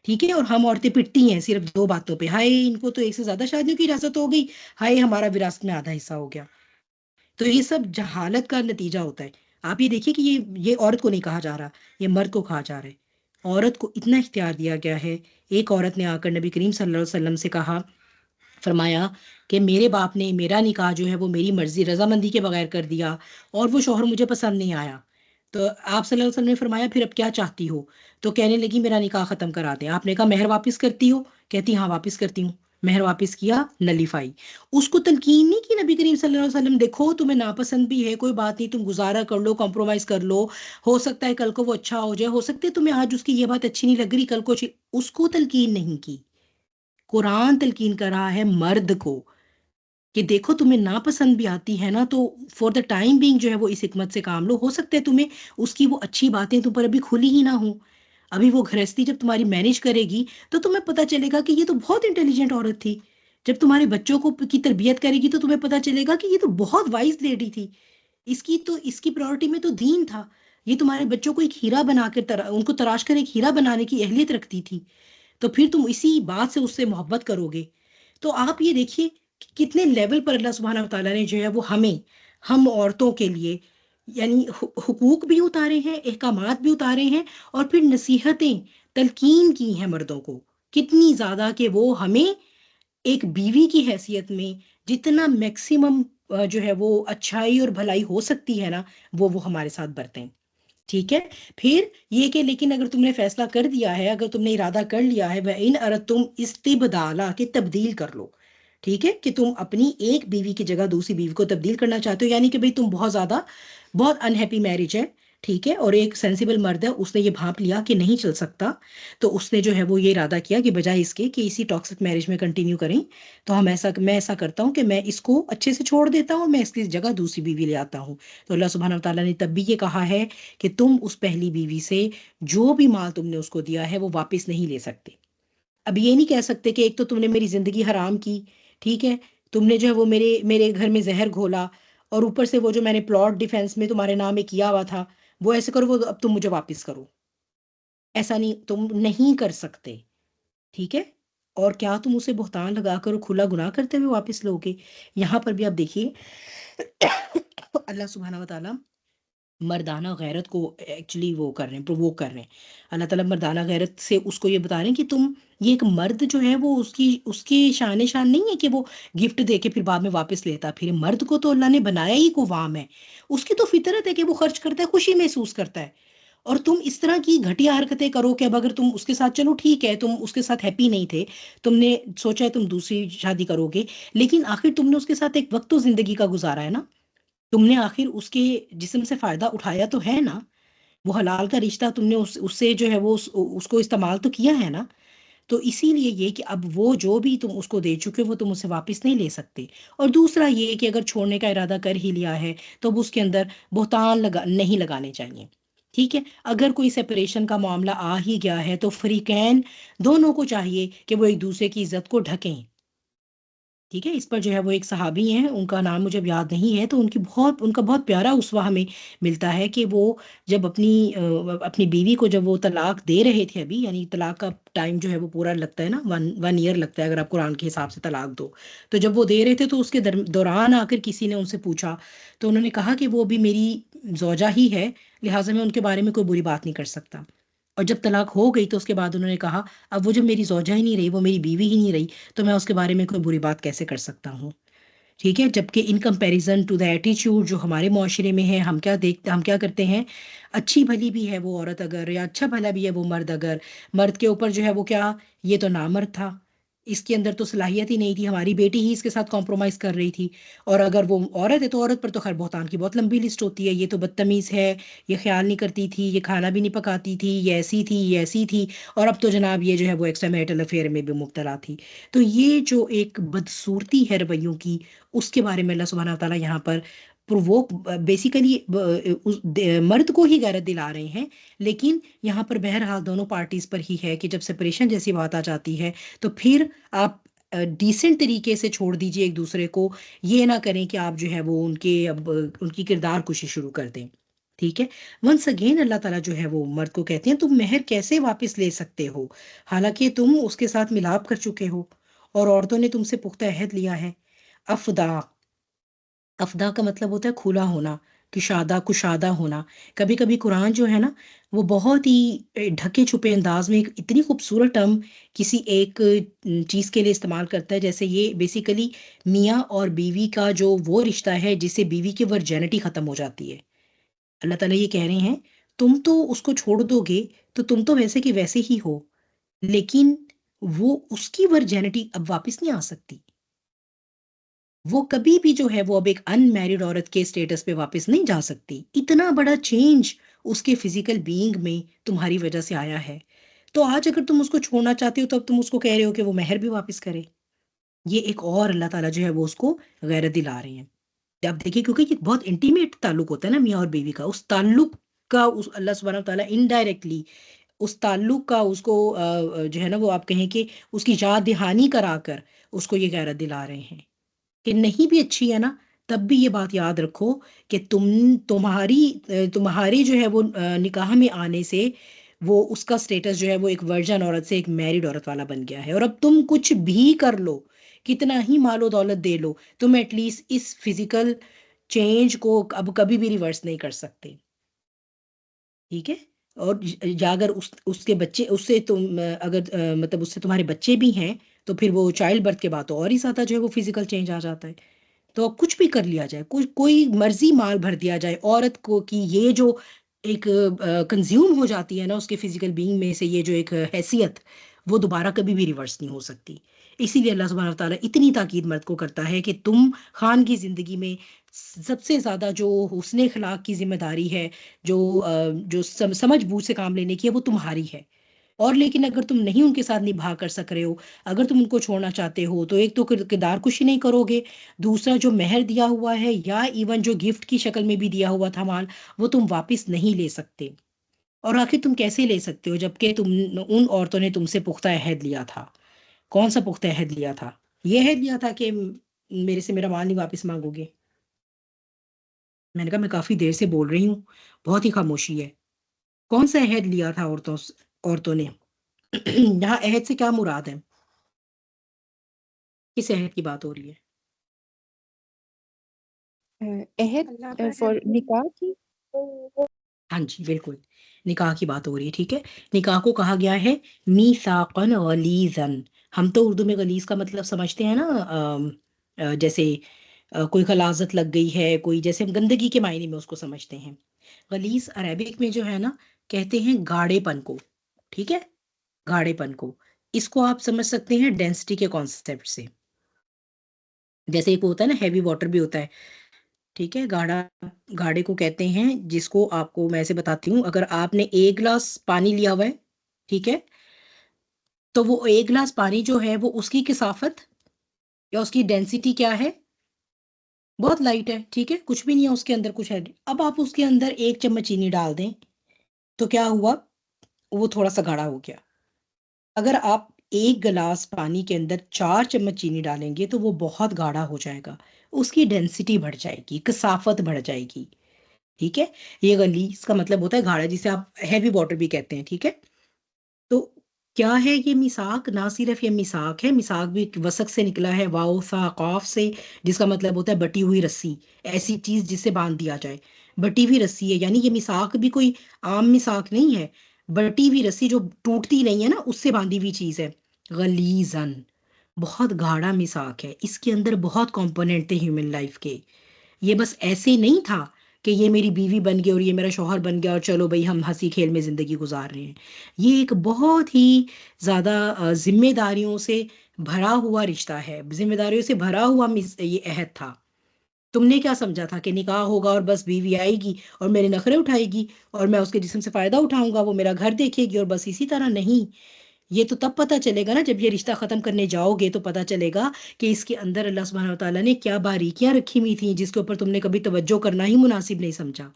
ٹھیک ہے، اور ہم عورتیں پٹتی ہیں صرف دو باتوں پہ، ہائے ان کو تو ایک سے زیادہ شادیوں کی اجازت ہو گئی، ہائے ہمارا وراثت میں آدھا حصہ ہو گیا. تو یہ سب جہالت کا نتیجہ ہوتا ہے. آپ یہ دیکھیے کہ یہ عورت کو نہیں کہا جا رہا، یہ مرد کو کہا جا رہا ہے. عورت کو اتنا اختیار دیا گیا ہے. ایک عورت نے آ کر نبی کریم صلی اللہ علیہ وسلم سے کہا، فرمایا کہ میرے باپ نے میرا نکاح جو ہے وہ میری مرضی رضامندی کے بغیر کر دیا اور وہ شوہر مجھے پسند نہیں آیا. تو آپ صلی اللہ علیہ وسلم نے فرمایا پھر اب کیا چاہتی ہو؟ تو کہنے لگی میرا نکاح ختم کرا دیں. آپ نے کہا مہر واپس کرتی ہو؟ کہتی ہاں واپس کرتی ہوں. مہر واپس کیا، نلیفائی. اس کو تلقین نہیں کی نبی کریم صلی اللہ علیہ وسلم، دیکھو تمہیں ناپسند بھی ہے کوئی بات نہیں، تم گزارا کر لو، کمپرومائز کر لو، ہو سکتا ہے کل کو وہ اچھا ہو جائے، ہو سکتا ہے تمہیں آج اس کی یہ بات اچھی نہیں لگ رہی، کل کو اس کو تلقین نہیں کی. قرآن تلقین کر رہا ہے مرد کو کہ دیکھو تمہیں ناپسند بھی آتی ہے نا، تو فور دا ٹائم بینگ جو ہے وہ اس حکمت سے کام لو. ہو سکتا ہے تمہیں اس کی وہ اچھی باتیں تم پر ابھی کھلی ہی نہ ہوں. ابھی وہ گھرستی جب تمہاری مینیج کرے گی تو تمہیں پتہ چلے گا کہ یہ تو بہت انٹیلیجنٹ عورت تھی. جب تمہارے بچوں کی تربیت کرے گی تو تمہیں پتہ چلے گا کہ یہ تو بہت وائز لیڈی تھی. اس کی پرائورٹی میں تو دین تھا. یہ تمہارے بچوں کو ایک ہیرا بنا کر ان کو تراش کر ایک ہیرا بنانے کی اہلیت رکھتی تھی. تو پھر تم اسی بات سے اس سے محبت کرو گے. تو آپ یہ دیکھیے کتنے لیول پر اللہ سبحانہ وتعالیٰ نے جو ہے وہ ہم عورتوں کے لیے یعنی حقوق بھی اتارے ہیں، احکامات بھی اتارے ہیں، اور پھر نصیحتیں تلقین کی ہیں مردوں کو کتنی زیادہ کہ وہ ہمیں ایک بیوی کی حیثیت میں جتنا میکسیمم جو ہے وہ اچھائی اور بھلائی ہو سکتی ہے نا وہ ہمارے ساتھ برتیں. ٹھیک ہے. پھر یہ کہ لیکن اگر تم نے فیصلہ کر دیا ہے، اگر تم نے ارادہ کر لیا ہے وَإِنْ أَرَدْتُمْ اسْتِبْدَالًا کہ تبدیل کر لو، ٹھیک ہے، کہ تم اپنی ایک بیوی کی جگہ دوسری بیوی کو تبدیل کرنا چاہتے ہو، یعنی کہ بھئی تم بہت انہیپی میرج ہے، ٹھیک ہے، اور ایک سینسیبل مرد ہے، اس نے یہ بھانپ لیا کہ نہیں چل سکتا، تو اس نے جو ہے وہ یہ ارادہ کیا کہ بجائے اس کے کہ اسی ٹاکسک میرج میں کنٹینیو کریں، تو میں ایسا کرتا ہوں کہ میں اس کو اچھے سے چھوڑ دیتا ہوں، میں اس کی جگہ دوسری بیوی لے آتا ہوں. تو اللہ سبحانہ وتعالیٰ نے تب بھی یہ کہا ہے کہ تم اس پہلی بیوی سے جو بھی مال تم نے اس کو دیا ہے وہ واپس نہیں لے سکتے. اب یہ نہیں کہہ سکتے کہ ایک تو تم نے میری زندگی حرام کی، ٹھیک ہے، تم نے جو ہے وہ میرے گھر میں زہر گھولا، اور اوپر سے وہ جو میں نے پلاٹ ڈیفینس میں تمہارے نام میں کیا ہوا تھا وہ ایسے کرو، وہ اب تم مجھے واپس کرو. ایسا نہیں، تم نہیں کر سکتے، ٹھیک ہے. اور کیا تم اسے بہتان لگا کر کھلا گناہ کرتے ہوئے واپس لو گے؟ یہاں پر بھی آپ دیکھیے اللہ سبحانہ وتعالیٰ مردانہ غیرت کو ایکچولی وہ کر رہے ہیں، پرووک کر رہے ہیں. اللہ تعالیٰ مردانہ غیرت سے اس کو یہ بتا رہے ہیں کہ تم، یہ ایک مرد جو ہے وہ اس کی شان نہیں ہے کہ وہ گفٹ دے کے پھر بعد میں واپس لیتا. پھر مرد کو تو اللہ نے بنایا ہی قوام ہے، اس کی تو فطرت ہے کہ وہ خرچ کرتا ہے، خوشی محسوس کرتا ہے. اور تم اس طرح کی گھٹیا حرکتیں کرو کہ اب اگر تم اس کے ساتھ، چلو ٹھیک ہے تم اس کے ساتھ ہیپی نہیں تھے، تم نے سوچا ہے تم دوسری شادی کرو گے، لیکن آخر تم نے اس کے ساتھ ایک وقت تو زندگی کا گزارا ہے نا، تم نے آخر اس کے جسم سے فائدہ اٹھایا تو ہے نا، وہ حلال کا رشتہ تم نے اس سے جو ہے وہ اس کو استعمال تو کیا ہے نا. تو اسی لیے یہ کہ اب وہ جو بھی تم اس کو دے چکے وہ تم اسے واپس نہیں لے سکتے. اور دوسرا یہ کہ اگر چھوڑنے کا ارادہ کر ہی لیا ہے تو اب اس کے اندر بہتان نہیں لگانے چاہیے. ٹھیک ہے. اگر کوئی سیپریشن کا معاملہ آ ہی گیا ہے تو فریقین دونوں کو چاہیے کہ وہ ایک دوسرے کی عزت کو ڈھکیں. ٹھیک ہے. اس پر جو ہے وہ ایک صحابی ہیں، ان کا نام مجھے یاد نہیں ہے، تو ان کا بہت پیارا اسوہ ہمیں ملتا ہے کہ وہ جب اپنی بیوی کو جب وہ طلاق دے رہے تھے ابھی، یعنی طلاق کا ٹائم جو ہے وہ پورا لگتا ہے نا، 1 ایئر لگتا ہے اگر آپ قرآن کے حساب سے طلاق دو، تو جب وہ دے رہے تھے تو اس کے دوران آ کر کسی نے ان سے پوچھا، تو انہوں نے کہا کہ وہ بھی میری زوجہ ہی ہے، لہٰذا میں ان کے بارے میں کوئی بری بات نہیں کر سکتا. اور جب طلاق ہو گئی تو اس کے بعد انہوں نے کہا اب وہ جب میری زوجہ ہی نہیں رہی، وہ میری بیوی ہی نہیں رہی، تو میں اس کے بارے میں کوئی بری بات کیسے کر سکتا ہوں. ٹھیک ہے. جبکہ ان کمپیریزن ٹو دا ایٹیچیوڈ جو ہمارے معاشرے میں ہے، ہم کیا کرتے ہیں، اچھی بھلی بھی ہے وہ عورت اگر، یا اچھا بھلا بھی ہے وہ مرد اگر، مرد کے اوپر جو ہے وہ کیا، یہ تو نامرد تھا، اس کے اندر تو صلاحیت ہی نہیں تھی، ہماری بیٹی ہی اس کے ساتھ کمپرومائز کر رہی تھی. اور اگر وہ عورت ہے تو عورت پر تو خیر بہتان کی بہت لمبی لسٹ ہوتی ہے، یہ تو بدتمیز ہے، یہ خیال نہیں کرتی تھی، یہ کھانا بھی نہیں پکاتی تھی، یہ ایسی تھی، یہ ایسی تھی، اور اب تو جناب یہ جو ہے وہ ایکسٹرا میرٹل افیئر میں بھی مبتلا تھی. تو یہ جو ایک بدصورتی ہے رویوں کی، اس کے بارے میں اللہ سبحانہ تعالیٰ یہاں پر پرووک بیسیکلی مرد کو ہی غیرت دلا رہے ہیں، لیکن یہاں پر بہرحال دونوں پارٹیز پر ہی ہے کہ جب سپریشن جیسی بات آ جاتی ہے تو پھر آپ ڈیسنٹ طریقے سے چھوڑ دیجئے ایک دوسرے کو، یہ نہ کریں کہ آپ جو ہے وہ ان کی کردار کشی شروع کر دیں. ٹھیک ہے. ونس اگین اللہ تعالیٰ جو ہے وہ مرد کو کہتے ہیں تم مہر کیسے واپس لے سکتے ہو حالانکہ تم اس کے ساتھ ملاپ کر چکے ہو اور عورتوں نے تم سے پختہ عہد لیا ہے. افدا کا مطلب ہوتا ہے کھلا ہونا، کشادہ ہونا. کبھی کبھی قرآن جو ہے نا وہ بہت ہی ڈھکے چھپے انداز میں ایک اتنی خوبصورت ٹرم کسی ایک چیز کے لیے استعمال کرتا ہے، جیسے یہ بیسیکلی میاں اور بیوی کا جو وہ رشتہ ہے جس سے بیوی کی ورجینٹی ختم ہو جاتی ہے. اللہ تعالیٰ یہ کہہ رہے ہیں تم تو اس کو چھوڑ دو گے تو تم تو ویسے کہ ویسے ہی ہو، لیکن وہ اس کی ورجینٹی اب واپس نہیں آ سکتی. وہ کبھی بھی جو ہے وہ اب ایک ان میرڈ عورت کے سٹیٹس پہ واپس نہیں جا سکتی. اتنا بڑا چینج اس کے فزیکل بینگ میں تمہاری وجہ سے آیا ہے. تو آج اگر تم اس کو چھوڑنا چاہتے ہو تو اب تم اس کو کہہ رہے ہو کہ وہ مہر بھی واپس کرے. یہ ایک اور اللہ تعالیٰ جو ہے وہ اس کو غیرت دلا رہے ہیں. اب دیکھیے کیونکہ یہ بہت انٹیمیٹ تعلق ہوتا ہے نا میاں اور بیوی کا، اس تعلق کا اللہ سبحانہ و تعالیٰ انڈائریکٹلی اس تعلق کا اس کو جو ہے نا وہ آپ کہیں کہ اس کی یاد دہانی کرا کر اس کو یہ غیرت دلا رہے ہیں کہ نہیں بھی اچھی ہے نا تب بھی یہ بات یاد رکھو کہ تمہاری جو ہے وہ نکاح میں آنے سے وہ اس کا سٹیٹس جو ہے وہ ایک ورجن عورت سے ایک میرڈ عورت والا بن گیا ہے. اور اب تم کچھ بھی کر لو، کتنا ہی مال و دولت دے لو، تم ایٹ لیسٹ اس فزیکل چینج کو اب کبھی بھی ریورس نہیں کر سکتے. ٹھیک ہے. اور اگر اس کے بچے اس سے تم اگر مطلب اس سے تمہارے بچے بھی ہیں تو پھر وہ چائلڈ برتھ کے بعد تو اور ہی زیادہ جو ہے وہ فزیکل چینج آ جاتا ہے. تو اب کچھ بھی کر لیا جائے, کوئی مرضی مال بھر دیا جائے عورت کو کہ یہ جو ایک کنزیوم ہو جاتی ہے نا اس کے فزیکل بینگ میں سے, یہ جو ایک حیثیت, وہ دوبارہ کبھی بھی ریورس نہیں ہو سکتی. اسی لیے اللہ سبحانہ وتعالیٰ اتنی تاکید مرد کو کرتا ہے کہ تم خان کی زندگی میں سب سے زیادہ جو حسن اخلاق کی ذمہ داری ہے, جو سمجھ بوجھ سے کام لینے کی ہے, وہ تمہاری ہے. اور لیکن اگر تم نہیں ان کے ساتھ نبھا کر سک رہے ہو, اگر تم ان کو چھوڑنا چاہتے ہو, تو ایک تو کردار کشی نہیں کرو گے, دوسرا جو مہر دیا ہوا ہے یا ایون جو گفٹ کی شکل میں بھی دیا ہوا تھا مال, وہ تم واپس نہیں لے سکتے. اور آخر تم کیسے لے سکتے ہو جبکہ ان عورتوں نے تم سے پختہ عہد لیا تھا. کون سا پختہ عہد لیا تھا؟ یہ عہد لیا تھا کہ میرے سے میرا مال نہیں واپس مانگو گے. میں نے کہا میں کافی دیر سے بول رہی ہوں, بہت ہی خاموشی ہے. کون سا عہد لیا تھا عورتوں نے؟ یہاں عہد سے کیا مراد ہے؟ کس عہد کی بات ہو رہی ہے؟ عہد فور نکاح کی. ہاں جی بالکل, نکاح کی بات ہو رہی ہے. ٹھیک ہے, نکاح کو کہا گیا ہے میثاقاً غلیظاً. ہم تو اردو میں غلیظ کا مطلب سمجھتے ہیں نا, جیسے کوئی غلاظت لگ گئی ہے, کوئی جیسے ہم گندگی کے معنی میں اس کو سمجھتے ہیں. غلیظ عربک میں جو ہے نا کہتے ہیں گاڑے پن کو. ٹھیک ہے, گاڑے پن کو. اس کو آپ سمجھ سکتے ہیں ڈینسٹی کے کانسیپٹ سے. جیسے ایک ہوتا ہے نا ہیوی واٹر بھی ہوتا ہے. ٹھیک ہے, گاڑے کو کہتے ہیں جس کو آپ کو میں ایسے بتاتی ہوں. اگر آپ نے 1 گلاس پانی لیا ہوا ہے, ٹھیک ہے, تو وہ 1 گلاس پانی جو ہے وہ اس کی کثافت یا اس کی ڈینسٹی کیا ہے؟ بہت لائٹ ہے. ٹھیک ہے, کچھ بھی نہیں ہے اس کے اندر, کچھ ہے. اب آپ اس کے اندر 1 چمچ چینی ڈال دیں تو کیا ہوا؟ وہ تھوڑا سا گاڑھا ہو گیا. اگر آپ 1 گلاس پانی کے اندر 4 چمچ چینی ڈالیں گے تو وہ بہت گاڑھا ہو جائے گا, اس کی ڈینسٹی بڑھ جائے گی, کثافت بڑھ جائے گی. ٹھیک ہے, یہ غلیظ کا مطلب ہوتا ہے گاڑھا, جسے آپ ہیوی واٹر بھی کہتے ہیں. ٹھیک ہے, تو کیا ہے یہ میثاق؟ نہ صرف یہ میثاق ہے, میثاق بھی وثق سے نکلا ہے, واو ثا قاف سے, جس کا مطلب ہوتا ہے بٹی ہوئی رسی, ایسی چیز جس سے باندھ دیا جائے. بٹی ہوئی رسی ہے, یعنی یہ میثاق بھی کوئی عام میثاق نہیں ہے, بٹی ہوئی رسی جو ٹوٹتی نہیں ہے نا, اس سے باندھی ہوئی چیز ہے. غلیظاً, بہت گاڑھا میثاق ہے. اس کے اندر بہت کمپوننٹ تھے ہیومن لائف کے. یہ بس ایسے نہیں تھا کہ یہ میری بیوی بن گئی اور یہ میرا شوہر بن گیا اور چلو بھائی ہم ہنسی کھیل میں زندگی گزار رہے ہیں. یہ ایک بہت ہی زیادہ ذمہ داریوں سے بھرا ہوا رشتہ ہے, ذمہ داریوں سے بھرا ہوا یہ عہد تھا. تم نے کیا سمجھا تھا کہ نکاح ہوگا اور بس بیوی آئے گی اور میرے نخرے اٹھائے گی اور میں اس کے جسم سے فائدہ اٹھاؤں گا, وہ میرا گھر دیکھے گی اور بس اسی طرح؟ نہیں, یہ تو تب پتہ چلے گا نا جب یہ رشتہ ختم کرنے جاؤ گے, تو پتہ چلے گا کہ اس کے اندر اللہ سبحانہ وتعالیٰ نے کیا باریکیاں رکھی ہوئی تھیں جس کے اوپر تم نے کبھی توجہ کرنا ہی مناسب نہیں سمجھا.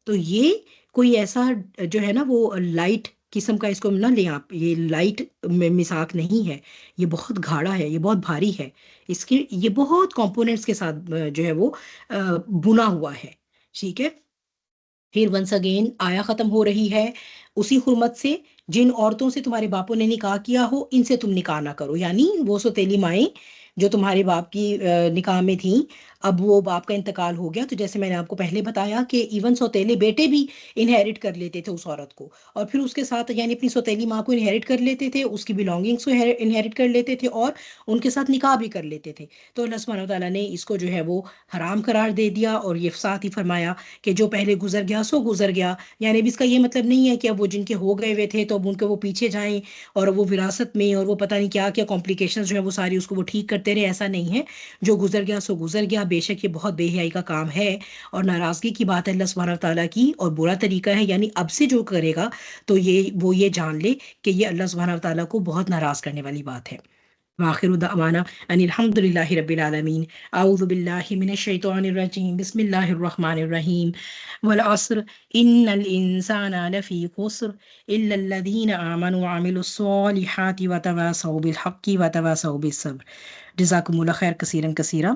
تو یہ کوئی ایسا جو ہے نا وہ لائٹ قسم کا, اس کو نہ لیں آپ, یہ لائٹ میثاق نہیں ہے, یہ بہت گاڑھا ہے, یہ بہت بھاری ہے. اس کے یہ بہت کمپوننٹس کے ساتھ جو ہے وہ بنا ہوا ہے. ٹھیک ہے, پھر ونس اگین آیا ختم ہو رہی ہے اسی حرمت سے, جن عورتوں سے تمہارے باپوں نے نکاح کیا ہو ان سے تم نکاح نہ کرو. یعنی وہ سوتیلی مائیں جو تمہارے باپ کی نکاح میں تھیں, اب وہ باپ کا انتقال ہو گیا, تو جیسے میں نے آپ کو پہلے بتایا کہ ایون سوتیلے بیٹے بھی انہیرٹ کر لیتے تھے اس عورت کو, اور پھر اس کے ساتھ یعنی اپنی سوتیلی ماں کو انہیرٹ کر لیتے تھے, اس کی بلانگنگس کو انہیرٹ کر لیتے تھے اور ان کے ساتھ نکاح بھی کر لیتے تھے. تو اللہ سبحانہ وتعالیٰ نے اس کو جو ہے وہ حرام قرار دے دیا, اور یہ ساتھ ہی فرمایا کہ جو پہلے گزر گیا سو گزر گیا. یعنی اب اس کا یہ مطلب نہیں ہے کہ اب وہ جن کے ہو گئے ہوئے تھے تو اب ان کے وہ پیچھے جائیں اور وہ وراثت میں اور وہ پتہ نہیں کیا کیا کمپلیکیشنز جو ہے وہ ساری اس کو وہ ٹھیک کرتے رہے. ایسا نہیں ہے, جو گزر گیا سو گزر گیا. بے شک یہ بہت بے حیائی کا کام ہے اور ناراضگی کی بات ہے اللہ سبحانہ وتعالیٰ کی, اور برا طریقہ ہے. یعنی اب سے جو کرے گا تو وہ یہ جان لے کہ یہ اللہ سبحانہ وتعالیٰ کو بہت ناراض کرنے والی بات ہے. وآخر دعوانا ان الحمد للہ رب العالمین. اعوذ باللہ من الشیطان الرجیم, بسم اللہ الرحمن الرحیم. والعصر ان الانسان لفی خسر الا الذین آمنوا وعملوا الصالحات وتواصوا بالحق وتواصوا بالصبر. جزاکم اللہ خیر کثیرا کثیرا.